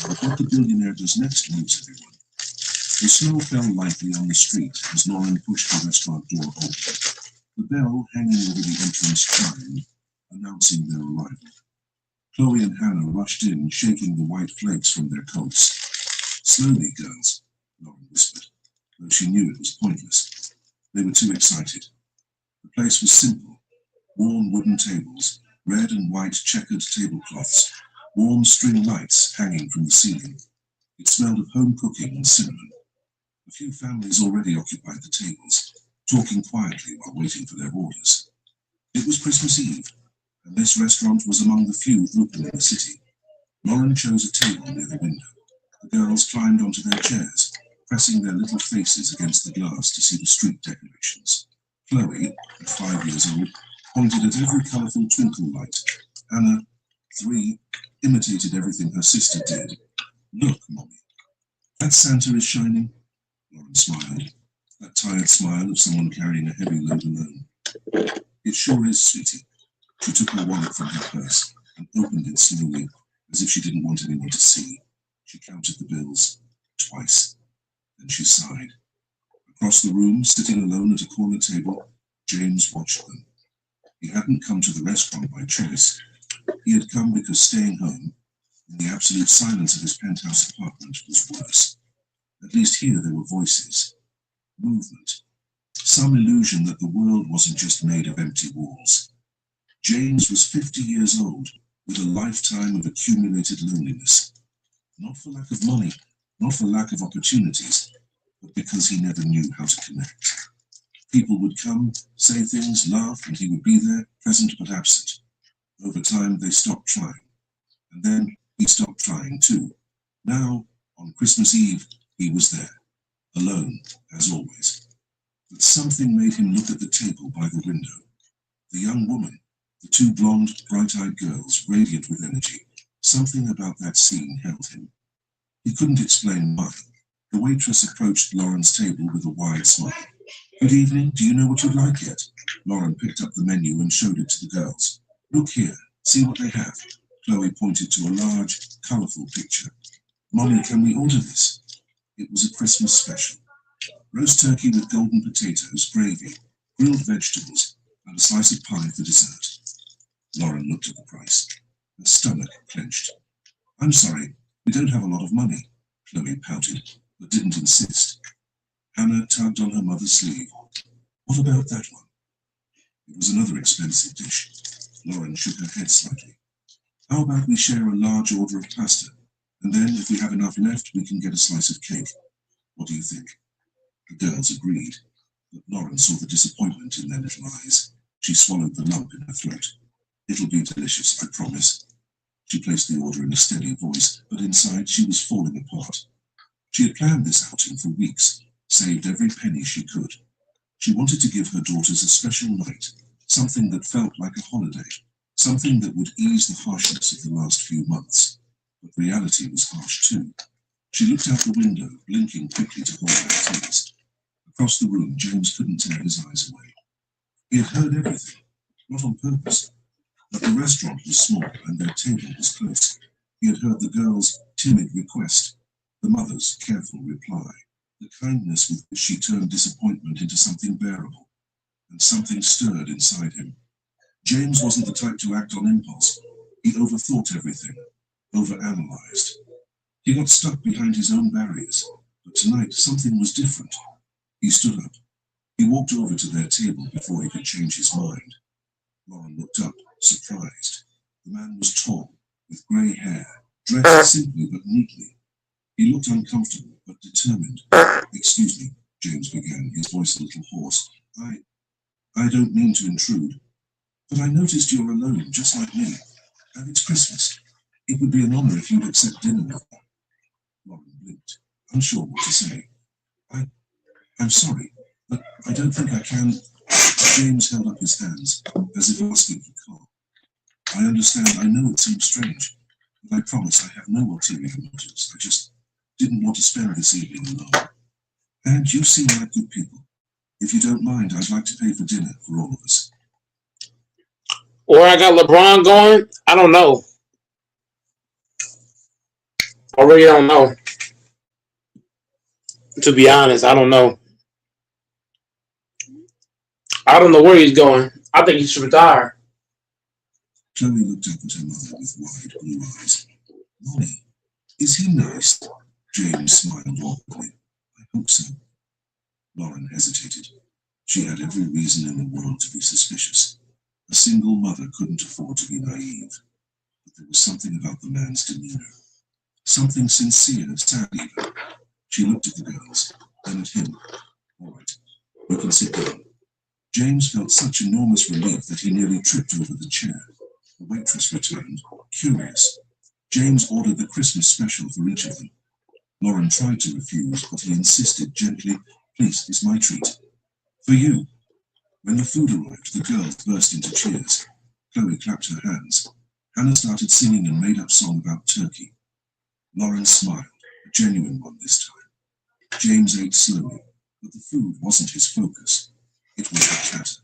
But what the billionaire does next moves everyone. The snow fell lightly on the street as Lauren pushed the restaurant door open. The bell hanging over the entrance chimed, announcing their arrival. Chloe and Hannah rushed in, shaking the white flakes from their coats. "Slowly, girls," Lauren whispered, though she knew it was pointless. They were too excited. The place was simple. Worn wooden tables, red and white checkered tablecloths, warm string lights hanging from the ceiling. It smelled of home cooking and cinnamon. A few families already occupied the tables, talking quietly while waiting for their orders. It was Christmas Eve, and this restaurant was among the few open in the city. Lauren chose a table near the window. The girls climbed onto their chairs, pressing their little faces against the glass to see the street decorations. Chloe, at 5 years old, pointed at every colourful twinkle light. Hannah, 3, imitated everything her sister did. "Look, Mommy, that Santa is shining." Lauren smiled, that tired smile of someone carrying a heavy load alone. "It sure is, sweetie." She took her wallet from her purse and opened it slowly, as if she didn't want anyone to see. She counted the bills, twice. Then she sighed. Across the room, sitting alone at a corner table, James watched them. He hadn't come to the restaurant by choice. He had come because staying home, in the absolute silence of his penthouse apartment, was worse. At least here there were voices, movement, some illusion that the world wasn't just made of empty walls. James was 50 years old, with a lifetime of accumulated loneliness. Not for lack of money, not for lack of opportunities, but because he never knew how to connect. People would come, say things, laugh, and he would be there, present but absent. Over time, they stopped trying. And then he stopped trying too. Now, on Christmas Eve, he was there, alone, as always. But something made him look at the table by the window. The young woman, the 2 blonde, bright-eyed girls, radiant with energy. Something about that scene held him. He couldn't explain why. The waitress approached Lauren's table with a wide smile. "Good evening, do you know what you'd like yet?" Lauren picked up the menu and showed it to the girls. "Look here, see what they have." Chloe pointed to a large, colourful picture. "Mommy, can we order this?" It was a Christmas special. Roast turkey with golden potatoes, gravy, grilled vegetables, and a slice of pie for dessert. Lauren looked at the price. Her stomach clenched. "I'm sorry, we don't have a lot of money." Chloe pouted, but didn't insist. Hannah tugged on her mother's sleeve. "What about that one?" It was another expensive dish. Lauren shook her head slightly. "How about we share a large order of pasta, and then if we have enough left, we can get a slice of cake. What do you think?" The girls agreed, but Lauren saw the disappointment in their little eyes. She swallowed the lump in her throat. "It'll be delicious, I promise." She placed the order in a steady voice, but inside she was falling apart. She had planned this outing for weeks, saved every penny she could. She wanted to give her daughters a special night, something that felt like a holiday, something that would ease the harshness of the last few months. But reality was harsh too. She looked out the window, blinking quickly to hold back tears. Across the room, James couldn't tear his eyes away. He had heard everything, not on purpose, but the restaurant was small and their table was close. He had heard the girl's timid request, the mother's careful reply, the kindness with which she turned disappointment into something bearable, and something stirred inside him. James wasn't the type to act on impulse. He overthought everything, overanalyzed. He got stuck behind his own barriers, but tonight something was different. He stood up. He walked over to their table before he could change his mind. Lauren looked up, surprised. The man was tall, with grey hair, dressed simply but neatly. He looked uncomfortable but determined. "Excuse me," James began, his voice a little hoarse. I don't mean to intrude, but I noticed you're alone, just like me. And it's Christmas. It would be an honor if you'd accept dinner with me." Lauren blinked, unsure what to say. I'm sorry, but I don't think I can." James held up his hands, as if asking for calm. "I understand. I know it seems strange, but I promise I have no ulterior motives. I just didn't want to spend this evening alone. And you seem like good people. If you don't mind, I'd like to pay for dinner for all of us." Where I got LeBron going, I don't know. I really don't know. To be honest, I don't know. I don't know where he's going. I think he should retire. Chloe looked up at her mother with wide blue eyes. "Molly, is he nice?" James smiled awkwardly. "I hope so." Lauren hesitated. She had every reason in the world to be suspicious. A single mother couldn't afford to be naive. But there was something about the man's demeanor. Something sincere, sad even. She looked at the girls, then at him. "All right, you can sit down." James felt such enormous relief that he nearly tripped over the chair. The waitress returned, curious. James ordered the Christmas special for each of them. Lauren tried to refuse, but he insisted gently, "Please, it's my treat. For you." When the food arrived, the girls burst into cheers. Chloe clapped her hands. Hannah started singing a made-up song about turkey. Lauren smiled, a genuine one this time. James ate slowly, but the food wasn't his focus. It was the chatter,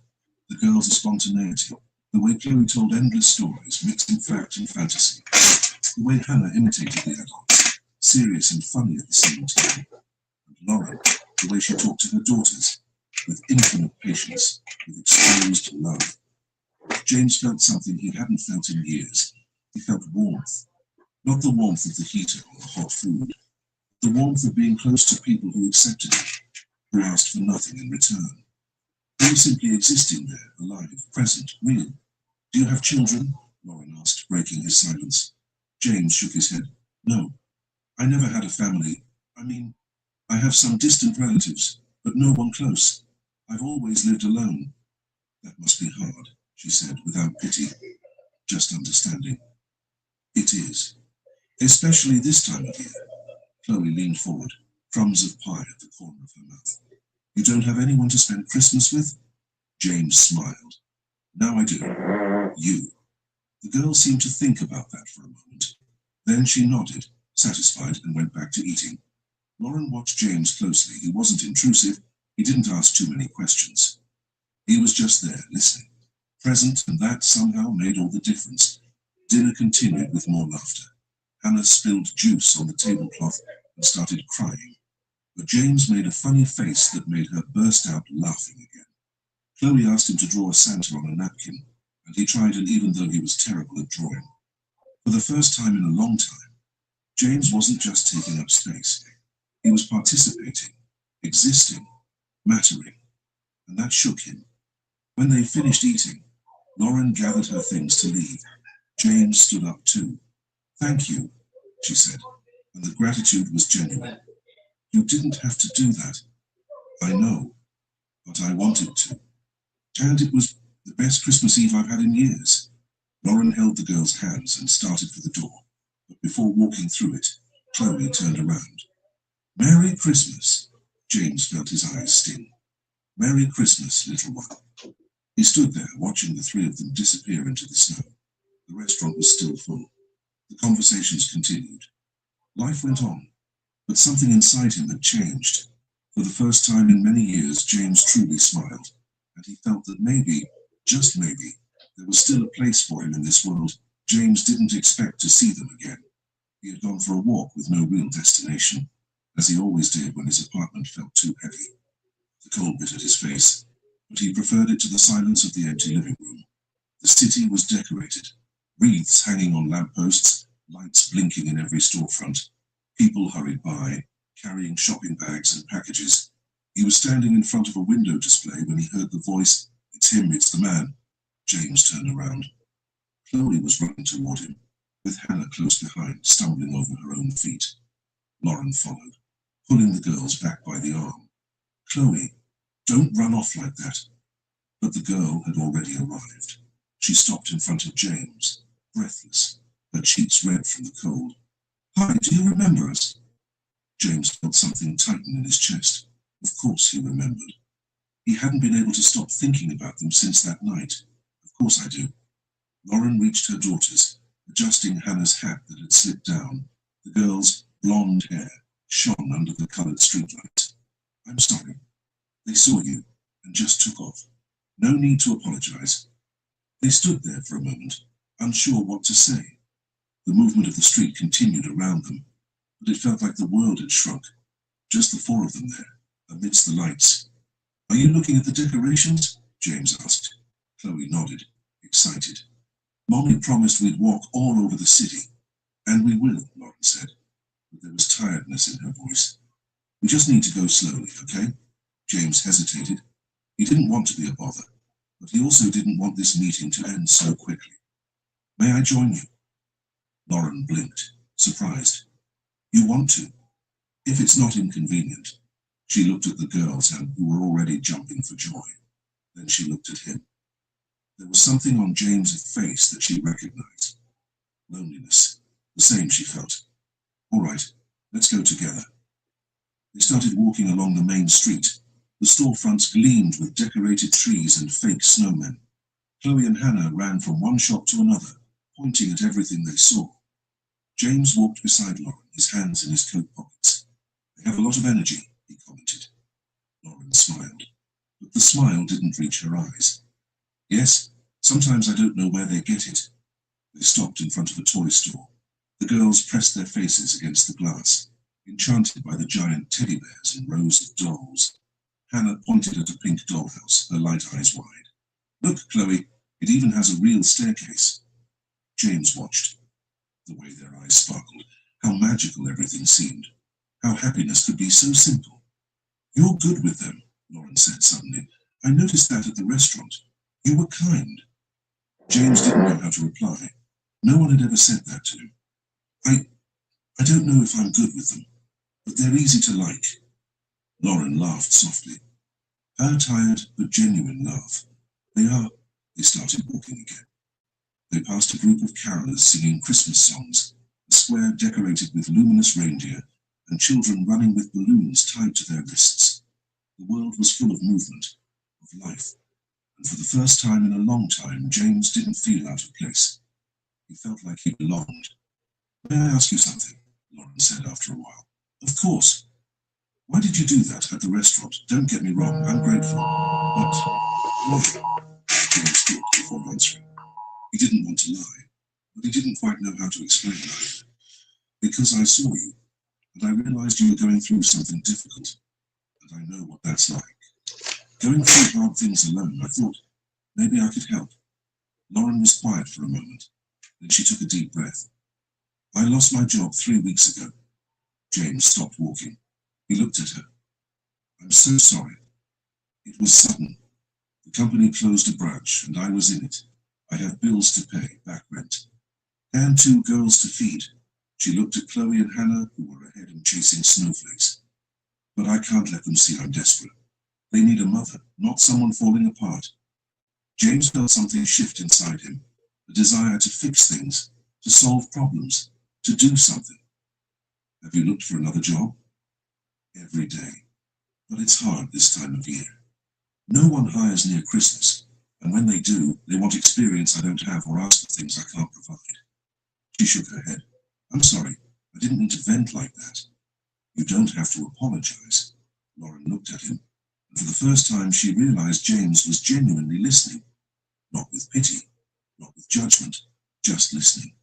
the girls' spontaneity, the way Chloe told endless stories, mixing fact and fantasy, the way Hannah imitated the adults, serious and funny at the same time, and Lauren, the way she talked to her daughters, with infinite patience, with exposed love. James felt something he hadn't felt in years. He felt warmth, not the warmth of the heater or the hot food, the warmth of being close to people who accepted him, who asked for nothing in return. They were simply existing there, alive, present, real. "Do you have children?" Lauren asked, breaking his silence. James shook his head. "No, I never had a family. I mean, I have some distant relatives, but no one close. I've always lived alone." "That must be hard," she said, without pity, just understanding. "It is. Especially this time of year." Chloe leaned forward, crumbs of pie at the corner of her mouth. "You don't have anyone to spend Christmas with?" James smiled. "Now I do. You." The girl seemed to think about that for a moment. Then she nodded, satisfied, and went back to eating. Lauren watched James closely. He wasn't intrusive. He didn't ask too many questions. He was just there, listening, present, and that somehow made all the difference. Dinner continued with more laughter. Hannah spilled juice on the tablecloth and started crying, but James made a funny face that made her burst out laughing again. Chloe asked him to draw a Santa on a napkin, and he tried it even though he was terrible at drawing. For the first time in a long time, James wasn't just taking up space. He was participating, existing, mattering, and that shook him. When they finished eating, Lauren gathered her things to leave. James stood up too. "Thank you," she said, and the gratitude was genuine. "You didn't have to do that." "I know, but I wanted to. And it was the best Christmas Eve I've had in years." Lauren held the girl's hands and started for the door, but before walking through it, Chloe turned around. "Merry Christmas." James felt his eyes sting. "Merry Christmas, little one." He stood there, watching the three of them disappear into the snow. The restaurant was still full. The conversations continued. Life went on, but something inside him had changed. For the first time in many years, James truly smiled. and he felt that maybe, just maybe, there was still a place for him in this world. James didn't expect to see them again. He had gone for a walk with no real destination, as he always did when his apartment felt too heavy. The cold bit at his face, but he preferred it to the silence of the empty living room. The city was decorated, wreaths hanging on lampposts, lights blinking in every storefront. People hurried by, carrying shopping bags and packages. He was standing in front of a window display when he heard the voice, "It's him, it's the man." James turned around. Chloe was running toward him, with Hannah close behind, stumbling over her own feet. Lauren followed, pulling the girls back by the arm. "Chloe, don't run off like that." But the girl had already arrived. She stopped in front of James, breathless, her cheeks red from the cold. "Hi, do you remember us?" James felt something tighten in his chest. Of course he remembered. He hadn't been able to stop thinking about them since that night. "Of course I do." Lauren reached her daughters, adjusting Hannah's hat that had slipped down. The girl's blonde hair shone under the colored streetlights. "I'm sorry. They saw you and just took off. No need to apologize." They stood there for a moment, unsure what to say. The movement of the street continued around them, but it felt like the world had shrunk. Just the four of them there, amidst the lights. "Are you looking at the decorations?" James asked. Chloe nodded, excited. "Mommy promised we'd walk all over the city." "And we will," Lauren said, but there was tiredness in her voice. "We just need to go slowly, okay?" James hesitated. He didn't want to be a bother, but he also didn't want this meeting to end so quickly. "May I join you?" Lauren blinked, surprised. "You want to? If it's not inconvenient." She looked at the girls who were already jumping for joy. Then she looked at him. There was something on James's face that she recognized. Loneliness, the same she felt. "All right, let's go together." They started walking along the main street. The storefronts gleamed with decorated trees and fake snowmen. Chloe and Hannah ran from one shop to another, pointing at everything they saw. James walked beside Lauren, his hands in his coat pockets. "They have a lot of energy," he commented. Lauren smiled, but the smile didn't reach her eyes. "Yes, sometimes I don't know where they get it." They stopped in front of a toy store. The girls pressed their faces against the glass, enchanted by the giant teddy bears and rows of dolls. Hannah pointed at a pink dollhouse, her light eyes wide. "Look, Chloe, it even has a real staircase." James watched. The way their eyes sparkled, how magical everything seemed, how happiness could be so simple. "You're good with them," Lauren said suddenly. "I noticed that at the restaurant. You were kind." James didn't know how to reply. No one had ever said that to him. I don't know if I'm good with them, but they're easy to like." Lauren laughed softly. Her tired but genuine laugh. They started walking again. They passed a group of carolers singing Christmas songs, a square decorated with luminous reindeer, and children running with balloons tied to their wrists. The world was full of movement, of life, and for the first time in a long time, James didn't feel out of place. He felt like he belonged. "May I ask you something?" Lauren said after a while. "Of course. Why did you do that at the restaurant? Don't get me wrong, I'm grateful. But why?" James thought before answering. He didn't want to lie, but he didn't quite know how to explain it. "Because I saw you, and I realized you were going through something difficult, and I know what that's like. Going through hard things alone, I thought maybe I could help." Lauren was quiet for a moment. Then she took a deep breath. "I lost my job 3 weeks ago." James stopped walking. He looked at her. "I'm so sorry. It was sudden. The company closed a branch, and I was in it. I have bills to pay, back rent, and 2 girls to feed." She looked at Chloe and Hannah, who were ahead and chasing snowflakes. "But I can't let them see I'm desperate. They need a mother, not someone falling apart." James felt something shift inside him, a desire to fix things, to solve problems, to do something. "Have you looked for another job?" "Every day. But it's hard this time of year. No one hires near Christmas, and when they do, they want experience I don't have or ask for things I can't provide." She shook her head. "I'm sorry. I didn't mean to vent like that." "You don't have to apologize." Lauren looked at him, And for the first time, she realized James was genuinely listening, not with pity, not with judgment, just listening.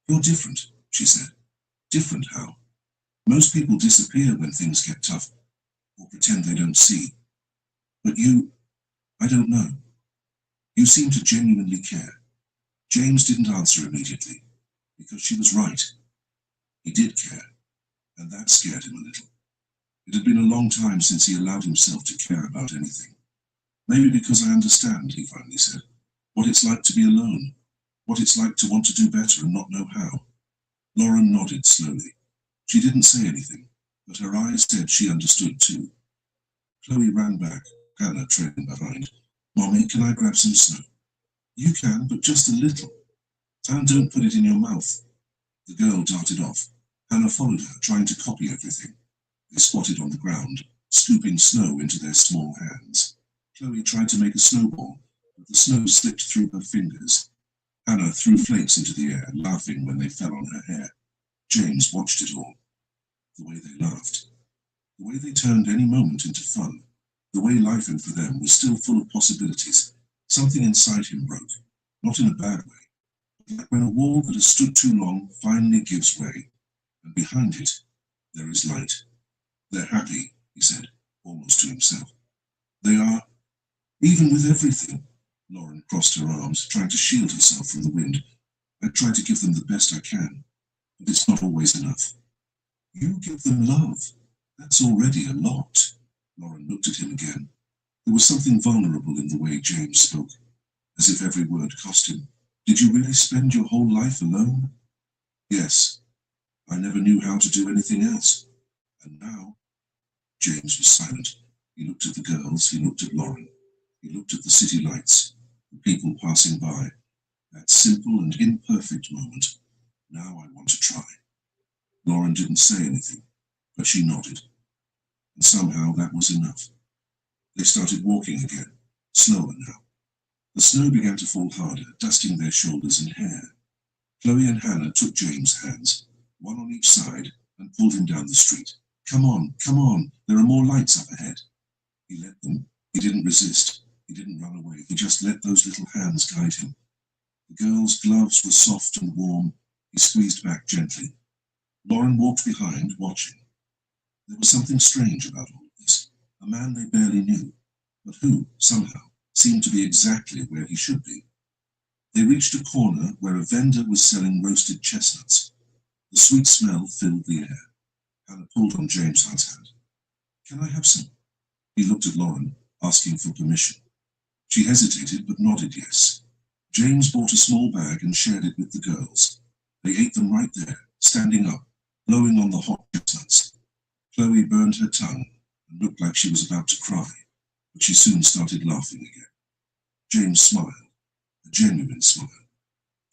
You're different, she said. Different how? Most people disappear when things get tough, or pretend they don't see. But you, I don't know. You seem to genuinely care. James didn't answer immediately, because she was right. He did care, and that scared him a little. It had been a long time since he allowed himself to care about anything. Maybe because I understand, he finally said, what it's like to be alone, what it's like to want to do better and not know how. Lauren nodded slowly. She didn't say anything, but her eyes said she understood too. Chloe ran back, Hannah trailing behind. Mommy, can I grab some snow? You can, but just a little. And don't put it in your mouth. The girl darted off. Hannah followed her, trying to copy everything. They squatted on the ground, scooping snow into their small hands. Chloe tried to make a snowball, but the snow slipped through her fingers. Hannah threw flakes into the air, laughing when they fell on her hair. James watched it all. The way they laughed. The way they turned any moment into fun. The way life for them was still full of possibilities. Something inside him broke, not in a bad way, but like when a wall that has stood too long finally gives way, and behind it there is light. They're happy, he said, almost to himself. They are, even with everything. Lauren crossed her arms, trying to shield herself from the wind. I try to give them the best I can, but it's not always enough. You give them love. That's already a lot. Lauren looked at him again. There was something vulnerable in the way James spoke, as if every word cost him. Did you really spend your whole life alone? Yes. I never knew how to do anything else. And now? James was silent. He looked at the girls, he looked at Lauren. He looked at the city lights, the people passing by. That simple and imperfect moment. Now I want to try. Lauren didn't say anything, but she nodded. And somehow that was enough. They started walking again, slower now. The snow began to fall harder, dusting their shoulders and hair. Chloe and Hannah took James' hands, one on each side, and pulled him down the street. Come on, there are more lights up ahead. He let them. He didn't resist. He didn't run away. He just let those little hands guide him. The girl's gloves were soft and warm. He squeezed back gently. Lauren walked behind, watching. There was something strange about all of this. A man they barely knew, but who, somehow, seemed to be exactly where he should be. They reached a corner where a vendor was selling roasted chestnuts. The sweet smell filled the air. Hannah pulled on James's hand. Can I have some? He looked at Lauren, asking for permission. She hesitated, but nodded yes. James bought a small bag and shared it with the girls. They ate them right there, standing up, blowing on the hot chestnuts. Chloe burned her tongue and looked like she was about to cry, but she soon started laughing again. James smiled, a genuine smile,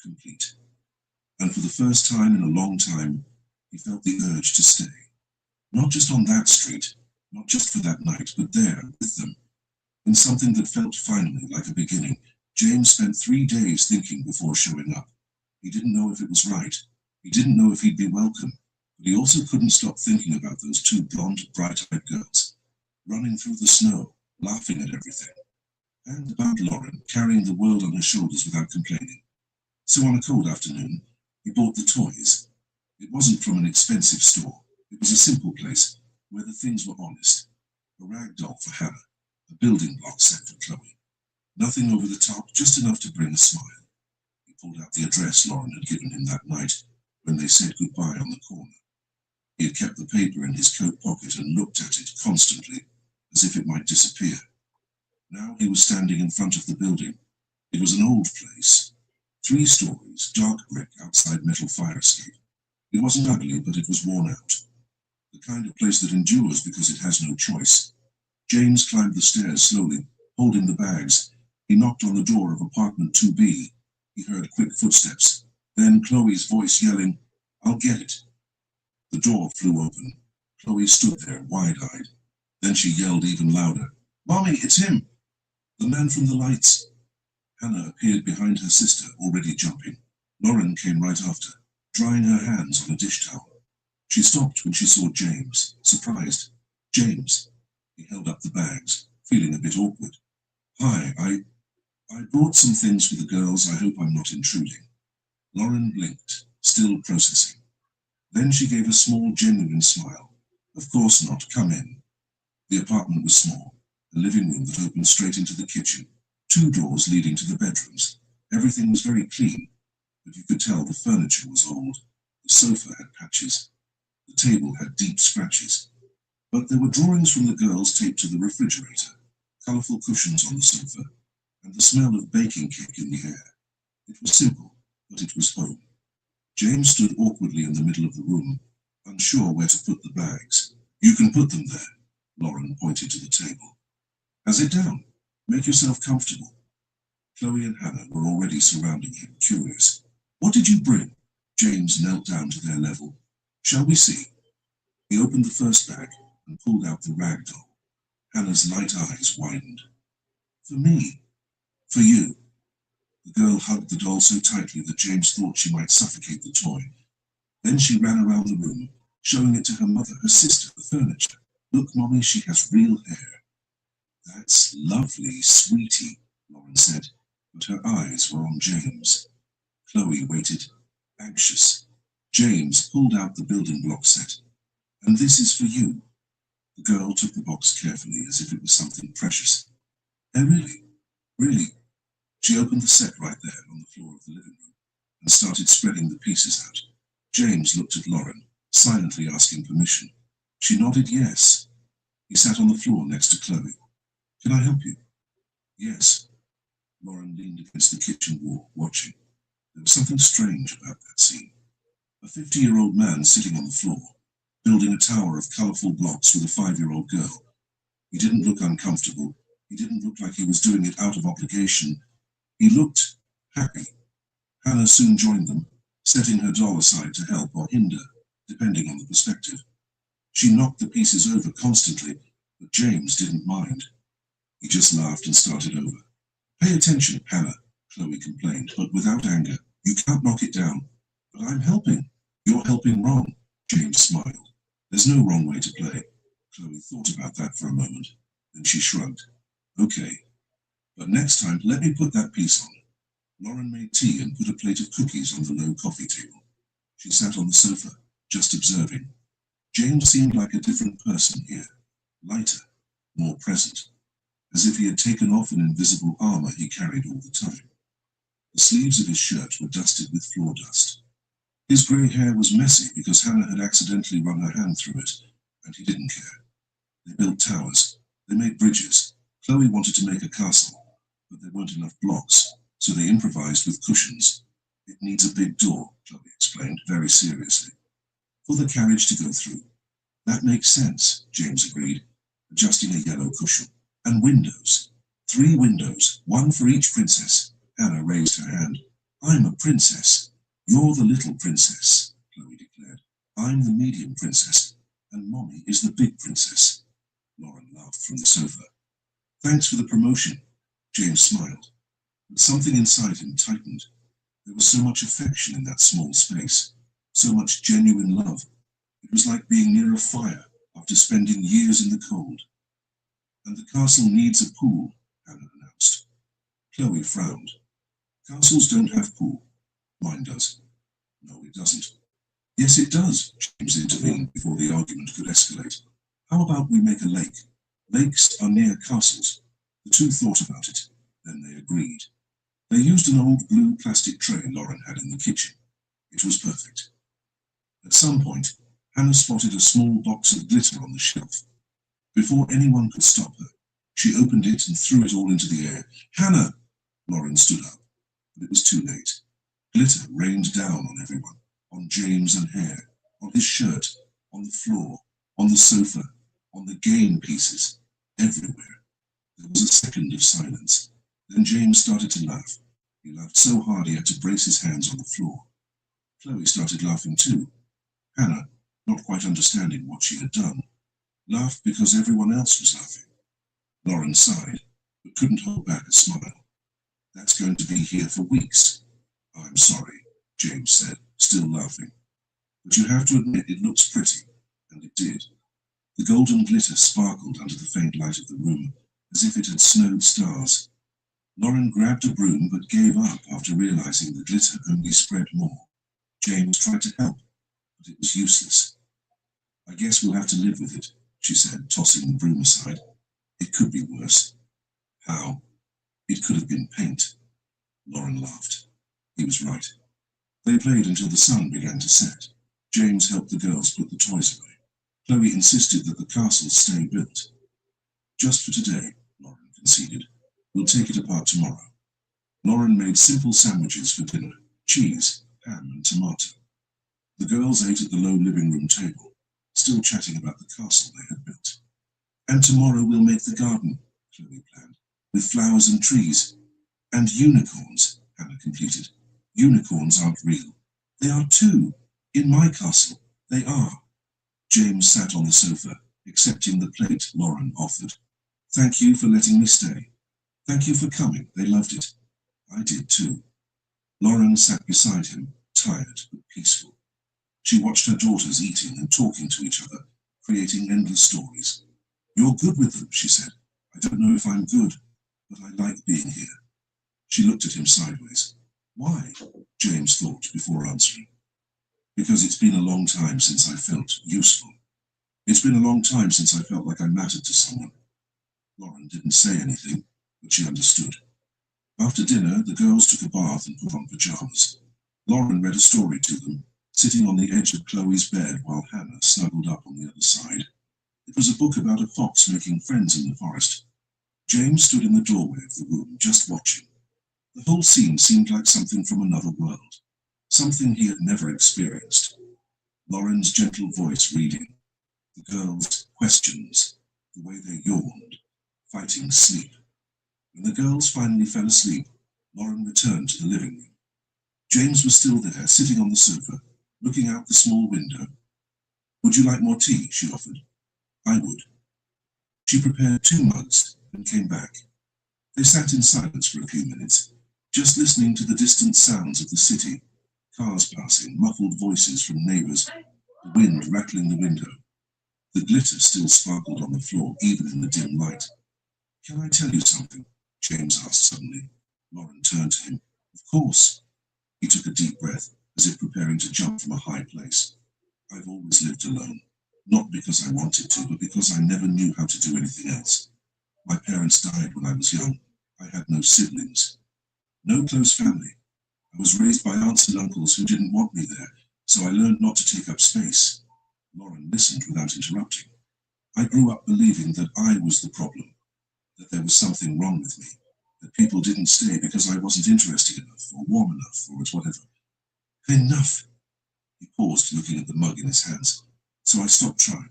complete. And for the first time in a long time, he felt the urge to stay. Not just on that street, not just for that night, but there with them. In something that felt finally like a beginning. James spent 3 days thinking before showing up. He didn't know if it was right. He didn't know if he'd be welcome. But he also couldn't stop thinking about those two blonde, bright-eyed girls, running through the snow, laughing at everything. And about Lauren, carrying the world on her shoulders without complaining. So on a cold afternoon, he bought the toys. It wasn't from an expensive store. It was a simple place, where the things were honest. A rag doll for Hannah, a building block set for Chloe. Nothing over the top, just enough to bring a smile. He pulled out the address Lauren had given him that night, when they said goodbye on the corner. He had kept the paper in his coat pocket and looked at it constantly, as if it might disappear. Now he was standing in front of the building. It was an old place. 3 stories, dark brick outside metal fire escape. It wasn't ugly, but it was worn out. The kind of place that endures because it has no choice. James climbed the stairs slowly, holding the bags. He knocked on the door of apartment 2B. He heard quick footsteps. Then Chloe's voice yelling, "I'll get it." The door flew open. Chloe stood there, wide-eyed. Then she yelled even louder, "Mommy, it's him! The man from the lights!" Hannah appeared behind her sister, already jumping. Lauren came right after, drying her hands on a dish towel. She stopped when she saw James, surprised. "James." He held up the bags. feeling a bit awkward. Hi, I brought some things for the girls. I hope I'm not intruding. Lauren blinked, still processing. Then she gave a small, genuine smile. Of course not, come in. The apartment was small, a living room that opened straight into the kitchen, 2 doors leading to the bedrooms. Everything was very clean, but you could tell the furniture was old. The sofa had patches. The table had deep scratches. But there were drawings from the girls taped to the refrigerator, colourful cushions on the sofa, and the smell of baking cake in the air. It was simple, but it was home. James stood awkwardly in the middle of the room, unsure where to put the bags. You can put them there, Lauren pointed to the table. Now sit down. Make yourself comfortable. Chloe and Hannah were already surrounding him, curious. What did you bring? James knelt down to their level. Shall we see? He opened the first bag and pulled out the rag doll. Hannah's light eyes widened. For me. For you. The girl hugged the doll so tightly that James thought she might suffocate the toy. Then she ran around the room, showing it to her mother, her sister, the furniture. Look, Mommy, she has real hair. That's lovely, sweetie, Lauren said, but her eyes were on James. Chloe waited, anxious. James pulled out the building block set. And this is for you. The girl took the box carefully, as if it was something precious. Oh, really? Really? She opened the set right there on the floor of the living room and started spreading the pieces out. James looked at Lauren, silently asking permission. She nodded yes. He sat on the floor next to Chloe. Can I help you? Yes. Lauren leaned against the kitchen wall, watching. There was something strange about that scene. A 50-year-old man sitting on the floor, building a tower of colourful blocks with a 5-year-old girl. He didn't look uncomfortable. He didn't look like he was doing it out of obligation. He looked happy. Hannah soon joined them, setting her doll aside to help or hinder, depending on the perspective. She knocked the pieces over constantly, but James didn't mind. He just laughed and started over. Pay attention, Hannah, Chloe complained, but without anger. You can't knock it down. But I'm helping. You're helping wrong, James smiled. There's no wrong way to play. Chloe thought about that for a moment, then she shrugged. Okay, but next time let me put that piece on. Lauren made tea and put a plate of cookies on the low coffee table. She sat on the sofa, just observing. James seemed like a different person here, lighter, more present, as if he had taken off an invisible armor he carried all the time. The sleeves of his shirt were dusted with floor dust. His grey hair was messy because Hannah had accidentally run her hand through it, and he didn't care. They built towers. They made bridges. Chloe wanted to make a castle, but there weren't enough blocks, so they improvised with cushions. It needs a big door, Chloe explained, very seriously, for the carriage to go through. That makes sense, James agreed, adjusting a yellow cushion. And windows. 3 windows, 1 for each princess. Hannah raised her hand. I'm a princess. You're the little princess, Chloe declared. I'm the medium princess, and Mommy is the big princess. Lauren laughed from the sofa. Thanks for the promotion, James smiled. But something inside him tightened. There was so much affection in that small space, so much genuine love. It was like being near a fire after spending years in the cold. And the castle needs a pool, Hannah announced. Chloe frowned. Castles don't have pool. Mine does. No, it doesn't. Yes, it does, James intervened before the argument could escalate. How about we make a lake? Lakes are near castles. The two thought about it. Then they agreed. They used an old blue plastic tray Lauren had in the kitchen. It was perfect. At some point, Hannah spotted a small box of glitter on the shelf. Before anyone could stop her, she opened it and threw it all into the air. Hannah! Lauren stood up, but it was too late. Glitter rained down on everyone, on James and hair, on his shirt, on the floor, on the sofa, on the game pieces, everywhere. There was a second of silence. Then James started to laugh. He laughed so hard he had to brace his hands on the floor. Chloe started laughing too. Hannah, not quite understanding what she had done, laughed because everyone else was laughing. Lauren sighed, but couldn't hold back a smile. That's going to be here for weeks. I'm sorry, James said, still laughing. But you have to admit it looks pretty, and it did. The golden glitter sparkled under the faint light of the room, as if it had snowed stars. Lauren grabbed a broom but gave up after realizing the glitter only spread more. James tried to help, but it was useless. I guess we'll have to live with it, she said, tossing the broom aside. It could be worse. How? It could have been paint. Lauren laughed. He was right. They played until the sun began to set. James helped the girls put the toys away. Chloe insisted that the castle stay built. Just for today, Lauren conceded. We'll take it apart tomorrow. Lauren made simple sandwiches for dinner, cheese, ham, and tomato. The girls ate at the low living room table, still chatting about the castle they had built. And tomorrow we'll make the garden, Chloe planned, with flowers and trees. And unicorns, Hannah completed. Unicorns aren't real. They are too. In my castle, they are. James sat on the sofa, accepting the plate Lauren offered. Thank you for letting me stay. Thank you for coming. They loved it. I did too. Lauren sat beside him, tired but peaceful. She watched her daughters eating and talking to each other, creating endless stories. You're good with them, she said. I don't know if I'm good, but I like being here. She looked at him sideways. Why? James thought before answering. Because it's been a long time since I felt useful. It's been a long time since I felt like I mattered to someone. Lauren didn't say anything, but she understood. After dinner, the girls took a bath and put on pajamas. Lauren read a story to them, sitting on the edge of Chloe's bed while Hannah snuggled up on the other side. It was a book about a fox making friends in the forest. James stood in the doorway of the room, just watching. The whole scene seemed like something from another world, something he had never experienced. Lauren's gentle voice reading, the girls' questions, the way they yawned, fighting sleep. When the girls finally fell asleep, Lauren returned to the living room. James was still there, sitting on the sofa, looking out the small window. Would you like more tea? She offered. I would. She prepared 2 mugs and came back. They sat in silence for a few minutes, just listening to the distant sounds of the city, cars passing, muffled voices from neighbors, the wind rattling the window. The glitter still sparkled on the floor, even in the dim light. Can I tell you something? James asked suddenly. Lauren turned to him. Of course. He took a deep breath, as if preparing to jump from a high place. I've always lived alone, not because I wanted to, but because I never knew how to do anything else. My parents died when I was young. I had no siblings, no close family. I was raised by aunts and uncles who didn't want me there, so I learned not to take up space. Lauren listened without interrupting. I grew up believing that I was the problem, that there was something wrong with me, that people didn't stay because I wasn't interesting enough, or warm enough, or whatever. Enough! He paused, looking at the mug in his hands. So I stopped trying.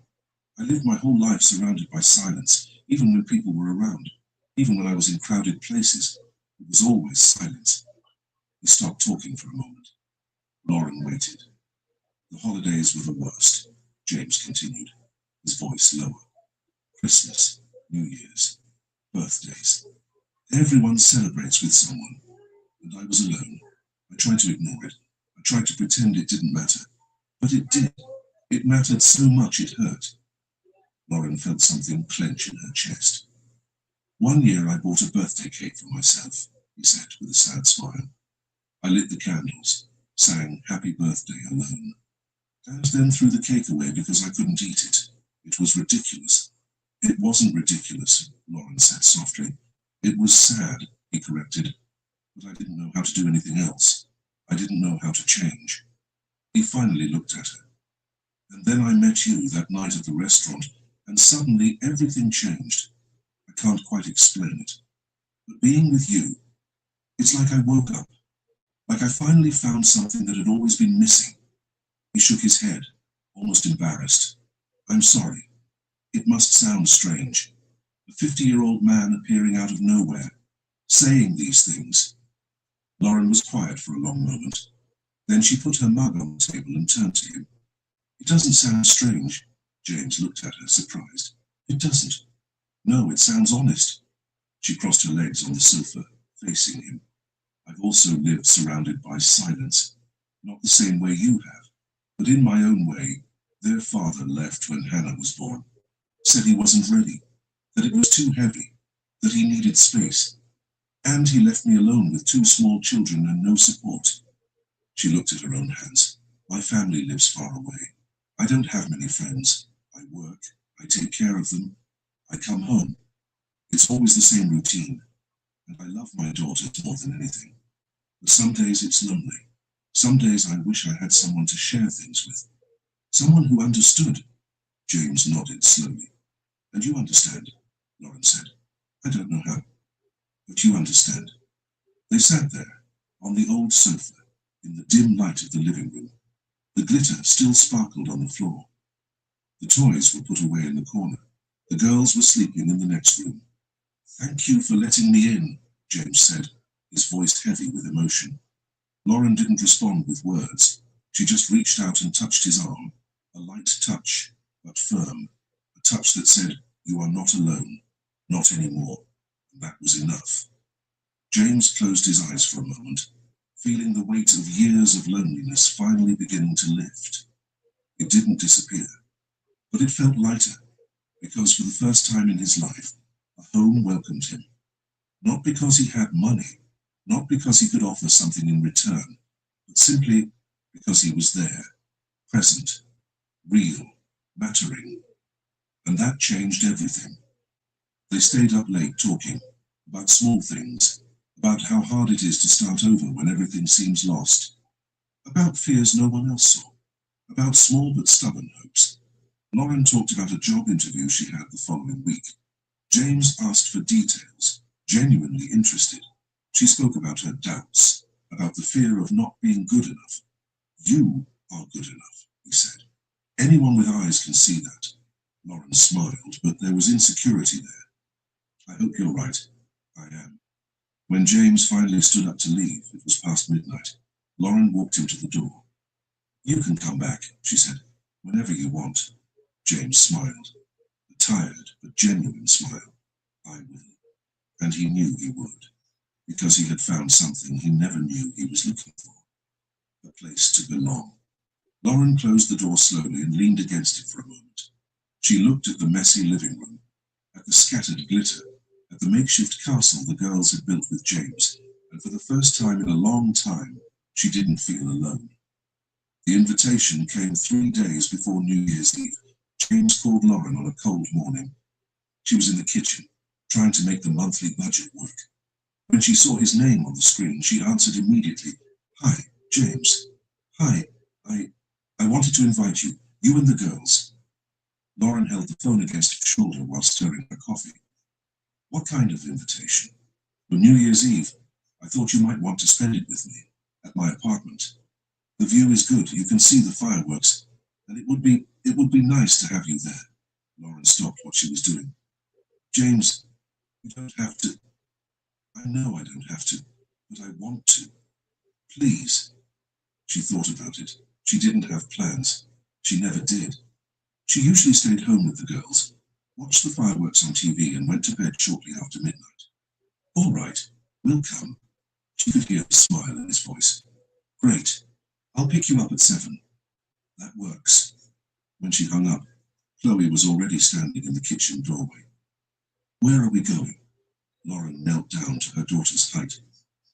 I lived my whole life surrounded by silence, even when people were around, even when I was in crowded places. It was always silence. He stopped talking for a moment. Lauren waited. The holidays were the worst, James continued, his voice lower. Christmas, New Year's, birthdays. Everyone celebrates with someone, and I was alone. I tried to ignore it. I tried to pretend it didn't matter. But it did. It mattered so much it hurt. Lauren felt something clench in her chest. One year I bought a birthday cake for myself, he said with a sad smile. I lit the candles, sang Happy Birthday alone. Dad then threw the cake away because I couldn't eat it. It was ridiculous. It wasn't ridiculous, Lauren said softly. It was sad, he corrected. But I didn't know how to do anything else. I didn't know how to change. He finally looked at her. And then I met you that night at the restaurant, and suddenly everything changed. I can't quite explain it. But being with you, it's like I woke up. Like I finally found something that had always been missing. He shook his head, almost embarrassed. I'm sorry. It must sound strange. A 50-year-old man appearing out of nowhere, saying these things. Lauren was quiet for a long moment. Then she put her mug on the table and turned to him. It doesn't sound strange. James looked at her, surprised. It doesn't. No, it sounds honest. She crossed her legs on the sofa, facing him. I've also lived surrounded by silence. Not the same way you have, but in my own way. Their father left when Hannah was born. Said he wasn't ready, that it was too heavy. that he needed space. And he left me alone with 2 small children and no support. She looked at her own hands. My family lives far away. I don't have many friends. I work, I take care of them, I come home. It's always the same routine, and I love my daughters more than anything. But some days it's lonely. Some days I wish I had someone to share things with. Someone who understood. James nodded slowly. And you understand, Lauren said. I don't know how, but you understand. They sat there, on the old sofa, in the dim light of the living room. The glitter still sparkled on the floor. The toys were put away in the corner. The girls were sleeping in the next room. Thank you for letting me in, James said, his voice heavy with emotion. Lauren didn't respond with words. She just reached out and touched his arm, a light touch, but firm, a touch that said, you are not alone, not anymore, and that was enough. James closed his eyes for a moment, feeling the weight of years of loneliness finally beginning to lift. It didn't disappear, but it felt lighter, because for the first time in his life, a home welcomed him. Not because he had money, not because he could offer something in return, but simply because he was there, present, real, mattering. And that changed everything. They stayed up late talking about small things, about how hard it is to start over when everything seems lost, about fears no one else saw, about small but stubborn hopes. Lauren talked about a job interview she had the following week. James asked for details, genuinely interested. She spoke about her doubts, about the fear of not being good enough. You are good enough, he said. Anyone with eyes can see that. Lauren smiled, but there was insecurity there. I hope you're right. I am. When James finally stood up to leave, it was past midnight. Lauren walked him to the door. You can come back, she said, whenever you want. James smiled, a tired but genuine smile. I will. And he knew he would, because he had found something he never knew he was looking for. A place to belong. Lauren closed the door slowly and leaned against it for a moment. She looked at the messy living room, at the scattered glitter, at the makeshift castle the girls had built with James, and for the first time in a long time, she didn't feel alone. The invitation came 3 days before New Year's Eve. James called Lauren on a cold morning. She was in the kitchen, trying to make the monthly budget work. When she saw his name on the screen, she answered immediately. Hi, James. Hi, I wanted to invite you and the girls. Lauren held the phone against her shoulder while stirring her coffee. What kind of invitation? For New Year's Eve, I thought you might want to spend it with me, at my apartment. The view is good, you can see the fireworks, and it would be nice to have you there. Lauren stopped what she was doing. James, you don't have to. I know I don't have to, but I want to. Please. She thought about it. She didn't have plans. She never did. She usually stayed home with the girls, watched the fireworks on TV, and went to bed shortly after midnight. All right, we'll come. She could hear the smile in his voice. Great. I'll pick you up at 7. That works. When she hung up, Chloe was already standing in the kitchen doorway. Where are we going? Lauren knelt down to her daughter's height.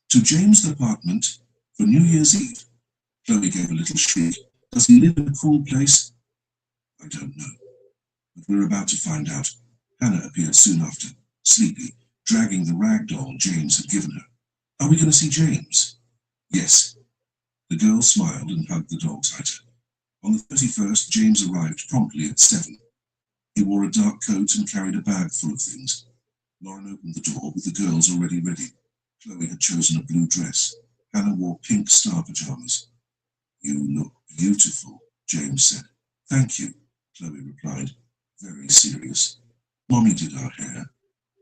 To James' apartment for New Year's Eve. Chloe gave a little shriek. Does he live in a cool place? I don't know. But we're about to find out. Hannah appeared soon after, sleepy, dragging the rag doll James had given her. Are we going to see James? Yes. The girl smiled and hugged the doll tighter. On the 31st, James arrived promptly at 7. He wore a dark coat and carried a bag full of things. Lauren opened the door with the girls already ready. Chloe had chosen a blue dress. Hannah wore pink star pajamas. You look beautiful, James said. Thank you, Chloe replied, very serious. Mommy did our hair.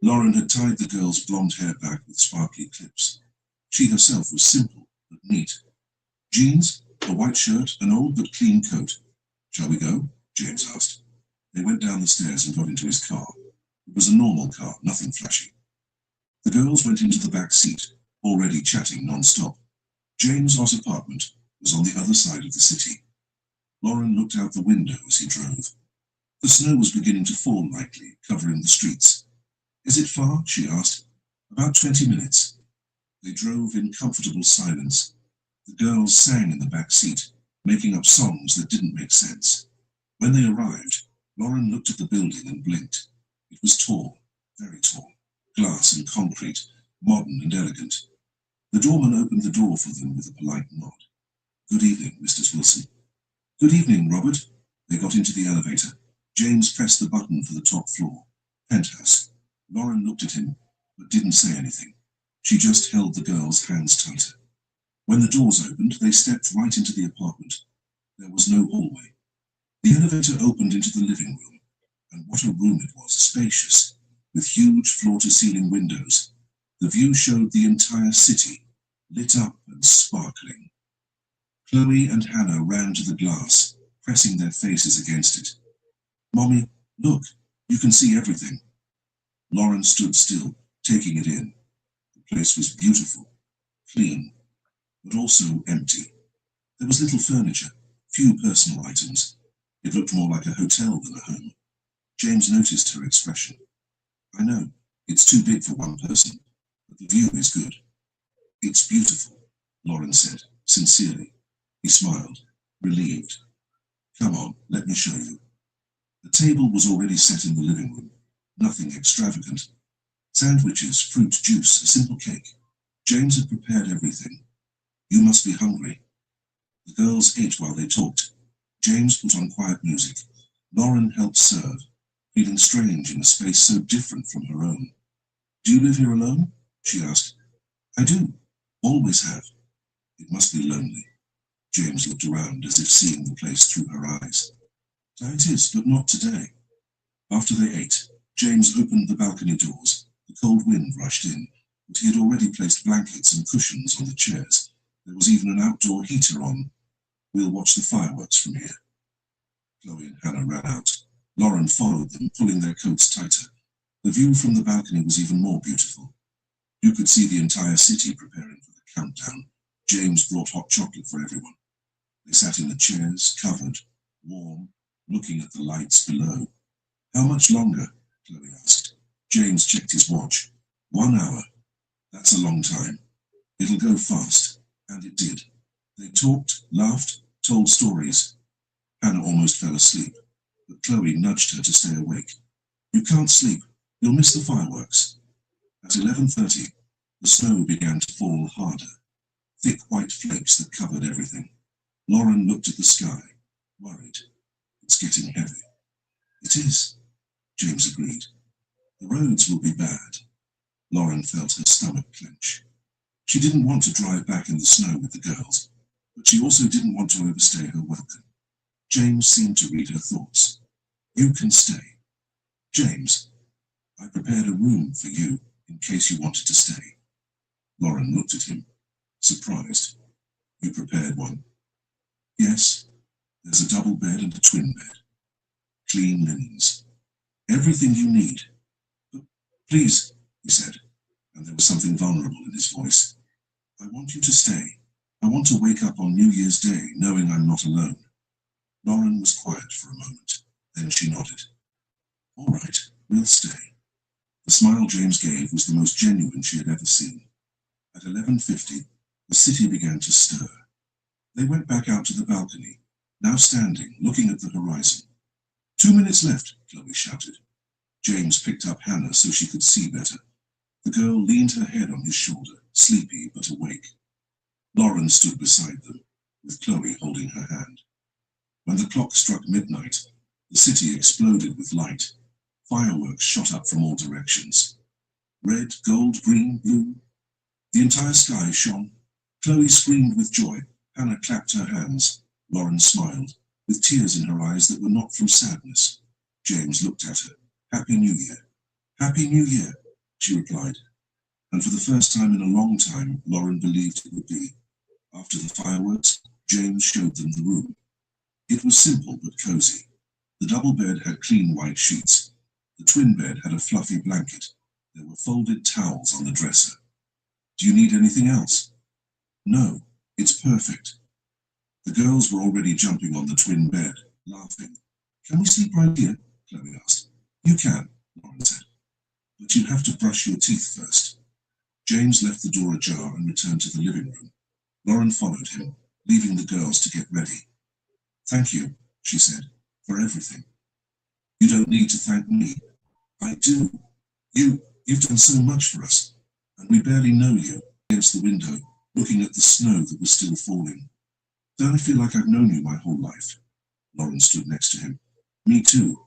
Lauren had tied the girls' blonde hair back with sparkly clips. She herself was simple but neat. Jeans, a white shirt, an old but clean coat. Shall we go? James asked. They went down the stairs and got into his car. It was a normal car, nothing flashy. The girls went into the back seat, already chatting non-stop. James's apartment was on the other side of the city. Lauren looked out the window as he drove. The snow was beginning to fall lightly, covering the streets. Is it far? She asked. About 20 minutes. They drove in comfortable silence. The girls sang in the back seat, making up songs that didn't make sense. When they arrived, Lauren looked at the building and blinked. It was tall, very tall, glass and concrete, modern and elegant. The doorman opened the door for them with a polite nod. Good evening, Mrs. Wilson. Good evening, Robert. They got into the elevator. James pressed the button for the top floor. Penthouse. Lauren looked at him, but didn't say anything. She just held the girls' hands tighter. When the doors opened, they stepped right into the apartment. There was no hallway. The elevator opened into the living room, and what a room it was, spacious, with huge floor-to-ceiling windows. The view showed the entire city, lit up and sparkling. Chloe and Hannah ran to the glass, pressing their faces against it. Mommy, look, you can see everything. Lauren stood still, taking it in. The place was beautiful, clean, but also empty. There was little furniture, few personal items. It looked more like a hotel than a home. James noticed her expression. I know, it's too big for one person, but the view is good. It's beautiful, Lauren said, sincerely. He smiled, relieved. Come on, let me show you. The table was already set in the living room, nothing extravagant. Sandwiches, fruit juice, a simple cake. James had prepared everything. You must be hungry. The girls ate while they talked. James put on quiet music. Lauren helped serve, feeling strange in a space so different from her own. Do you live here alone? She asked. I do. Always have. It must be lonely. James looked around as if seeing the place through her eyes. So it is, but not today. After they ate, James opened the balcony doors. The cold wind rushed in, but he had already placed blankets and cushions on the chairs. There was even an outdoor heater on. We'll watch the fireworks from here. Chloe and Hannah ran out. Lauren followed them, pulling their coats tighter. The view from the balcony was even more beautiful. You could see the entire city preparing for the countdown. James brought hot chocolate for everyone. They sat in the chairs, covered, warm, looking at the lights below. How much longer? Chloe asked. James checked his watch. 1 hour. That's a long time. It'll go fast. And it did. They talked, laughed, told stories. Hannah almost fell asleep, but Chloe nudged her to stay awake. You can't sleep. You'll miss the fireworks. At 11:30, the snow began to fall harder, thick white flakes that covered everything. Lauren looked at the sky, worried. It's getting heavy. It is, James agreed. The roads will be bad. Lauren felt her stomach clench. She didn't want to drive back in the snow with the girls, but she also didn't want to overstay her welcome. James seemed to read her thoughts. You can stay. James, I prepared a room for you in case you wanted to stay. Lauren looked at him, surprised. You prepared one? Yes. There's a double bed and a twin bed. Clean linens. Everything you need. But please, he said, and there was something vulnerable in his voice. I want you to stay. I want to wake up on New Year's Day knowing I'm not alone. Lauren was quiet for a moment. Then she nodded. All right, we'll stay. The smile James gave was the most genuine she had ever seen. At 11:50, the city began to stir. They went back out to the balcony, now standing, looking at the horizon. 2 minutes left, Chloe shouted. James picked up Hannah so she could see better. The girl leaned her head on his shoulder, sleepy but awake. Lauren stood beside them, with Chloe holding her hand. When the clock struck midnight, the city exploded with light. Fireworks shot up from all directions. Red, gold, green, blue. The entire sky shone. Chloe screamed with joy. Hannah clapped her hands. Lauren smiled, with tears in her eyes that were not from sadness. James looked at her. Happy New Year. Happy New Year, she replied. And for the first time in a long time, Lauren believed it would be. After the fireworks, James showed them the room. It was simple but cozy. The double bed had clean white sheets. The twin bed had a fluffy blanket. There were folded towels on the dresser. Do you need anything else? No, it's perfect. The girls were already jumping on the twin bed, laughing. Can we sleep right here? Chloe asked. You can, Lauren said. but you have to brush your teeth first. James left the door ajar and returned to the living room. Lauren followed him, leaving the girls to get ready. Thank you, she said, for everything. You don't need to thank me. I do. You've done so much for us, and we barely know you. Against the window, looking at the snow that was still falling. Don't I feel like I've known you my whole life? Lauren stood next to him. Me too.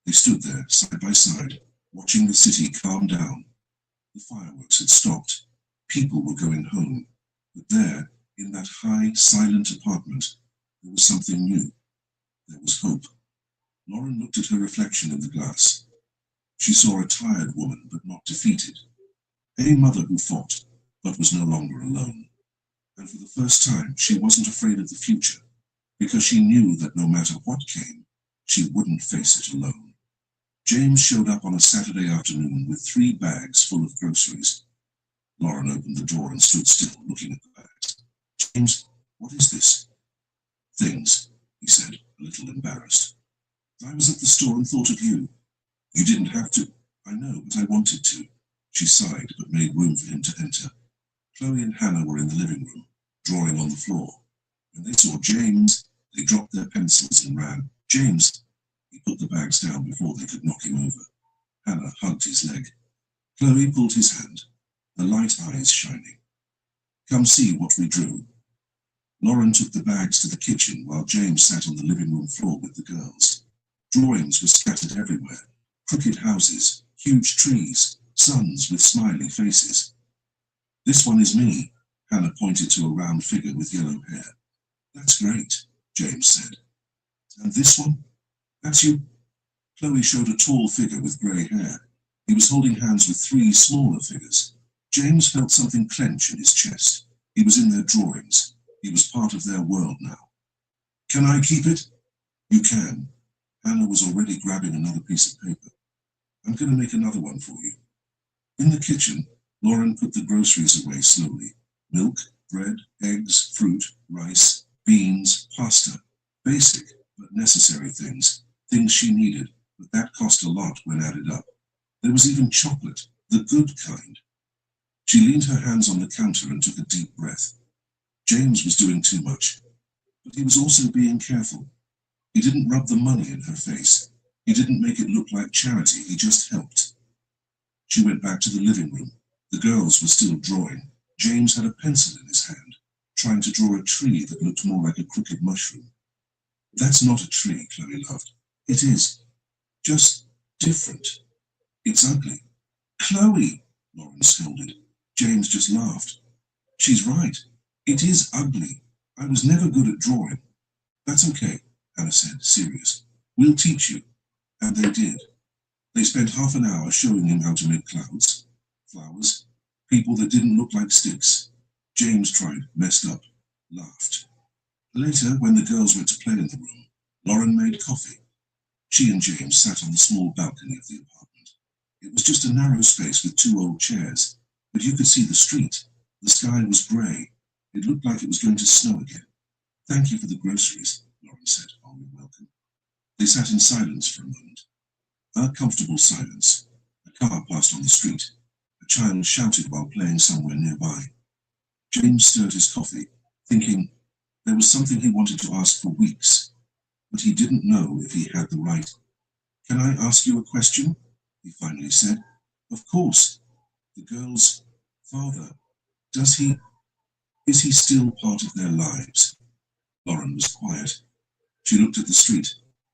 They stood there, side by side, watching the city calm down. The fireworks had stopped. People were going home. But there, in that high, silent apartment, there was something new. There was hope. Lauren looked at her reflection in the glass. She saw a tired woman, but not defeated. A mother who fought, but was no longer alone. And for the first time, she wasn't afraid of the future, because she knew that no matter what came, she wouldn't face it alone. James showed up on a Saturday afternoon with 3 bags full of groceries. Lauren opened the door and stood still, looking at the bags. James, what is this? Things, he said, a little embarrassed. I was at the store and thought of you. You didn't have to. I know, but I wanted to. She sighed, but made room for him to enter. Chloe and Hannah were in the living room, drawing on the floor. When they saw James, they dropped their pencils and ran. James! He put the bags down before they could knock him over. Hannah hugged his leg. Chloe pulled his hand, her light eyes shining. Come see what we drew. Lauren took the bags to the kitchen while James sat on the living room floor with the girls. Drawings were scattered everywhere. Crooked houses, huge trees, suns with smiley faces. This one is me, Hannah pointed to a round figure with yellow hair. That's great, James said. And this one? That's you? Chloe showed a tall figure with grey hair. He was holding hands with 3 smaller figures. James felt something clench in his chest. He was in their drawings. He was part of their world now. Can I keep it? You can. Hannah was already grabbing another piece of paper. I'm going to make another one for you. In the kitchen, Lauren put the groceries away slowly. Milk, bread, eggs, fruit, rice, beans, pasta. Basic, but necessary things. Things she needed, but that cost a lot when added up. There was even chocolate, the good kind. She leaned her hands on the counter and took a deep breath. James was doing too much, but he was also being careful. He didn't rub the money in her face. He didn't make it look like charity, he just helped. She went back to the living room. The girls were still drawing. James had a pencil in his hand, trying to draw a tree that looked more like a crooked mushroom. That's not a tree, Chloe laughed. It is. Just different. It's ugly. Chloe, Lauren scolded. James just laughed. She's right. It is ugly. I was never good at drawing. That's okay, Hannah said, serious. We'll teach you. And they did. They spent half an hour showing him how to make clouds, flowers, people that didn't look like sticks. James tried, messed up, laughed. Later, when the girls went to play in the room, Lauren made coffee. She and James sat on the small balcony of the apartment. It was just a narrow space with 2 old chairs, but you could see the street. The sky was grey. It looked like it was going to snow again. Thank you for the groceries, Lauren said. Oh, you're welcome. They sat in silence for a moment. A comfortable silence. A car passed on the street. A child shouted while playing somewhere nearby. James stirred his coffee, thinking there was something he wanted to ask for weeks, but he didn't know if he had the right. Can I ask you a question? He finally said. Of course. The girl's father, is he still part of their lives? Lauren was quiet. She looked at the street,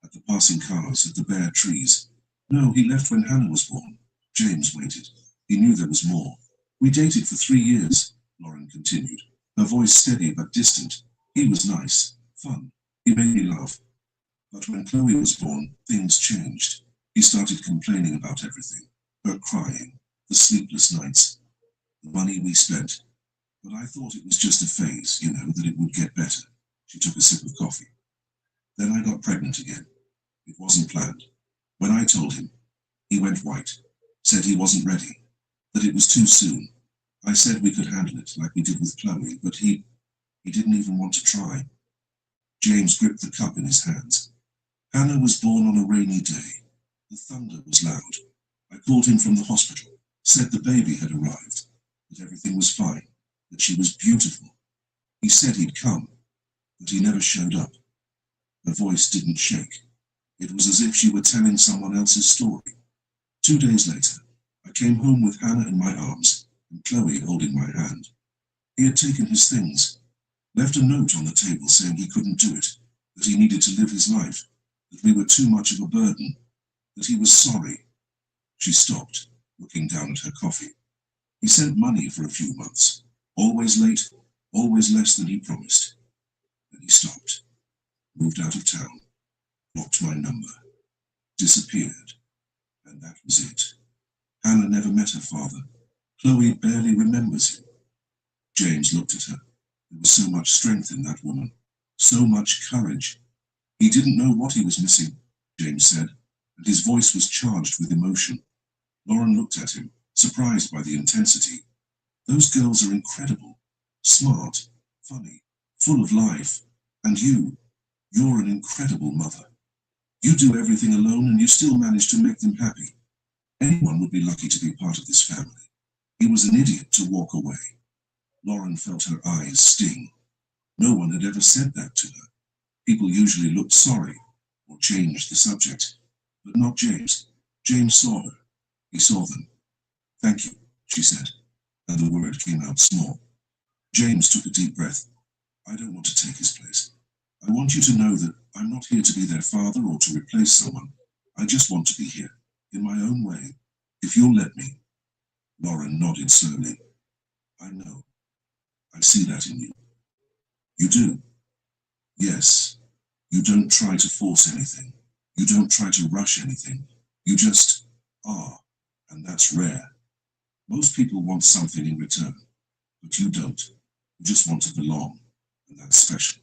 at the passing cars, at the bare trees. No, he left when Hannah was born. James waited. He knew there was more. We dated for 3 years, Lauren continued, her voice steady but distant. He was nice, fun. He made me laugh. But when Chloe was born, things changed. He started complaining about everything. Her crying, the sleepless nights, the money we spent. But I thought it was just a phase, that it would get better. She took a sip of coffee. Then I got pregnant again. It wasn't planned. When I told him, he went white, said he wasn't ready, that it was too soon. I said we could handle it like we did with Chloe, but he didn't even want to try. James gripped the cup in his hands. Hannah was born on a rainy day. The thunder was loud. I called him from the hospital, said the baby had arrived, that everything was fine, that she was beautiful. He said he'd come, but he never showed up. Her voice didn't shake. It was as if she were telling someone else's story. 2 days later, I came home with Hannah in my arms and Chloe holding my hand. He had taken his things, left a note on the table saying he couldn't do it, that he needed to live his life, that we were too much of a burden, that he was sorry. She stopped, looking down at her coffee. He sent money for a few months, always late, always less than he promised. Then he stopped, moved out of town, blocked my number, disappeared, and that was it. Hannah never met her father. Chloe barely remembers him. James looked at her. There was so much strength in that woman, so much courage. He didn't know what he was missing, James said, and his voice was charged with emotion. Lauren looked at him, surprised by the intensity. Those girls are incredible, smart, funny, full of life. And you're an incredible mother. You do everything alone and you still manage to make them happy. Anyone would be lucky to be part of this family. He was an idiot to walk away. Lauren felt her eyes sting. No one had ever said that to her. People usually looked sorry or changed the subject, but not James. James saw her. He saw them. Thank you, she said, and the word came out small. James took a deep breath. I don't want to take his place. I want you to know that I'm not here to be their father or to replace someone. I just want to be here, in my own way, if you'll let me. Lauren nodded slowly. I know. I see that in you. You do? Yes. You don't try to force anything. You don't try to rush anything. You just are, and that's rare. Most people want something in return, but you don't. You just want to belong, and that's special.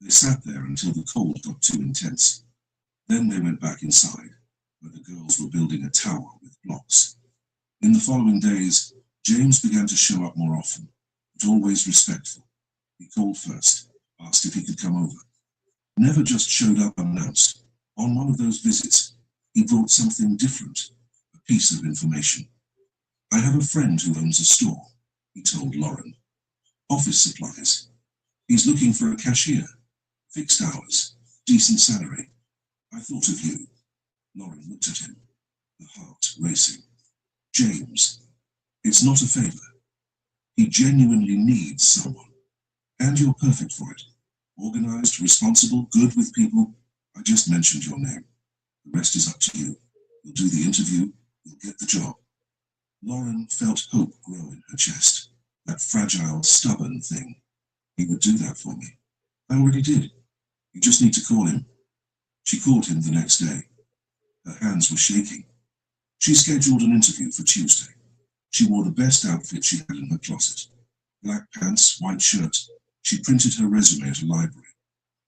They sat there until the cold got too intense. Then they went back inside, where the girls were building a tower with blocks. In the following days, James began to show up more often, but always respectful. He called first, asked if he could come over. Never just showed up unannounced. On one of those visits, he brought something different, a piece of information. I have a friend who owns a store, he told Lauren. Office supplies. He's looking for a cashier. Fixed hours, decent salary. I thought of you. Lauren looked at him, the heart racing. James, it's not a favor. He genuinely needs someone. And you're perfect for it. Organized, responsible, good with people. I just mentioned your name. The rest is up to you. You'll do the interview, you'll get the job. Lauren felt hope grow in her chest. That fragile, stubborn thing. He would do that for me. I already did. You just need to call him. She called him the next day. Her hands were shaking. She scheduled an interview for Tuesday. She wore the best outfit she had in her closet. Black pants, white shirt. She printed her resume at a library.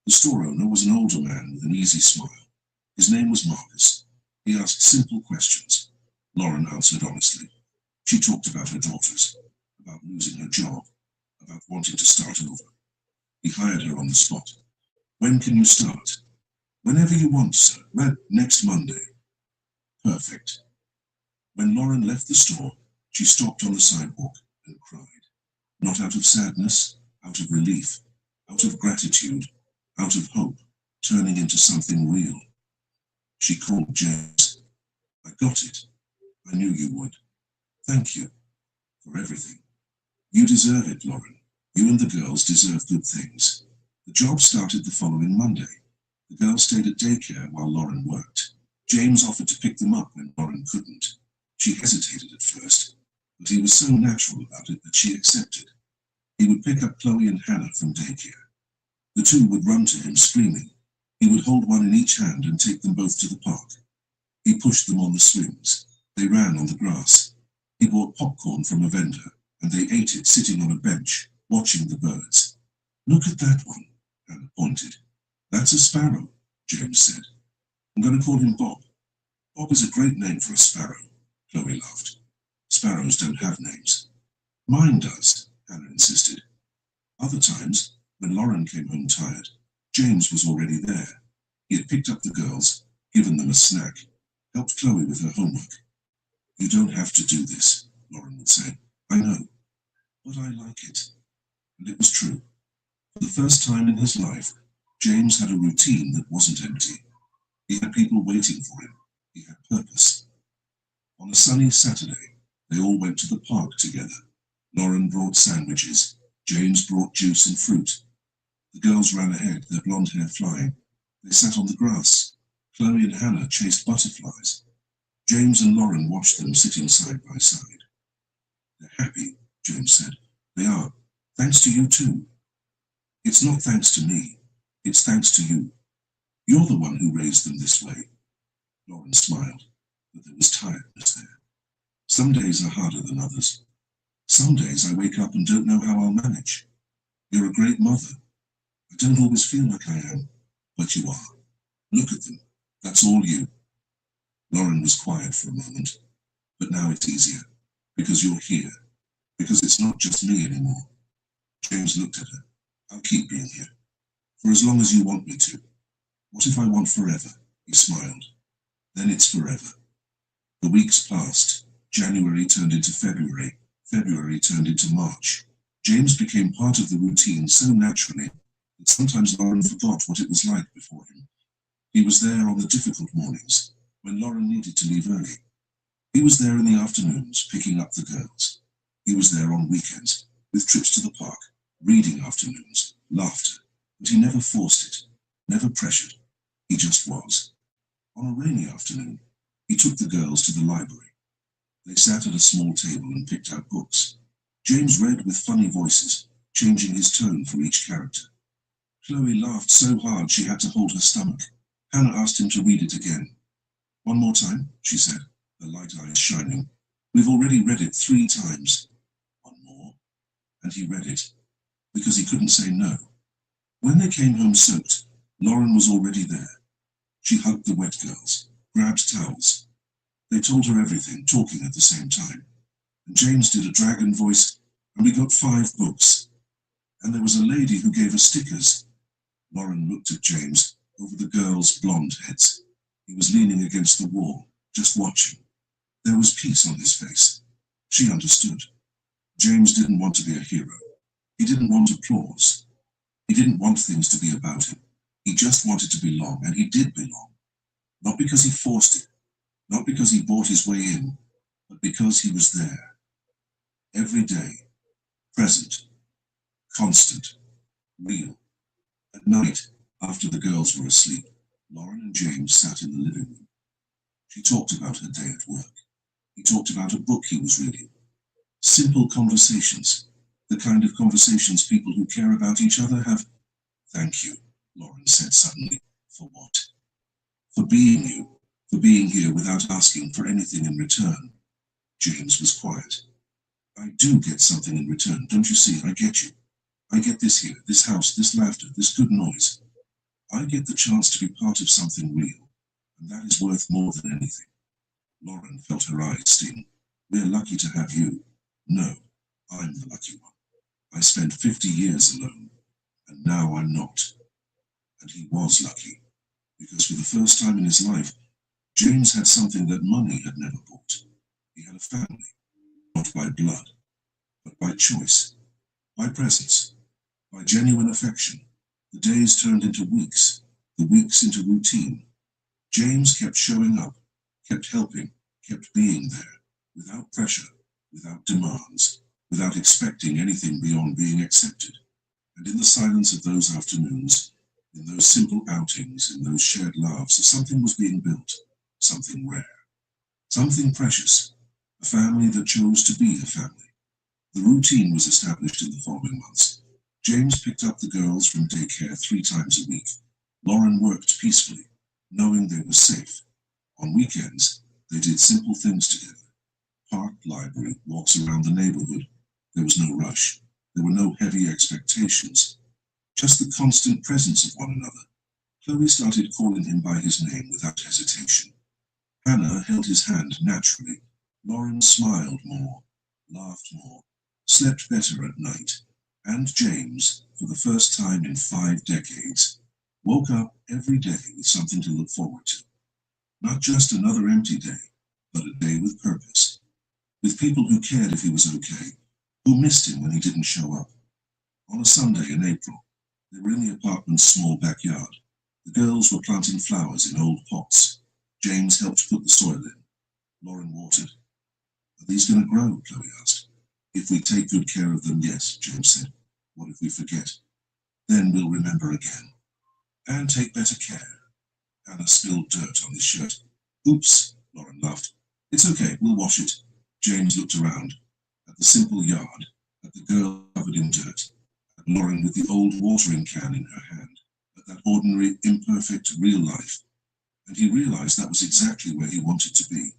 The store owner was an older man with an easy smile. His name was Marcus. He asked simple questions. Lauren answered honestly. She talked about her daughters, about losing her job, about wanting to start over. He hired her on the spot. When can you start? Whenever you want, sir. Next Monday. Perfect. When Lauren left the store, she stopped on the sidewalk and cried. Not out of sadness, out of relief, out of gratitude, out of hope, turning into something real. She called James. I got it. I knew you would. Thank you for everything. You deserve it, Lauren. You and the girls deserve good things. The job started the following Monday. The girls stayed at daycare while Lauren worked. James offered to pick them up when Lauren couldn't. She hesitated at first, but he was so natural about it that she accepted. He would pick up Chloe and Hannah from daycare. The two would run to him screaming. He would hold one in each hand and take them both to the park. He pushed them on the swings. They ran on the grass. He bought popcorn from a vendor, and they ate it sitting on a bench, watching the birds. Look at that one, Hannah pointed. That's a sparrow, James said. I'm going to call him Bob. Bob is a great name for a sparrow, Chloe laughed. Sparrows don't have names. Mine does, Hannah insisted. Other times, when Lauren came home tired, James was already there. He had picked up the girls, given them a snack, helped Chloe with her homework. You don't have to do this, Lauren would say. I know, but I like it. And it was true. For the first time in his life, James had a routine that wasn't empty. He had people waiting for him. He had purpose. On a sunny Saturday, they all went to the park together. Lauren brought sandwiches. James brought juice and fruit. The girls ran ahead, their blonde hair flying. They sat on the grass. Chloe and Hannah chased butterflies. James and Lauren watched them sitting side by side. They're happy, James said. They are. Thanks to you too. It's not thanks to me. It's thanks to you. You're the one who raised them this way. Lauren smiled, but there was tiredness there. Some days are harder than others. Some days I wake up and don't know how I'll manage. You're a great mother. I don't always feel like I am, but you are. Look at them. That's all you. Lauren was quiet for a moment, but now it's easier, because you're here, because it's not just me anymore. James looked at her. I'll keep being here, for as long as you want me to. What if I want forever? He smiled. Then it's forever. The weeks passed. January turned into February. February turned into March. James became part of the routine so naturally that sometimes Lauren forgot what it was like before him. He was there on the difficult mornings, when Lauren needed to leave early. He was there in the afternoons, picking up the girls. He was there on weekends, with trips to the park, reading afternoons, laughter, but he never forced it, never pressured. He just was. On a rainy afternoon, he took the girls to the library. They sat at a small table and picked out books. James read with funny voices, changing his tone for each character. Chloe laughed so hard she had to hold her stomach. Hannah asked him to read it again. One more time, she said, her light eyes shining. We've already read it 3 times. One more. And he read it, because he couldn't say no. When they came home soaked, Lauren was already there. She hugged the wet girls, grabbed towels. They told her everything, talking at the same time. And James did a dragon voice, and we got 5 books. And there was a lady who gave us stickers. Lauren looked at James, over the girls' blonde heads. He was leaning against the wall, just watching. There was peace on his face. She understood. James didn't want to be a hero. He didn't want applause. He didn't want things to be about him. He just wanted to belong, and he did belong. Not because he forced it, not because he bought his way in, but because he was there. Every day, present, constant, real. At night, after the girls were asleep, Lauren and James sat in the living room. She talked about her day at work. He talked about a book he was reading. Simple conversations, the kind of conversations people who care about each other have. Thank you, Lauren said suddenly. For what? For being you, for being here without asking for anything in return. James was quiet. I do get something in return, don't you see? I get you. I get this here, this house, this laughter, this good noise. I get the chance to be part of something real, and that is worth more than anything. Lauren felt her eyes sting. We're lucky to have you. No, I'm the lucky one. I spent 50 years alone, and now I'm not. And he was lucky, because for the first time in his life, James had something that money had never bought. He had a family, not by blood, but by choice, by presence, by genuine affection. The days turned into weeks, the weeks into routine. James kept showing up, kept helping, kept being there, without pressure, without demands, without expecting anything beyond being accepted. And in the silence of those afternoons, in those simple outings, in those shared laughs, something was being built, something rare, something precious, a family that chose to be a family. The routine was established in the following months. James picked up the girls from daycare 3 times a week. Lauren worked peacefully, knowing they were safe. On weekends, they did simple things together. Park, library, walks around the neighborhood. There was no rush. There were no heavy expectations. Just the constant presence of one another. Chloe started calling him by his name without hesitation. Hannah held his hand naturally. Lauren smiled more, laughed more, slept better at night. And James, for the first time in 5 decades, woke up every day with something to look forward to. Not just another empty day, but a day with purpose, with people who cared if he was okay, who missed him when he didn't show up. On a Sunday in April, they were in the apartment's small backyard. The girls were planting flowers in old pots. James helped put the soil in. Lauren watered. Are these going to grow? Chloe asked. If we take good care of them, yes, James said. What if we forget? Then we'll remember again. And take better care. Hannah spilled dirt on his shirt. Oops, Lauren laughed. It's okay, we'll wash it. James looked around, at the simple yard, at the girl covered in dirt, at Lauren with the old watering can in her hand, at that ordinary, imperfect, real life. And he realized that was exactly where he wanted to be.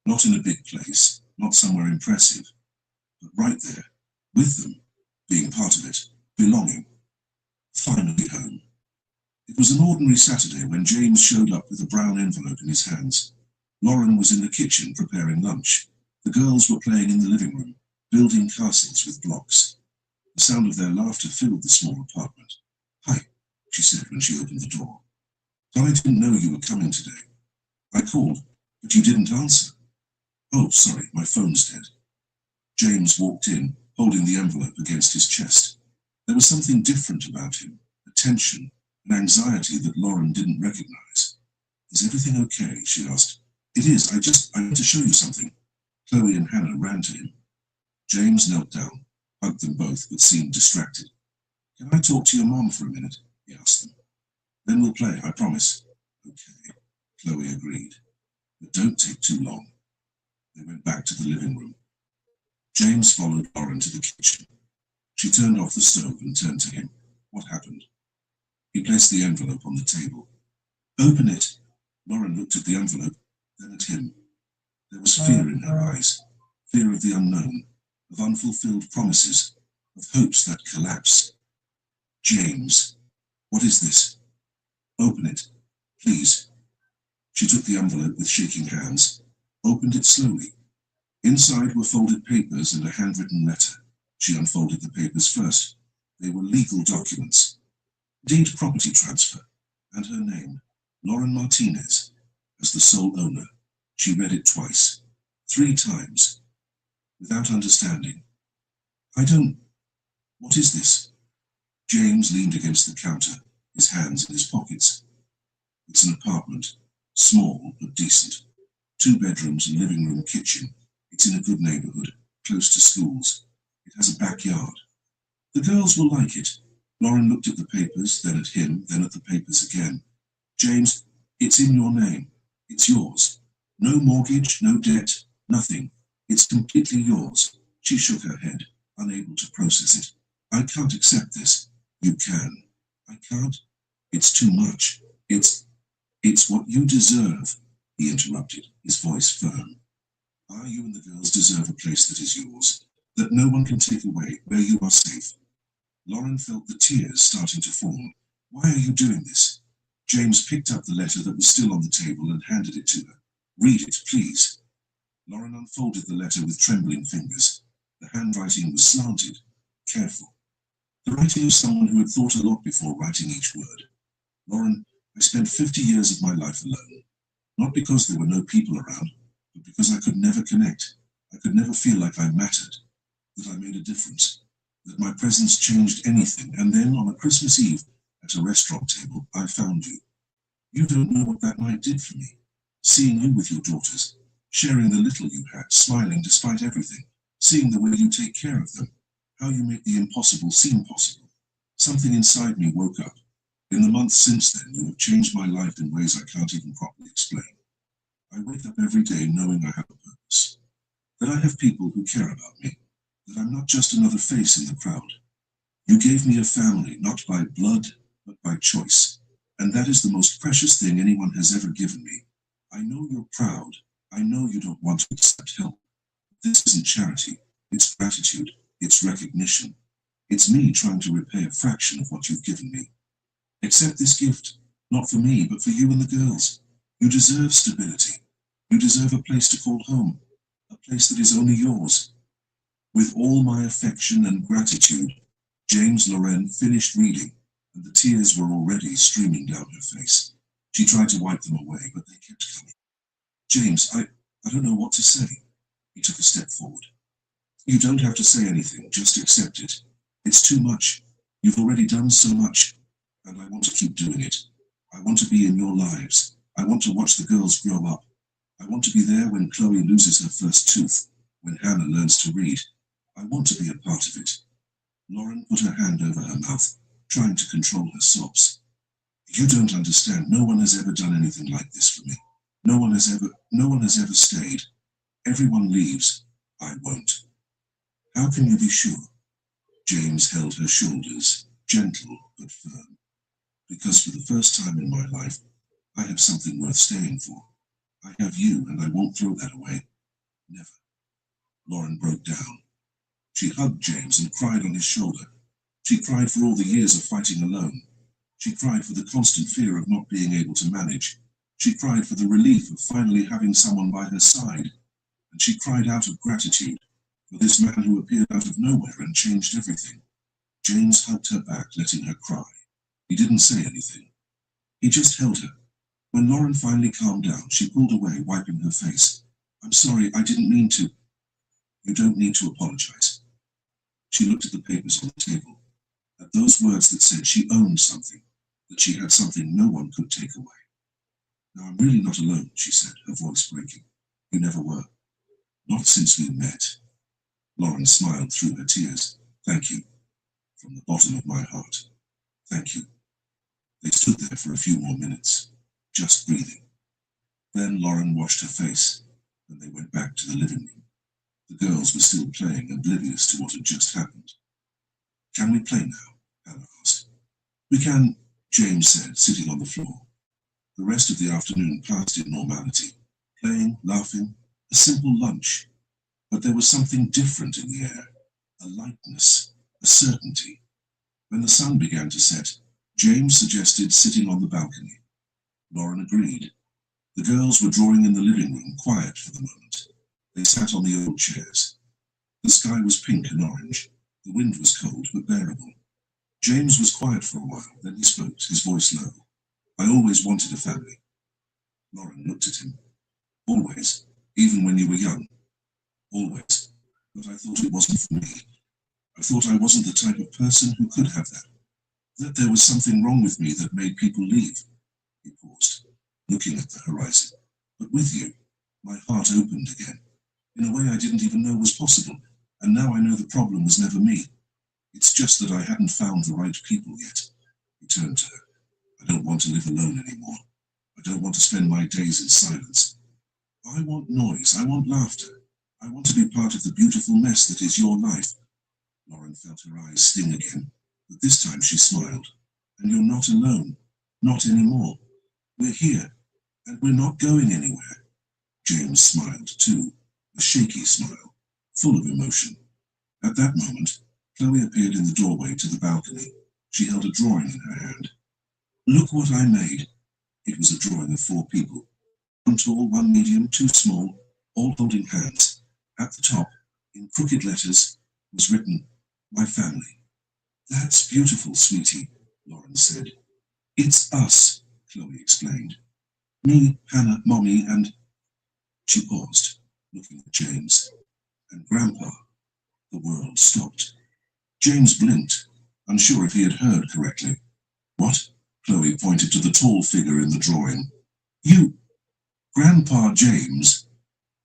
Not in a big place, not somewhere impressive, but right there, with them, being part of it, belonging. Finally home. It was an ordinary Saturday when James showed up with a brown envelope in his hands. Lauren was in the kitchen preparing lunch. The girls were playing in the living room, building castles with blocks. The sound of their laughter filled the small apartment. Hi, she said when she opened the door. But I didn't know you were coming today. I called, but you didn't answer. Oh, sorry, my phone's dead. James walked in, holding the envelope against his chest. There was something different about him, a tension, an anxiety that Lauren didn't recognize. Is everything okay? She asked. It is. I want to show you something. Chloe and Hannah ran to him. James knelt down, hugged them both, but seemed distracted. Can I talk to your mom for a minute? He asked them. Then we'll play, I promise. Okay, Chloe agreed. But don't take too long. They went back to the living room. James followed Lauren to the kitchen. She turned off the stove and turned to him. What happened? He placed the envelope on the table. Open it. Lauren looked at the envelope, then at him. There was fear in her eyes, fear of the unknown, of unfulfilled promises, of hopes that collapse. James, what is this? Open it, please. She took the envelope with shaking hands, opened it slowly. Inside were folded papers and a handwritten letter. She unfolded the papers first. They were legal documents. Deed property transfer, and her name, Lauren Martinez, as the sole owner. She read it twice, 3 times, without understanding. What is this? James leaned against the counter, his hands in his pockets. It's an apartment, small but decent. 2 bedrooms and living room, kitchen. It's in a good neighborhood, close to schools. It has a backyard. The girls will like it. Lauren looked at the papers, then at him, then at the papers again. James, it's in your name. It's yours. No mortgage, no debt, nothing. It's completely yours. She shook her head, unable to process it. I can't accept this. You can. I can't. It's too much. It's what you deserve, he interrupted, his voice firm. You and the girls deserve a place that is yours, that no one can take away, where you are safe. Lauren felt the tears starting to form. Why are you doing this? James picked up the letter that was still on the table and handed it to her. Read it, please. Lauren unfolded the letter with trembling fingers. The handwriting was slanted, careful. The writing of someone who had thought a lot before writing each word. Lauren, I spent 50 years of my life alone. Not because there were no people around, but because I could never connect. I could never feel like I mattered, that I made a difference, that my presence changed anything. And then on a Christmas Eve, at a restaurant table, I found you. You don't know what that night did for me. Seeing you with your daughters, sharing the little you had, smiling despite everything, seeing the way you take care of them, how you make the impossible seem possible. Something inside me woke up. In the months since then, you have changed my life in ways I can't even properly explain. I wake up every day knowing I have a purpose, that I have people who care about me, that I'm not just another face in the crowd. You gave me a family, not by blood, but by choice, and that is the most precious thing anyone has ever given me. I know you're proud. I know you don't want to accept help. This isn't charity. It's gratitude. It's recognition. It's me trying to repay a fraction of what you've given me. Accept this gift, not for me, but for you and the girls. You deserve stability. You deserve a place to call home, a place that is only yours. With all my affection and gratitude, James Loren finished reading, and the tears were already streaming down her face. She tried to wipe them away, but they kept coming. James, I don't know what to say. He took a step forward. You don't have to say anything, just accept it. It's too much. You've already done so much, and I want to keep doing it. I want to be in your lives. I want to watch the girls grow up. I want to be there when Chloe loses her first tooth, when Hannah learns to read. I want to be a part of it. Lauren put her hand over her mouth, trying to control her sobs. You don't understand. No one has ever done anything like this for me. No one has ever stayed. Everyone leaves. I won't. How can you be sure? James held her shoulders, gentle but firm. Because for the first time in my life, I have something worth staying for. I have you, and I won't throw that away. Never. Lauren broke down. She hugged James and cried on his shoulder. She cried for all the years of fighting alone. She cried for the constant fear of not being able to manage. She cried for the relief of finally having someone by her side. And she cried out of gratitude for this man who appeared out of nowhere and changed everything. James hugged her back, letting her cry. He didn't say anything. He just held her. When Lauren finally calmed down, she pulled away, wiping her face. I'm sorry, I didn't mean to. You don't need to apologize. She looked at the papers on the table, at those words that said she owned something, that she had something no one could take away. Now I'm really not alone, she said, her voice breaking. You never were. Not since we met. Lauren smiled through her tears. Thank you. From the bottom of my heart. Thank you. They stood there for a few more minutes, just breathing. Then Lauren washed her face, and they went back to the living room. The girls were still playing, oblivious to what had just happened. Can we play now? Hannah asked. We can, James said, sitting on the floor. The rest of the afternoon passed in normality, playing, laughing, a simple lunch. But there was something different in the air, a lightness, a certainty. When the sun began to set, James suggested sitting on the balcony. Lauren agreed. The girls were drawing in the living room, quiet for the moment. They sat on the old chairs. The sky was pink and orange. The wind was cold but bearable. James was quiet for a while, then he spoke, his voice low. I always wanted a family. Lauren looked at him. Always, even when you were young. Always. But I thought it wasn't for me. I thought I wasn't the type of person who could have that. That there was something wrong with me that made people leave. He paused, looking at the horizon. But with you, my heart opened again, in a way I didn't even know was possible, and now I know the problem was never me. It's just that I hadn't found the right people yet. He turned to her. I don't want to live alone anymore. I don't want to spend my days in silence. I want noise. I want laughter. I want to be part of the beautiful mess that is your life. Lauren felt her eyes sting again, but this time she smiled. And you're not alone. Not anymore. We're here, and we're not going anywhere. James smiled too, a shaky smile, full of emotion. At that moment, Chloe appeared in the doorway to the balcony. She held a drawing in her hand. Look what I made. It was a drawing of 4 people. 1 tall, 1 medium, 2 small, all holding hands. At the top, in crooked letters, was written, My family. That's beautiful, sweetie, Lauren said. It's us, Chloe explained. Me, Hannah, Mommy, and... She paused, looking at James. And Grandpa. The world stopped. James blinked, unsure if he had heard correctly. What? Chloe pointed to the tall figure in the drawing. You, Grandpa James.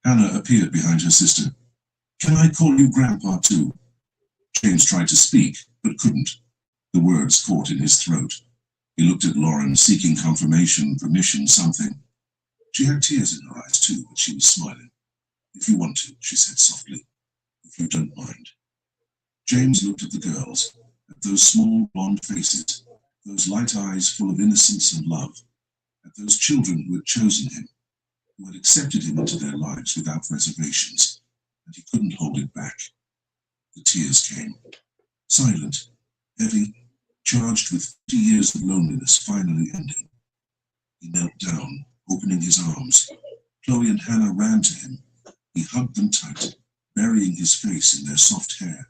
Hannah appeared behind her sister. Can I call you Grandpa too? James tried to speak, but couldn't. The words caught in his throat. He looked at Lauren, seeking confirmation, permission, something. She had tears in her eyes too, but she was smiling. If you want to, she said softly. If you don't mind. James looked at the girls, at those small blonde faces, those light eyes full of innocence and love, at those children who had chosen him, who had accepted him into their lives without reservations, and he couldn't hold it back. The tears came, silent, heavy, charged with 50 years of loneliness finally ending. He knelt down, opening his arms. Chloe and Hannah ran to him. He hugged them tight, burying his face in their soft hair.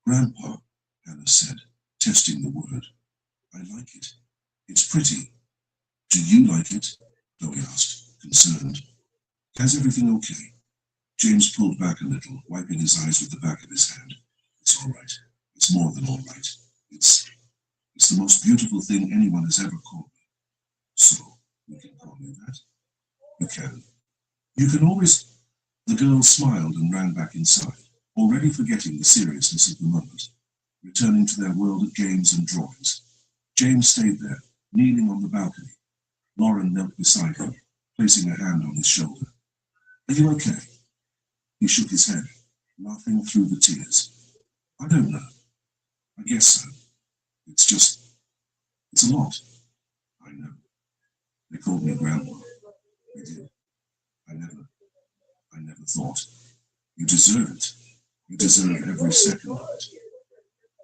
Grandpa, Hannah said, testing the word. I like it. It's pretty. Do you like it? Chloe asked, concerned. Is everything okay? James pulled back a little, wiping his eyes with the back of his hand. It's all right. It's more than all right. It's the most beautiful thing anyone has ever called me. So, we can call you that? You can. You can always... The girl smiled and ran back inside, already forgetting the seriousness of the moment, returning to their world of games and drawings. James stayed there, kneeling on the balcony. Lauren knelt beside him, placing a hand on his shoulder. Are you okay? He shook his head, laughing through the tears. I don't know. I guess so. It's a lot. I know. They called me Grandpa. They did. I never thought. You deserve it. You deserve every second of it.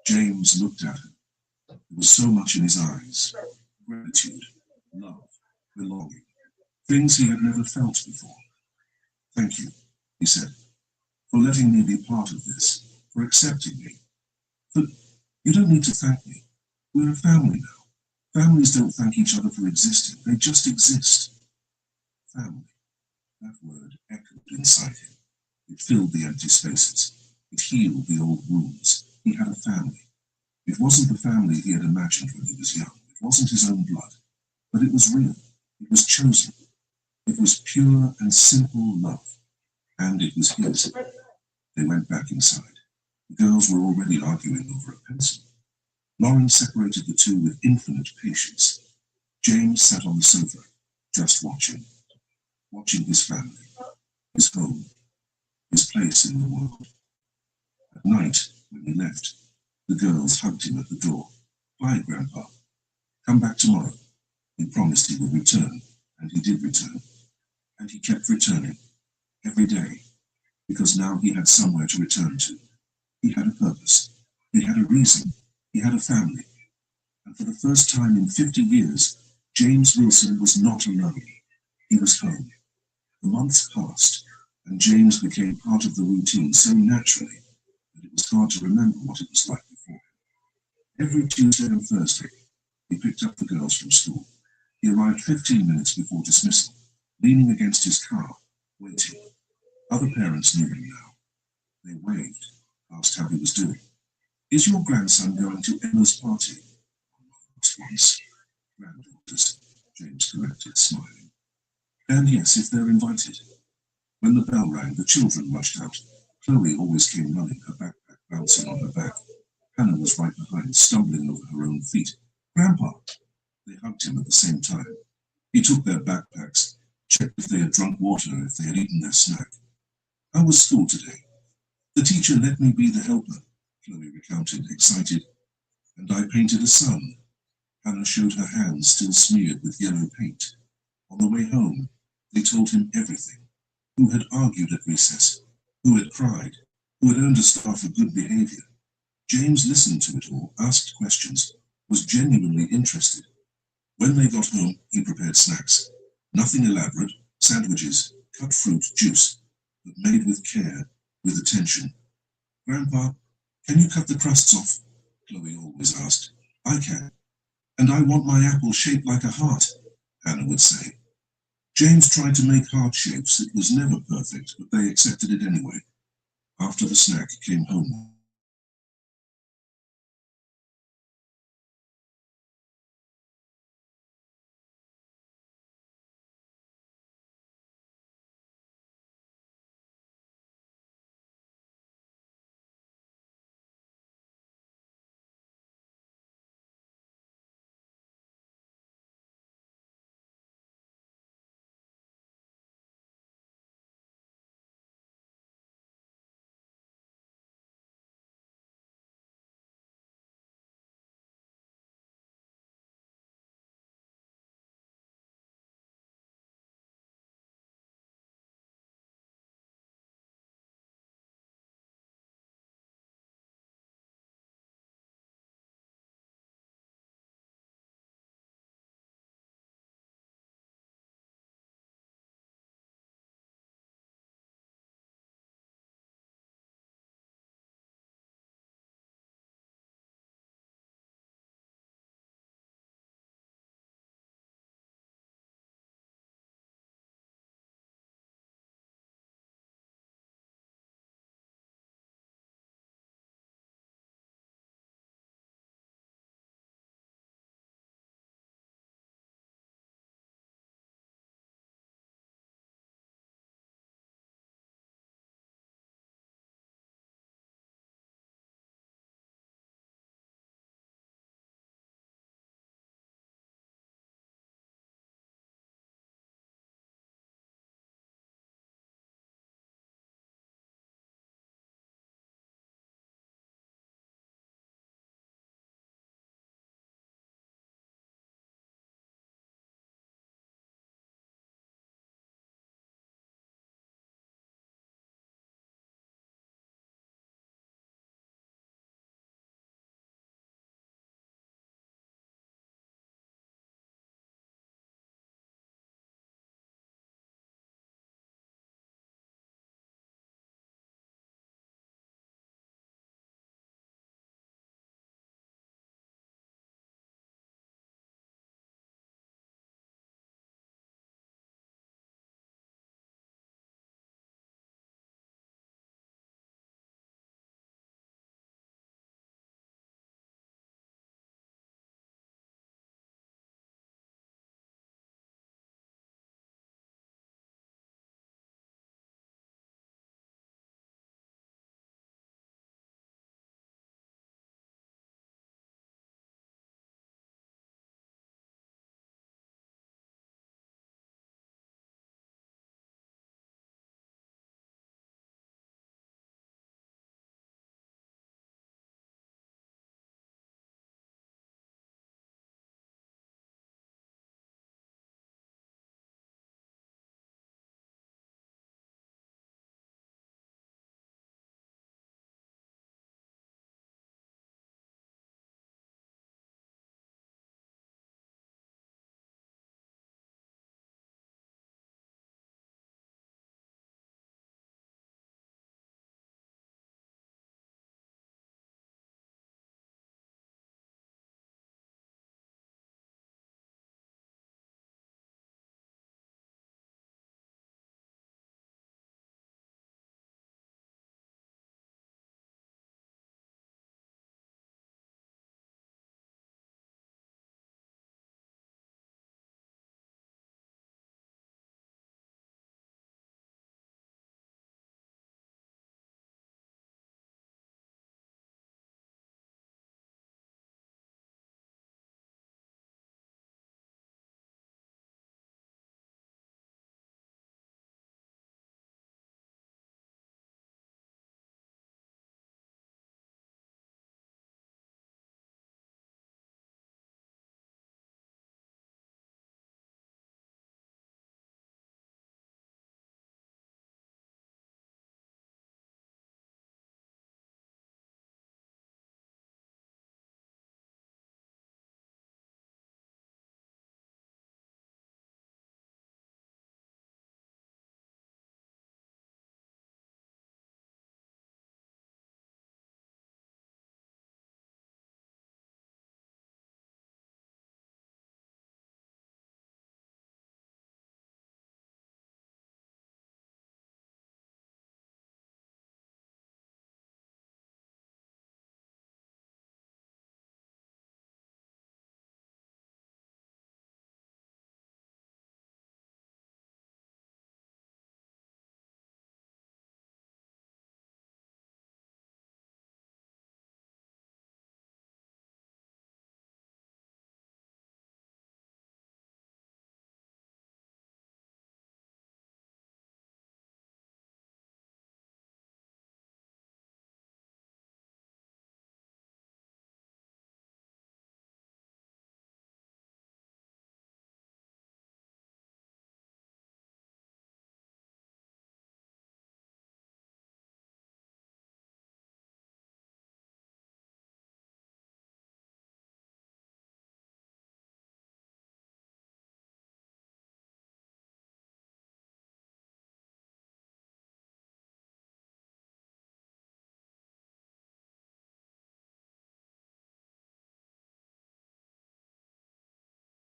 James looked at her. There was so much in his eyes. Gratitude, love, belonging. Things he had never felt before. Thank you, he said, for letting me be part of this, for accepting me. But you don't need to thank me. We're a family now. Families don't thank each other for existing. They just exist. Family. That word echoed inside him. It filled the empty spaces. It healed the old wounds. He had a family. It wasn't the family he had imagined when he was young. It wasn't his own blood. But it was real. It was chosen. It was pure and simple love. And it was his. They went back inside. The girls were already arguing over a pencil. Lauren separated the two with infinite patience. James sat on the sofa, just watching his family, his home, his place in the world. At night, when he left, the girls hugged him at the door. Bye, Grandpa. Come back tomorrow. He promised he would return, and he did return. And he kept returning, every day, because now he had somewhere to return to. He had a purpose. He had a reason. He had a family. And for the first time in 50 years, James Wilson was not alone. He was home. The months passed, and James became part of the routine so naturally that it was hard to remember what it was like before. Every Tuesday and Thursday, he picked up the girls from school. He arrived 15 minutes before dismissal, leaning against his car, waiting. Other parents knew him now. They waved, asked how he was doing. Is your grandson going to Emma's party? Asked once. Granddaughters, James corrected, smiling. And yes, if they're invited. When the bell rang, the children rushed out. Chloe always came running, her backpack bouncing on her back. Hannah was right behind, stumbling over her own feet. Grandpa! They hugged him at the same time. He took their backpacks, checked if they had drunk water, if they had eaten their snack. How was school today? The teacher let me be the helper, Chloe recounted, excited. And I painted a sun. Hannah showed her hands still smeared with yellow paint. On the way home, they told him everything. Who had argued at recess, who had cried, who had earned a star for good behavior. James listened to it all, asked questions, was genuinely interested. When they got home, he prepared snacks. Nothing elaborate, sandwiches, cut fruit, juice, but made with care, with attention. Grandpa, can you cut the crusts off? Chloe always asked. I can. And I want my apple shaped like a heart, Hannah would say. James tried to make heart shapes. It was never perfect, but they accepted it anyway. After the snack came homework.